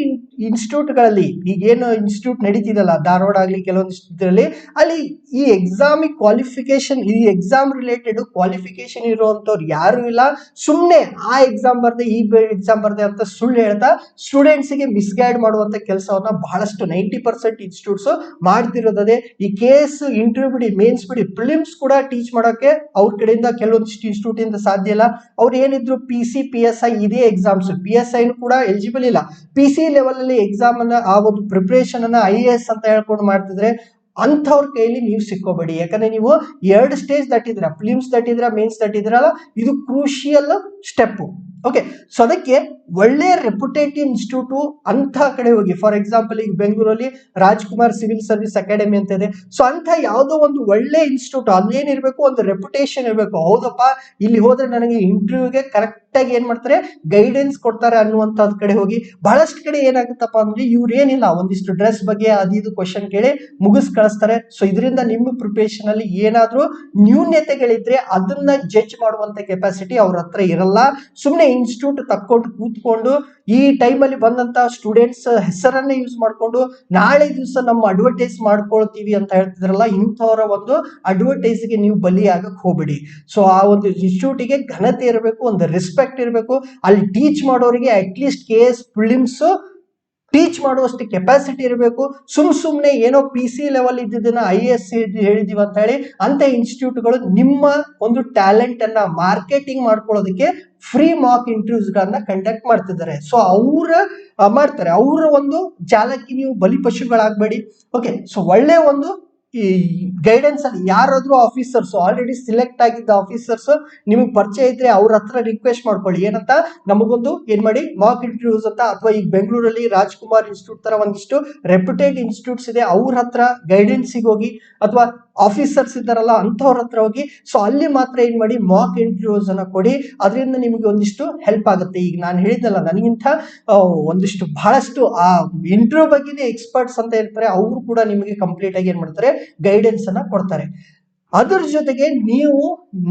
ಇನ್ಸ್ಟಿಟ್ಯೂಟ್ ಗಳಲ್ಲಿ ಈಗೇನು ಇನ್ಸ್ಟಿಟ್ಯೂಟ್ ನಡೀತಿದಲ್ಲ, ಧಾರವಾಡ ಆಗ್ಲಿ ಕೆಲವೊಂದು ಇನ್ಸ್ಟಿಟ್ಯೂಟ್ ಅಲ್ಲಿ ಈ ಎಕ್ಸಾಮ್ ಕ್ವಾಲಿಫಿಕೇಶನ್, ಈ ಎಕ್ಸಾಮ್ ರಿಲೇಟೆಡ್ ಕ್ವಾಲಿಫಿಕೇಶನ್ ಇರುವಂತವ್ರು ಯಾರು ಇಲ್ಲ. ಸುಮ್ನೆ ಆ ಎಕ್ಸಾಮ್ ಬರ್ದೆ ಈ ಎಕ್ಸಾಮ್ ಬರ್ದೆ ಅಂತ ಸುಳ್ಳು ಹೇಳ್ತಾ ಸ್ಟೂಡೆಂಟ್ಸ್ ಗೆ ಮಿಸ್ಗೈಡ್ ಮಾಡುವಂತ ಕೆಲಸವನ್ನ ಬಹಳಷ್ಟು 90% ಇನ್ಸ್ಟಿಟ್ಯೂಟ್ಸ್ ಮಾಡ್ತಿರೋದೇ. ಈ KS ಇಂಟರ್ವ್ಯೂ ಬಿಡಿ, ಮೇನ್ಸ್ ಬಿಡಿ, ಪ್ರಿಲಿಮ್ಸ್ ಕೂಡ ಟೀಚ್ ಮಾಡೋಕೆ ಅವ್ರ ಕಡೆಯಿಂದ ಕೆಲವೊಂದಿಷ್ಟು ಇನ್ಸ್ಟಿಟ್ಯೂಟ್ ಇಂದ ಸಾಧ್ಯ ಇಲ್ಲ. ಅವ್ರು ಏನಿದ್ರು PC PSI ಇದೇ ಎಕ್ಸಾಮ್ಸ್, PSI ಕೂಡ ಎಲಿಜಿಬಲ್ ಇಲ್ಲ. PC ಲೆವೆಲ್ ಅಲ್ಲಿ ಎಕ್ಸಾಮ್ ಅನ್ನ, ಆ ಒಂದು ಪ್ರಿಪರೇಷನ್ ಅನ್ನ IAS ಅಂತ ಹೇಳ್ಕೊಂಡು ಮಾಡ್ತಿದ್ರೆ ಅಂಥವ್ರ ಕೈಯಲ್ಲಿ ನೀವು ಸಿಕ್ಕೋಬೇಡಿ. ಯಾಕಂದ್ರೆ ನೀವು 2 ಸ್ಟೇಜ್ ದಾಟಿದ್ರ, ಫಿಲಿಮ್ಸ್ ದಾಟಿದ್ರ, ಮೇನ್ಸ್ ದಾಟಿದ್ರಲ್ಲ, ಇದು ಕ್ರೂಷಿಯಲ್ ಸ್ಟೆಪ್. ಓಕೆ, ಸೊ ಅದಕ್ಕೆ ಒಳ್ಳೆ ರೆಪ್ಯುಟೇಟಿವ್ ಇನ್ಸ್ಟಿಟ್ಯೂಟ್ ಅಂತ ಕಡೆ ಹೋಗಿ. ಫಾರ್ ಎಕ್ಸಾಂಪಲ್ ಈಗ ಬೆಂಗಳೂರಲ್ಲಿ ರಾಜ್ಕುಮಾರ್ ಸಿವಿಲ್ ಸರ್ವಿಸ್ ಅಕಾಡೆಮಿ ಅಂತ ಇದೆ. ಸೊ ಅಂತ ಯಾವುದೋ ಒಂದು ಒಳ್ಳೆ ಇನ್ಸ್ಟಿಟ್ಯೂಟ್, ಅಲ್ಲೇನಿರ್ಬೇಕು, ಒಂದು ರೆಪ್ಯುಟೇಷನ್ ಇರಬೇಕು. ಹೌದಪ್ಪ, ಇಲ್ಲಿ ಹೋದ್ರೆ ನನಗೆ ಇಂಟರ್ವ್ಯೂಗೆ ಕರೆಕ್ಟ್ ಆಗಿ ಏನ್ ಮಾಡ್ತಾರೆ, ಗೈಡೆನ್ಸ್ ಕೊಡ್ತಾರೆ ಅನ್ನುವಂಥದ್ ಕಡೆ ಹೋಗಿ. ಬಹಳಷ್ಟು ಕಡೆ ಏನಾಗುತ್ತಪ್ಪ ಅಂದ್ರೆ, ಇವ್ರು ಏನಿಲ್ಲ, ಒಂದಿಷ್ಟು ಡ್ರೆಸ್ ಬಗ್ಗೆ ಅದು ಕ್ವಶನ್ ಕೇಳಿ ಮುಗಿಸ್ ಕಳಿಸ್ತಾರೆ. ಸೊ ಇದರಿಂದ ನಿಮ್ಮ ಪ್ರಿಪರೇಷನ್ ಅಲ್ಲಿ ಏನಾದ್ರೂ ನ್ಯೂನ್ಯತೆಗಳಿದ್ರೆ ಅದನ್ನ ಜಡ್ಜ್ ಮಾಡುವಂತ ಕೆಪಾಸಿಟಿ ಅವ್ರ ಹತ್ರ ಇರಲ್ಲ. ಸುಮ್ನೆ ಇನ್ಸ್ಟಿಟ್ಯೂಟ್ ತಕ್ಕೊಂಡು ಕೂತ್ಕೊಂಡು ಈ ಟೈಮ್ ಅಲ್ಲಿ ಬಂದಂತ ಸ್ಟೂಡೆಂಟ್ಸ್ ಹೆಸರನ್ನ ಯೂಸ್ ಮಾಡ್ಕೊಂಡು ನಾಳೆ ದಿವಸ ನಮ್ಮ ಅಡ್ವರ್ಟೈಸ್ ಮಾಡ್ಕೊಳ್ತೀವಿ ಅಂತ ಹೇಳ್ತಿದ್ರಲ್ಲ, ಇಂಥವರ ಒಂದು ಅಡ್ವರ್ಟೈಸ್ ಗೆ ನೀವು ಬಲಿಯಾಗಕ್ ಹೋಗ್ಬಿಡಿ. ಸೊ ಆ ಒಂದು ಇನ್ಸ್ಟಿಟ್ಯೂಟ್ ಗೆ ಘನತೆ ಇರಬೇಕು, ಒಂದು ರೆಸ್ಪೆಕ್ಟ್ ಇರಬೇಕು. ಅಲ್ಲಿ ಟೀಚ್ ಮಾಡೋರಿಗೆ ಅಟ್ಲೀಸ್ಟ್ KS ಪ್ರಿಲಿಮ್ಸ್ ಟೀಚ್ ಮಾಡುವಷ್ಟು ಕೆಪಾಸಿಟಿ ಇರಬೇಕು. ಸುಮ್ಮನೆ ಏನೋ PC ಲೆವೆಲ್ ಇದ್ದಿದ್ದನ್ನ IAS ಹೇಳಿದೀವಿ ಅಂತ ಹೇಳಿ ಅಂತ ಇನ್ಸ್ಟಿಟ್ಯೂಟ್ಗಳು ನಿಮ್ಮ ಒಂದು ಟ್ಯಾಲೆಂಟ್ ಅನ್ನ ಮಾರ್ಕೆಟಿಂಗ್ ಮಾಡ್ಕೊಳ್ಳೋದಕ್ಕೆ ಫ್ರೀ ಮಾಕ್ ಇಂಟರ್ವ್ಯೂಸ್ ಗಳನ್ನ ಕಂಡಕ್ಟ್ ಮಾಡ್ತಿದ್ದಾರೆ. ಸೊ ಮಾಡ್ತಾರೆ. ಅವರ ಒಂದು ಜಾಲಕ್ಕೆ ನೀವು ಬಲಿಪಶುಗಳಾಗಬೇಡಿ. ಓಕೆ, ಸೊ ಒಳ್ಳೆ ಒಂದು ಈ ಗೈಡೆನ್ಸ್ ಅಲ್ಲಿ ಯಾರಾದ್ರೂ ಆಫೀಸರ್ಸ್ ಆಲ್ರೆಡಿ ಸಿಲೆಕ್ಟ್ ಆಗಿದ್ದ ಆಫೀಸರ್ಸ್ ನಿಮಗೆ ಪರಿಚಯ ಇದ್ರೆ ಅವ್ರ ಹತ್ರ ರಿಕ್ವೆಸ್ಟ್ ಮಾಡ್ಕೊಳ್ಳಿ. ಏನಂತ, ನಮಗೊಂದು ಏನ್ ಮಾಡಿ ಮಾಕ್ ಇಂಟರ್ವ್ಯೂಸ್ ಅಂತ, ಅಥವಾ ಈಗ ಬೆಂಗಳೂರಲ್ಲಿ ರಾಜ್ಕುಮಾರ್ ಇನ್ಸ್ಟಿಟ್ಯೂಟ್ ತರ ಒಂದಿಷ್ಟು ರೆಪ್ಯೂಟೆಡ್ ಇನ್ಸ್ಟಿಟ್ಯೂಟ್ಸ್ ಇದೆ, ಅವ್ರ ಹತ್ರ ಗೈಡೆನ್ಸಿಗೆ ಹೋಗಿ, ಅಥವಾ ಆಫೀಸರ್ಸ್ ಇದ್ದಾರಲ್ಲ ಅಂತವ್ರ ಹತ್ರ ಹೋಗಿ. ಸೊ ಅಲ್ಲಿ ಮಾತ್ರ ಏನ್ ಮಾಡಿ ಮಾಕ್ ಇಂಟರ್ವ್ಯೂಸ್ ಅನ್ನ ಕೊಡಿ. ಅದರಿಂದ ನಿಮಗೆ ಒಂದಿಷ್ಟು ಹೆಲ್ಪ್ ಆಗುತ್ತೆ. ಈಗ ನಾನು ಹೇಳಿದ್ನಲ್ಲ, ನನಗಿಂತ ಒಂದಿಷ್ಟು ಬಹಳಷ್ಟು ಆ ಇಂಟರ್ವ್ಯೂ ಬಗ್ಗೆ ಎಕ್ಸ್ಪರ್ಟ್ಸ್ ಅಂತ ಇರ್ತಾರೆ, ಅವರು ಕೂಡ ನಿಮಗೆ ಕಂಪ್ಲೀಟ್ ಆಗಿ ಏನ್ ಮಾಡ್ತಾರೆ, ಗೈಡೆನ್ಸ್ ಅನ್ನ ಕೊಡ್ತಾರೆ. ಅದ್ರ ಜೊತೆಗೆ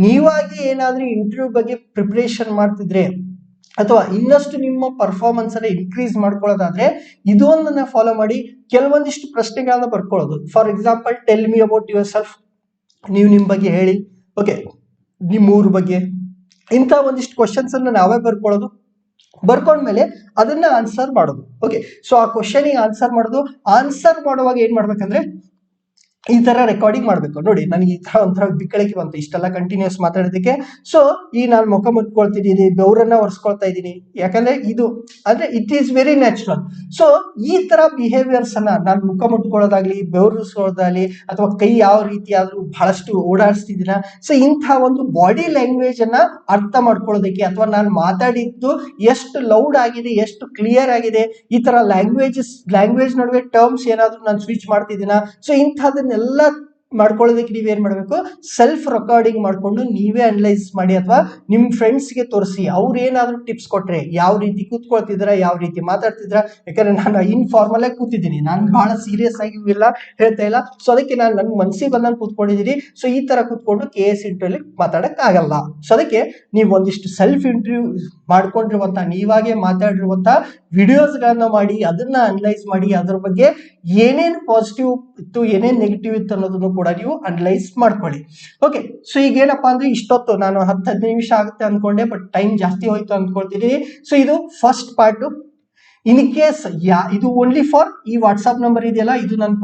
ನೀವಾಗಿ ಏನಾದ್ರೂ ಇಂಟರ್ವ್ಯೂ ಬಗ್ಗೆ ಪ್ರಿಪರೇಷನ್ ಮಾಡ್ತಿದ್ರೆ, ಅಥವಾ ಇನ್ನಷ್ಟು ನಿಮ್ಮ ಪರ್ಫಾರ್ಮೆನ್ಸ್ ಅನ್ನ ಇನ್ಕ್ರೀಸ್ ಮಾಡ್ಕೊಳ್ಳೋದಾದ್ರೆ ಇದೊಂದನ್ನ ಫಾಲೋ ಮಾಡಿ. ಕೆಲವೊಂದಿಷ್ಟು ಪ್ರಶ್ನೆಗಳನ್ನ ಬರ್ಕೊಳ್ಳೋದು. For example, tell me about yourself, ನೀವು ನಿಮ್ಮ ಬಗ್ಗೆ ಹೇಳಿ. ಓಕೆ, ನಿಮ್ಮೂರ ಬಗ್ಗೆ, ಇಂಥ ಒಂದಿಷ್ಟು ಕ್ವಶನ್ಸ್ ಅನ್ನ ನಾವೇ ಬರ್ಕೊಂಡ್ಮೇಲೆ ಅದನ್ನ ಆನ್ಸರ್ ಮಾಡೋದು. ಓಕೆ, ಸೊ ಆ ಕ್ವಶನಿಗೆ ಆನ್ಸರ್ ಮಾಡುವಾಗ ಏನ್ ಮಾಡ್ಬೇಕಂದ್ರೆ ಈ ತರ ರೆಕಾರ್ಡಿಂಗ್ ಮಾಡ್ಬೇಕು. ನೋಡಿ, ನನಗೆ ಈ ತರ ಒಂಥರ ಬಿಕ್ಕಳಿಕೆ ಬಂತು ಇಷ್ಟೆಲ್ಲ ಕಂಟಿನ್ಯೂಸ್ ಮಾತಾಡೋದಕ್ಕೆ. ಸೊ ಈ ನಾನು ಮುಖ ಮುಟ್ಕೊಳ್ತಿದ್ದೀನಿ, ಬೆವರನ್ನ ಒರೆಸ್ಕೊಳ್ತಾ ಇದ್ದೀನಿ, ಯಾಕಂದ್ರೆ ಇದು ಅಂದ್ರೆ it is very natural. So ಈ ತರ ಬಿಹೇವಿಯರ್ಸ್ ಅನ್ನ ನಾನು ಮುಖ ಮುಟ್ಕೊಳ್ಳೋದಾಗ್ಲಿ, ಬೆವರಿಸೋದಾಗ್ಲಿ, ಅಥವಾ ಕೈ ಯಾವ ರೀತಿ ಆದ್ರೂ ಬಹಳಷ್ಟು ಓಡಾಡಿಸ್ತಿದ್ದೀನ, ಸೊ ಇಂಥ ಒಂದು ಬಾಡಿ ಲ್ಯಾಂಗ್ವೇಜ್ ಅನ್ನ ಅರ್ಥ ಮಾಡ್ಕೊಳ್ಳೋದಕ್ಕೆ, ಅಥವಾ ನಾನು ಮಾತಾಡಿದ್ದು ಎಷ್ಟು ಲೌಡ್ ಆಗಿದೆ, ಎಷ್ಟು ಕ್ಲಿಯರ್ ಆಗಿದೆ, ಈ ತರ ಲ್ಯಾಂಗ್ವೇಜ್ ನಡುವೆ ಟರ್ಮ್ಸ್ ಏನಾದ್ರು ನಾನು ಸ್ವಿಚ್ ಮಾಡ್ತಿದ್ದೀನ, ಸೊ ಇಂಥದನ್ನೆಲ್ಲ ಮಾಡ್ಕೊಳ್ಳೋದಕ್ಕೆ ನೀವೇನ್ ಮಾಡ್ಬೇಕು, ಸೆಲ್ಫ್ ರೆಕಾರ್ಡಿಂಗ್ ಮಾಡ್ಕೊಂಡು ನೀವೇ ಅನಲೈಸ್ ಮಾಡಿ, ಅಥವಾ ನಿಮ್ ಫ್ರೆಂಡ್ಸ್ಗೆ ತೋರಿಸಿ. ಅವ್ರು ಏನಾದ್ರು ಟಿಪ್ಸ್ ಕೊಟ್ರೆ, ಯಾವ ರೀತಿ ಕೂತ್ಕೊಳ್ತಿದ್ರ, ಯಾವ ರೀತಿ ಮಾತಾಡ್ತಿದ್ರ, ಯಾಕಂದ್ರೆ ನಾನು ಇನ್ಫಾರ್ಮಲ್ ಆಗಿ ಕೂತಿದ್ದೀನಿ, ನಾನು ಬಹಳ ಸೀರಿಯಸ್ ಆಗಿ ಇಲ್ಲ ಹೇಳ್ತಾ ಇಲ್ಲ. ಸೊ ಅದಕ್ಕೆ ನಾನು ನನ್ ಮನ್ಸಿಗೆ ಬಂದಂಗೆ ಕೂತ್ಕೊಂಡಿದ್ದೀನಿ. ಸೊ ಈ ತರ ಕೂತ್ಕೊಂಡು KS ಇಂಟರ್ವ್ಯೂ ಮಾತಾಡಕ್ ಆಗಲ್ಲ. ಸೊ ಅದಕ್ಕೆ ನೀವು ಒಂದಿಷ್ಟು ಸೆಲ್ಫ್ ಇಂಟರ್ವ್ಯೂ ಮಾಡ್ಕೊಂಡಿರುವಂತ, ನೀವಾಗೆ ಮಾತಾಡಿರುವಂತ ವಿಡಿಯೋಸ್ ಗಳನ್ನ ಮಾಡಿ, ಅದನ್ನ ಅನಲೈಸ್ ಮಾಡಿ, ಅದ್ರ ಬಗ್ಗೆ ಏನೇನ್ ಪಾಸಿಟಿವ್ ಇತ್ತು, ಏನೇನ್ ನೆಗೆಟಿವ್ ಇತ್ತು ಅನ್ನೋದನ್ನು ಕೂಡ ನೀವು ಅನಲೈಸ್ ಮಾಡ್ಕೊಳ್ಳಿ. ಓಕೆ, ಸೊ ಈಗ ಏನಪ್ಪಾ ಅಂದ್ರೆ ಇಷ್ಟೊತ್ತು ನಾನು 10-15 ನಿಮಿಷ ಆಗುತ್ತೆ ಅನ್ಕೊಂಡೆ, ಬಟ್ ಟೈಮ್ ಜಾಸ್ತಿ ಹೋಯ್ತು ಅನ್ಕೊಳ್ತೀನಿ. ಸೊ ಇದು ಫಸ್ಟ್ ಪಾರ್ಟ್. ಇನ್ ಕೇಸ್ ಇದು ಓನ್ಲಿ ಫಾರ್ ಈ ವಾಟ್ಸ್ಆಪ್ ನಂಬರ್ ಇದೆಯಲ್ಲ, ಇದು ನನ್ನ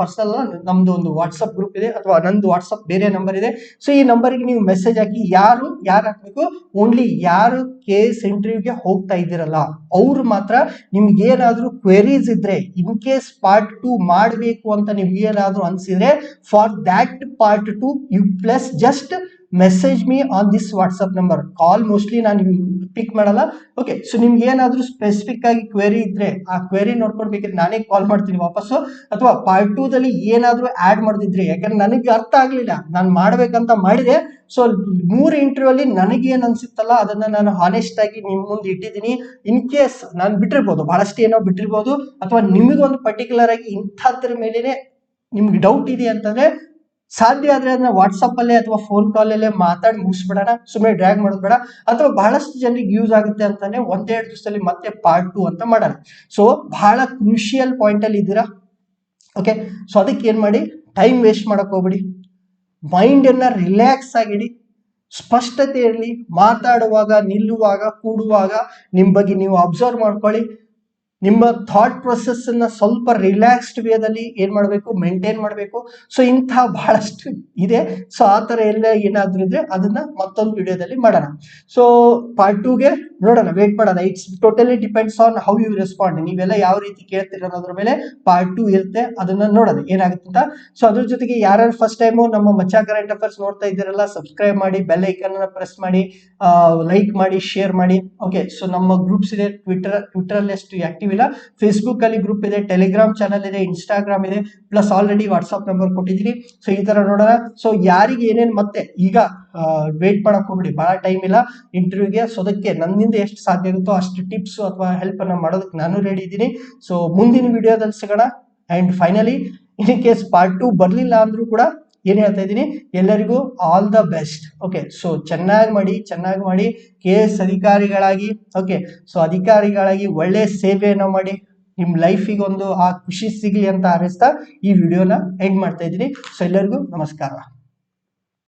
ಪರ್ಸನಲ್ ನಮ್ದು ಒಂದು ವಾಟ್ಸ್ಆಪ್ ಗ್ರೂಪ್ ಇದೆ, ಅಥವಾ ನಂದು ವಾಟ್ಸ್ಆಪ್ ಬೇರೆ ನಂಬರ್ ಇದೆ. ಸೊ ಈ ನಂಬರ್ಗೆ ನೀವು ಮೆಸೇಜ್ ಹಾಕಿ. ಯಾರು ಹಾಕ್ಬೇಕು, ಓನ್ಲಿ ಯಾರು KS ಇಂಟರ್ವ್ಯೂಗೆ ಹೋಗ್ತಾ ಇದ್ದೀರಲ್ಲ ಅವ್ರು ಮಾತ್ರ. ನಿಮ್ಗೆ ಏನಾದ್ರೂ ಕ್ವೆರೀಸ್ ಇದ್ರೆ, ಇನ್ ಕೇಸ್ ಪಾರ್ಟ್ 2 ಮಾಡಬೇಕು ಅಂತ ನಿಮ್ಗೆ ಏನಾದ್ರೂ ಅನ್ಸಿದ್ರೆ, for that part 2 you plus just message me on this WhatsApp number. Call mostly ನಾನು ಪಿಕ್ ಮಾಡಲ್ಲ. ಓಕೆ, ಸೊ ನಿಮ್ಗೆ ಏನಾದ್ರೂ ಸ್ಪೆಸಿಫಿಕ್ ಆಗಿ ಕ್ವೆರಿ ಇದ್ರೆ, ಆ ಕ್ವೆರಿ ನೋಡ್ಕೊಡ್ಬೇಕಿದ್ರೆ ನಾನೇ ಕಾಲ್ ಮಾಡ್ತೀನಿ ವಾಪಸ್ಸು. ಅಥವಾ ಪಾರ್ಟ್ 2 ದಲ್ಲಿ ಏನಾದ್ರೂ ಆಡ್ ಮಾಡಿದ್ರೆ, ಯಾಕಂದ್ರೆ ನನಗೆ ಅರ್ಥ ಆಗ್ಲಿಲ್ಲ, ನಾನು ಮಾಡ್ಬೇಕಂತ ಮಾಡಿದೆ. ಸೊ 3 ಇಂಟರ್ವ್ಯೂ ಅಲ್ಲಿ ನನಗೆ ಏನ್ ಅನ್ಸುತ್ತಲ್ಲ ಅದನ್ನ ನಾನು ಹಾನೆಸ್ಟ್ ಆಗಿ ನಿಮ್ ಮುಂದೆ ಇಟ್ಟಿದ್ದೀನಿ. ಇನ್ ಕೇಸ್ ನಾನು ಬಿಟ್ಟಿರ್ಬೋದು, ಬಹಳಷ್ಟು ಏನೋ ಬಿಟ್ಟಿರ್ಬೋದು, ಅಥವಾ ನಿಮಗೊಂದು ಪರ್ಟಿಕ್ಯುಲರ್ ಆಗಿ ಇಂಥದ್ರ ಮೇಲೇನೆ ನಿಮ್ಗೆ ಡೌಟ್ ಇದೆ ಅಂತಂದ್ರೆ, ಸಾಧ್ಯ ಆದ್ರೆ ಅದನ್ನ ವಾಟ್ಸಪ್ ಅಲ್ಲೇ ಅಥವಾ ಫೋನ್ ಕಾಲ್ ಅಲ್ಲೇ ಮಾತಾಡಿ ಮುಗಿಸ್ಬಿಡೋಣ, ಸುಮ್ಮನೆ ಡ್ರ್ಯಾಗ್ ಮಾಡೋದು ಬೇಡ. ಅಥವಾ ಬಹಳಷ್ಟು ಜನರಿಗೆ ಯೂಸ್ ಆಗುತ್ತೆ ಅಂತಾನೆ 1-2 ದಿವಸದಲ್ಲಿ ಮತ್ತೆ ಪಾರ್ಟ್ 2 ಅಂತ ಮಾಡೋಣ. ಸೊ ಬಹಳ ಕ್ರೂಷಿಯಲ್ ಪಾಯಿಂಟ್ ಅಲ್ಲಿ ಇದ್ದೀರಾ. ಓಕೆ, ಸೊ ಅದಕ್ಕೆ ಏನ್ ಮಾಡಿ, ಟೈಮ್ ವೇಸ್ಟ್ ಮಾಡಕ್ ಹೋಗ್ಬಿಡಿ, ಮೈಂಡ್ ಅನ್ನ ರಿಲ್ಯಾಕ್ಸ್ ಆಗಿಡಿ, ಸ್ಪಷ್ಟತೆ ಇರಲಿ. ಮಾತಾಡುವಾಗ, ನಿಲ್ಲುವಾಗ, ಕೂಡುವಾಗ ನಿಮ್ ಬಗ್ಗೆ ನೀವು ಅಬ್ಸರ್ವ್ ಮಾಡ್ಕೊಳ್ಳಿ. ನಿಮ್ಮ ಥಾಟ್ ಪ್ರೊಸೆಸ್ ಅನ್ನ ಸ್ವಲ್ಪ ರಿಲ್ಯಾಕ್ಸ್ಡ್ ವೇದಲ್ಲಿ ಏನ್ ಮಾಡಬೇಕು, ಮೇಂಟೈನ್ ಮಾಡಬೇಕು. ಸೊ ಇಂಥ ಬಹಳಷ್ಟು ಇದೆ. ಸೊ ಆ ತರ ಎಲ್ಲ ಏನಾದ್ರೂ ಇದ್ರೆ ಅದನ್ನ ಮತ್ತೊಂದು ವಿಡಿಯೋದಲ್ಲಿ ಮಾಡೋಣ. ಸೊ ಪಾರ್ಟ್ 2ಗೆ ನೋಡೋಣ, ವೇಟ್ ಮಾಡೋಣ. It's totally depends on how you respond. ನೀವೆಲ್ಲ ಯಾವ ರೀತಿ ಕೇಳ್ತೀರ ಅನ್ನೋದ್ರ ಮೇಲೆ ಪಾರ್ಟ್ 2 ಇರುತ್ತೆ, ಅದನ್ನ ನೋಡೋಣ ಏನಾಗುತ್ತೆ ಅಂತ. ಸೊ ಅದ್ರ ಜೊತೆಗೆ ಯಾರ್ಯಾರು ಫಸ್ಟ್ ಟೈಮು ನಮ್ಮ ಮಚ್ಚಾ ಕರೆಂಟ್ ಅಫೇರ್ಸ್ ನೋಡ್ತಾ ಇದ್ದೀರಲ್ಲ, ಸಬ್ಸ್ಕ್ರೈಬ್ ಮಾಡಿ, ಬೆಲ್ ಐಕನ್ ಅನ್ನ ಪ್ರೆಸ್ ಮಾಡಿ, ಲೈಕ್ ಮಾಡಿ, ಶೇರ್ ಮಾಡಿ. ಓಕೆ, ಸೊ ನಮ್ಮ ಗ್ರೂಪ್ಸ್ ಇದೆ, ಟ್ವಿಟರ್ ಅಲ್ಲಿ ಅಷ್ಟು ಆಕ್ಟಿವ್ ಇಲ್ಲ, ಫೇಸ್ಬುಕ್ ಅಲ್ಲಿ ಗ್ರೂಪ್ ಇದೆ, ಟೆಲಿಗ್ರಾಮ್ ಚಾನಲ್ ಇದೆ, ಇನ್ಸ್ಟಾಗ್ರಾಮ್ ಇದೆ, ಪ್ಲಸ್ ಆಲ್ರೆಡಿ ವಾಟ್ಸ್ಆಪ್ ನಂಬರ್ ಕೊಟ್ಟಿದ್ದೀನಿ. ಸೊ ಈ ತರ ನೋಡೋಣ. ಸೊ ಯಾರಿಗೆ ಏನೇನು ಮತ್ತೆ ಈಗ ವೇಟ್ ಮಾಡಕ್ ಹೋಗ್ಬಿಡಿ, ಬಹಳ ಟೈಮ್ ಇಲ್ಲ ಇಂಟರ್ವ್ಯೂಗೆ. ಸೊ ಅದಕ್ಕೆ ನನ್ನಿಂದ ಎಷ್ಟು ಸಾಧ್ಯ ಆಗುತ್ತೋ ಅಷ್ಟು ಟಿಪ್ಸ್ ಅಥವಾ ಹೆಲ್ಪ್ ಅನ್ನ ಮಾಡೋದಕ್ಕೆ ನಾನು ರೆಡಿ ಇದ್ದೀನಿ. ಸೊ ಮುಂದಿನ ವಿಡಿಯೋದಲ್ಲಿ ಸಿಗೋಣ. And finally, in case part 2 ಬರ್ಲಿಲ್ಲ ಅಂದ್ರೂ ಕೂಡ ಏನ್ ಹೇಳ್ತಾ ಇದ್ದೀನಿ, ಎಲ್ಲರಿಗೂ all the best. Okay, so ಚೆನ್ನಾಗಿ ಮಾಡಿ KS ಅಧಿಕಾರಿಗಳಾಗಿ. ಓಕೆ, ಸೊ ಅಧಿಕಾರಿಗಳಾಗಿ ಒಳ್ಳೆ ಸೇವೆಯನ್ನು ಮಾಡಿ, ನಿಮ್ ಲೈಫಿಗೆ ಒಂದು ಆ ಖುಷಿ ಸಿಗ್ಲಿ ಅಂತ ಹಾರೈಸ್ತಾ ಈ ವಿಡಿಯೋನ ಎಂಡ್ ಮಾಡ್ತಾ ಇದ್ದೀನಿ. ಸೊ ಎಲ್ಲರಿಗೂ ನಮಸ್ಕಾರ.